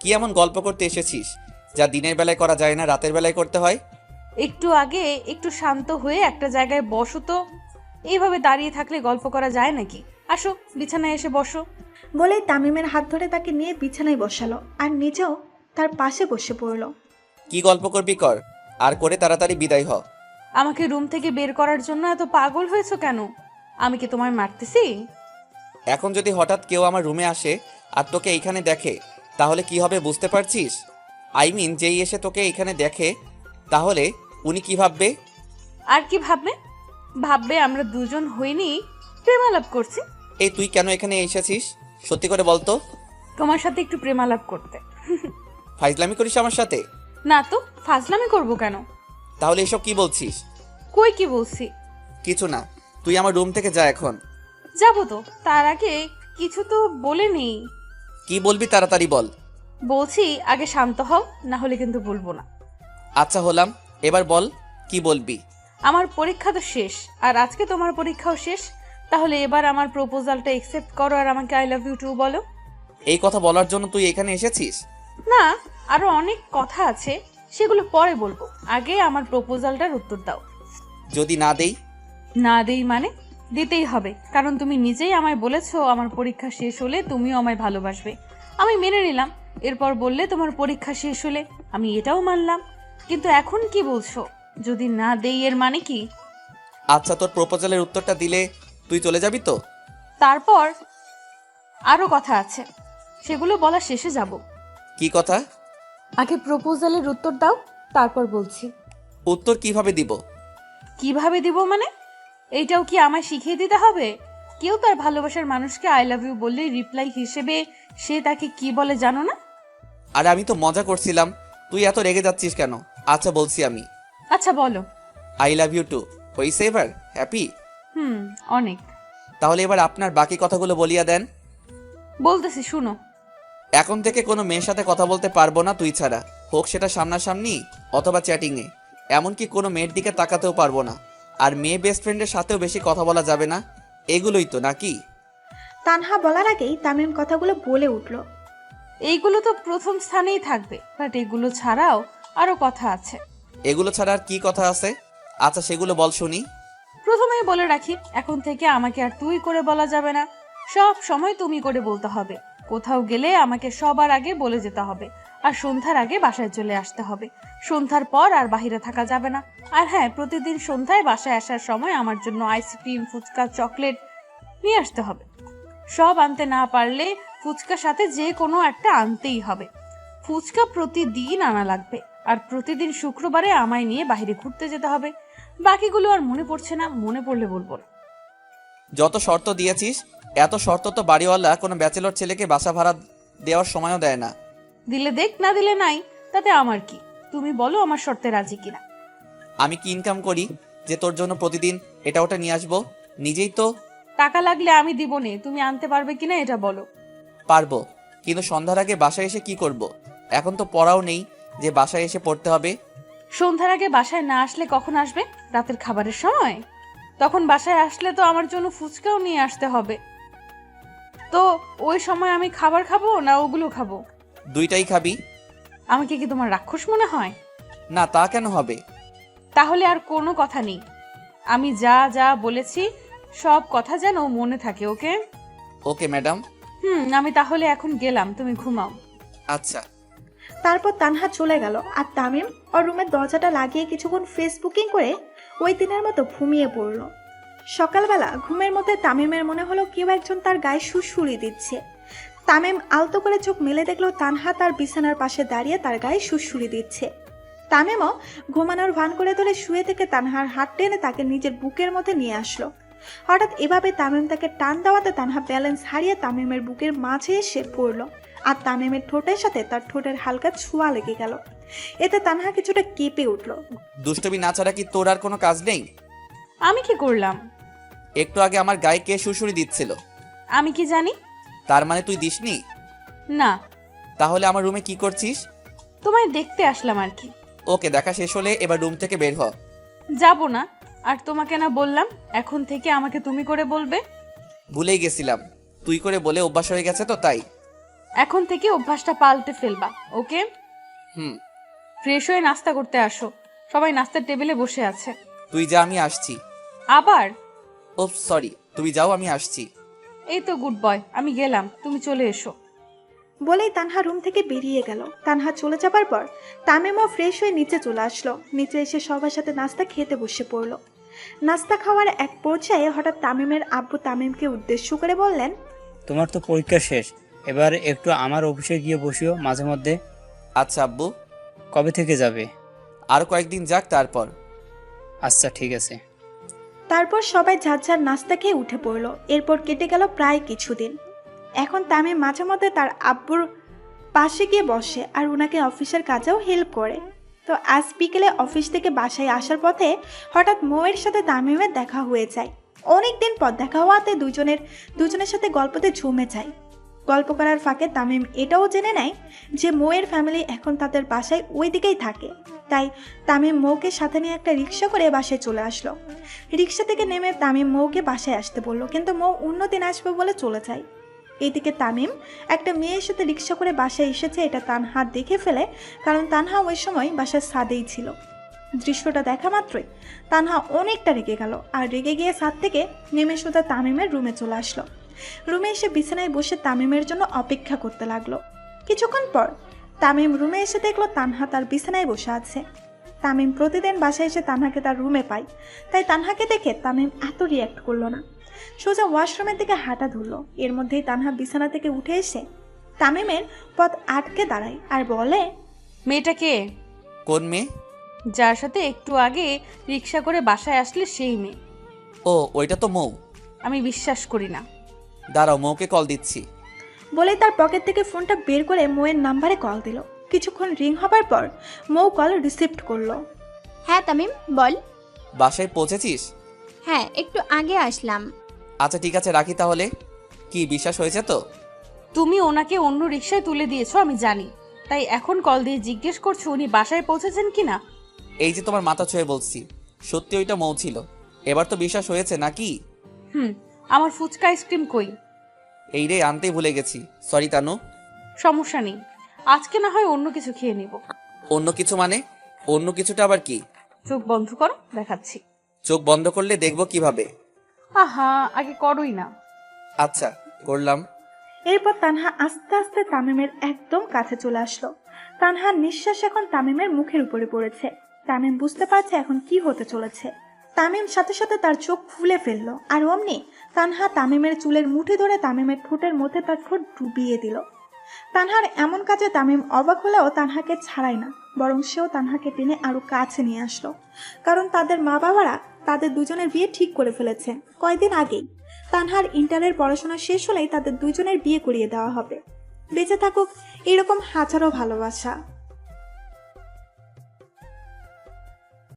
কি এমন গল্প করতে এসেছিস যা দিনের বেলায় করা যায় না, রাতের বেলায় করতে হয়? একটু আগে একটু শান্ত হয়ে একটা জায়গায় বসো তো। এইভাবে দাঁড়িয়ে থাকলে গল্প করা যায় নাকি? আসো, বিছানায় এসে বসো। বলেই তামিমের হাত ধরে তাকে নিয়ে বিছানায় বসালো আর নিজেও তার পাশে বসে পড়ল। কি গল্প করবি কর, আর করে তাড়াতাড়ি বিদায় হ। আমাকে রুম থেকে বের করার জন্য এত পাগল হয়েছো কেন? আমি কি তোমায় মারতেছি? এখন যদি হঠাৎ কেউ আমার রুমে আসে আর তোকে এইখানে দেখে তাহলে কি হবে বুঝতে পারছিস? আই মিন, যেই এসে তোকে এইখানে দেখে তাহলে উনি কি ভাববে? আর কি ভাববে? ভাববে আমরা দুজন হইনি প্রেমালাপ করছি। এই তুই কেন এখানে এসেছিস সত্যি করে বলতো? তোমার সাথে একটু প্রেমালাপ করতে। ফাইজলামি করিস আমার সাথে? না তো, ফাজলামি করবো কেন? তাহলে এসব কি বলছিস? কই কি বলছি? কিছু না, তুই আমার রুম থেকে যা এখন। যাবো তো, তার আগে কিছু তো বলে নেই। কি বলবি তাড়াতাড়ি বল। বলছি আগে শান্ত হও, না হলে কিন্তু বলবো না। আচ্ছা হলাম, এবার বল কি বলবি। আমার পরীক্ষা তো শেষ, আর আজকে তোমার পরীক্ষাও শেষ। তাহলে এবার আমার প্রপোজালটা অ্যাকসেপ্ট করো আর আমাকে আই লাভ ইউ টু বলো। এই কথা বলার জন্য তুই এখানে এসেছিস? না, আরো অনেক কথা আছে, সেগুলো পরে বলবো। আগে আমার প্রপোজালটার উত্তর দাও। যদি না দেই? না দেই মানে? দিতেই হবে, কারণ তুমি নিজেই আমায় বলেছো আমার পরীক্ষা শেষ হলে তুমিও আমায় ভালোবাসবে। আমি মেনে নিলাম। এরপর বললে তোমার পরীক্ষা শেষ হলে, আমি এটাও মানলাম। কিন্তু এখন কি বলছো যদি না দেই, এর মানে কি? আচ্ছা, তোর প্রপোজালের উত্তরটা দিলে তুই চলে যাবি তো? তারপর আরো কথা আছে, সেগুলো বলা শেষে যাব। কি কথা? আগে প্রপোজালের উত্তর দাও, তারপর বলছি। উত্তর কিভাবে দিব? কিভাবে দিব মানে? এইটাও কি আমায় শিখিয়ে দিতে হবে? কেউ তার ভালোবাসার মানুষকে আই লাভ ইউ বললে রিপ্লাই হিসেবে সে তাকে কি বলে জানো না? আর আমি তো মজা করছিলাম, তুই এত রেগে যাচ্ছিস কেন? আচ্ছা বলছি আমি, আচ্ছা বলো। I love you too. হইছে এবার হ্যাপি? অনেক। তাহলে এবার আপনার বাকি কথাগুলো বলিয়া দেন। বলতেছি শুনো। এখন থেকে কোনো মেয়ের সাথে কথা বলতে পারবো না তুই ছাড়া, হোক সেটা সামনাসামনি অথবা চ্যাটিংয়ে। এমনকি কোনো মেয়ের দিকে তাকাতেও পারবো না। আর মেয়ে বেস্ট ফ্রেন্ডের সাথেও বেশি কথা বলা যাবে না। এগুলোই তো নাকি? তানহা বলার আগেই তামিম কথাগুলো বলে উঠল। এইগুলো তো প্রথম স্থানেই থাকবে, বাট এগুলো ছাড়াও আরো কথা আছে। এগুলো ছাড়া আর কি কথা আছে? আচ্ছা সেগুলো বল শুনি। প্রথমেই বলে রাখি, এখন থেকে আমাকে আর তুই করে বলা যাবে না, সব সময় তুমি করে বলতে হবে। কোথাও গেলে আমাকে সবার আগে বলে যেতে হবে, আর সন্ধ্যার আগে বাসায় চলে আসতে হবে। সন্ধ্যার পর আর বাহিরে থাকা যাবে না। আর হ্যাঁ, প্রতিদিন সন্ধ্যায় বাসায় আসার সময় আমার জন্য আইসক্রিম, ফুচকা, চকলেট নিয়ে আসতে হবে। সব আনতে না পারলে ফুচকার সাথে যে কোনো একটা আনতেই হবে। ফুচকা প্রতিদিন আনা লাগবে, আর প্রতিদিন শুক্রবারে আমায় নিয়ে বাইরে ঘুরতে যেতে হবে। বাকিগুলো আর মনে পড়ছে না, মনে পড়লে বলবো না। যত শর্ত দিয়েছিস, এত শর্ত তো বাড়িওয়ালা কোনো ব্যাচেলর ছেলেকে বাসা ভাড়া দেওয়ার সময়ও দেয় না। দিলে দেখ, না দিলে নাই, তাতে আমার কি? তুমি বলো আমার শর্তে রাজি কিনা। আমি কি ইনকাম করি যে তোর জন্য প্রতিদিন এটা ওটা নিয়ে আসবো? নিজেই তো। টাকা লাগলে আমি দিব নে, তুমি আনতে পারবে কিনা এটা বলো। পারবো, কিন্তু সন্ধ্যার আগে বাসায় এসে কি করব? এখন তো পড়াও নেই যে বাসায় এসে পড়তে হবে। সন্ধ্যার আগে বাসায় না আসলে কখন আসবে? রাতের খাবারের সময়। তখন বাসায় আসলে তো আমার জন্য ফুচকাও নিয়ে আসতে হবে। তো ওই সময় আমি খাবার খাবো না ওগুলো খাবো? দুইটাই খাবি। আমাকে কি তোমার রাক্ষস মনে হয়? না, তা কেন হবে? তাহলে আর কোনো কথা নেই। আমি যা যা বলেছি সব কথা যেন মনে থাকে, ওকে? Okay madam. আমি তাহলে এখন গেলাম, তুমি ঘুমাও। আচ্ছা। তারপর তানহা চলে গেল, আর তামিম ওর রুমের দরজাটা লাগিয়ে কিছুক্ষণ ফেসবুকিং করে ওই দিনের মতো ঘুমিয়ে পড়ল। সকালবেলা ঘুমের মধ্যে তামিমের মনে হলো কেউ একজন তার গায়ে সুড়সুড়ি দিচ্ছে। তামিম আলতো করে চোখ মেলে দেখলো তানহা তার বিছানার পাশে দাঁড়িয়ে তার গায়ে সুড়সুড়ি দিচ্ছে। তামিমও ঘুমানোর ভান করে ধরে শুয়ে থেকে তানহার হাত টেনে তাকে নিজের বুকের মধ্যে নিয়ে আসলো। হঠাৎ এভাবে তামিম তাকে টান দেওয়াতে তানহা ব্যালেন্স হারিয়ে তামিমের বুকের মাঝে এসে পড়ল, আর তামিমের ঠোঁটের সাথে তার ঠোঁটের হালকা ছোঁয়া লেগে গেল। এতে তানহা কিছুটা কেঁপে উঠল। দুষ্টমি না ছাড়া কি তোর আর কোনো কাজ নেই? আমি কি করলাম? একটু আগে আমার গায়ে কে সুড়সুড়ি দিচ্ছিল? আমি কি জানি? তার মানে তুই দিসনি? না। তাহলে আমার রুমে কি করছিস? তোমায় দেখতে আসলাম আর কি। ওকে, দেখা শেষ হলে এবার রুম থেকে বের হ। যাব না। আর তোমাকে না বললাম এখন থেকে আমাকে তুমি করে বলবে? ভুলেই গেছিলাম, তুই করে বলে অভ্যাস হয়ে গেছে তো তাই। এখন থেকে অভ্যাসটা পাল্টে ফেলবা, ওকে? ফ্রেশ হয়ে নাস্তা করতে আসো, সবাই নাস্তার টেবিলে বসে আছে। তুই যা, আমি আসছি। আবার? ও সরি, তুমি যাও, আমি আসছি। এই তো গুড বয়, আমি গেলাম, তুমি চলে এসো। বলেই তানহা রুম থেকে বেরিয়ে গেল। তানহা চলে যাবার পর তামিমও ফ্রেশ হয়ে নিচে চলে আসলো। নিচে এসে সবার সাথে নাস্তা খেতে বসে পড়ল। নাস্তা খাওয়ার এক পর্যায়ে হঠাৎ তামিমের আব্বু তামিমকে উদ্দেশ্য করে বললেন, তোমার তো পরীক্ষা শেষ, এবার একটু আমার অফিসে গিয়ে বসিও মাঝে মধ্যে। আচ্ছা আব্বু। কবে থেকে যাবে? আর কয়েকদিন যাক তারপর। আচ্ছা ঠিক আছে। তারপর সবাই ঝাঁঝ ঝাঁঝ নাস্তা খেয়ে উঠে পড়ল। এরপর কেটে গেল প্রায় কিছুদিন। এখন তামিম মাঝে মধ্যে তার আব্বুর পাশে গিয়ে বসে আর ওনাকে অফিসের কাজেও হেল্প করে। তো আজ বিকেলে অফিস থেকে বাসায় আসার পথে হঠাৎ মৌয়ের সাথে তামিমের দেখা হয়ে যায়। অনেকদিন পর দেখা হওয়াতে দুজনের সাথে গল্পতে ঝুমে যায়। গল্প করার ফাঁকে তামিম এটাও জেনে নেয় যে মৌয়ের ফ্যামিলি এখন তাদের বাসায় ওই দিকেই থাকে। তাই তামিম মৌকে সাথে নিয়ে একটা রিক্সা করে বাসায় চলে আসলো। রিক্সা থেকে নেমে তামিম মৌকে বাসায় আসতে বলল, কিন্তু মৌ অন্যদিন আসবে বলে চলে যায়। এদিকে তামিম একটা মেয়ের সাথে রিক্সা করে বাসায় এসেছে এটা তানহা দেখে ফেলে, কারণ তানহা ওই সময় বাসার ছাদেই ছিল। দৃশ্যটা দেখা মাত্রই তানহা অনেকটা রেগে গেল, আর রেগে গিয়ে ছাদ থেকে নেমে সোজা তামিমের রুমে চলে আসলো। রুমে এসে বিছানায় বসে তামিমের জন্য অপেক্ষা করতে লাগলো। কিছুক্ষণ পর তামিম রুমে এসে দেখলো তানহা তার বিছানায় বসে আছে। তামিম প্রতিদিন বাসায় এসে তানহাকে তার রুমে পায়, তাই তানহাকে দেখে তামিম এত রিয়াক্ট করলো না। সোজা ওয়াশরুমের দিকে হাঁটা ধরলো। এর মধ্যেই তানহা বিছানা থেকে উঠে এসে তামিমের পথ আটকে দাঁড়ায় আর বলে, মেয়েটা কে? কোন মেয়ে? যার সাথে একটু আগে রিক্সা করে বাসায় আসলে সেই মেয়ে। ও ওইটা তো মৌ। আমি বিশ্বাস করি না। দাঁড়াও, মৌকে কল দিচ্ছি। বলে তার পকেট থেকে ফোনটা বের করে মৌয়ের নাম্বারে কল দিল। কিছুক্ষণ রিং হবার পর মৌ কল রিসিভ করলো। হ্যাঁ তামিম বল। বাসায় পৌঁছেছিস? হ্যাঁ একটু আগে আসলাম। আচ্ছা ঠিক আছে, রাখি তাহলে। কি বিশ্বাস হয়েছে তো? তুমি ওনাকে অন্য রিকশায় তুলে দিয়েছো আমি জানি, তাই এখন কল দিয়ে জিজ্ঞেস করছো উনি বাসায় পৌঁছেছেন কিনা। এই যে তোমার মাথা ছুঁয়ে বলছি, সত্যি ওইটা মৌ ছিল। এবার তো বিশ্বাস হয়েছে নাকি? আমার ফুচকা আইসক্রিম কই? এই রে, আনতেই ভুলে গেছি, সরি তানু। সমস্যা নেই, আজকে না হয় অন্য কিছু খেয়ে নিব। অন্য কিছু মানে? অন্য কিছুটা আবার কি? চোখ বন্ধ করো, দেখাচ্ছি। চোখ বন্ধ করলে দেখবো কিভাবে? আহা, আগে করোই না। আচ্ছা করলাম। এরপর তানহা আস্তে আস্তে তামিমের একদম কাছে চলে আসলো। তানহার নিঃশ্বাস এখন তামিমের মুখের উপরে পড়েছে। তামিম বুঝতে পারছে এখন কি হতে চলেছে। তামিম সাথে সাথে তার চোখ ফুলে ফেললো, আর অমনি তানহা তামিমের চুলের মুঠি ধরে তামিমের ঠোঁটের মধ্যে তার ঠোঁট ডুবিয়ে দিল। তানহার এমন কাজে তামিম অবাক হলেও তানহাকে ছাড়াই না, বরং সেও তানহাকে টেনে আরো কাছে নিয়ে আসলো। কারণ তাদের মা বাবারা তাদের দুজনের বিয়ে ঠিক করে ফেলেছে কয়েকদিন আগেই। তানহার ইন্টারের পড়াশোনা শেষ হলেই তাদের দুজনের বিয়ে করিয়ে দেওয়া হবে। বেঁচে থাকুক এরকম হাজারো ভালোবাসা।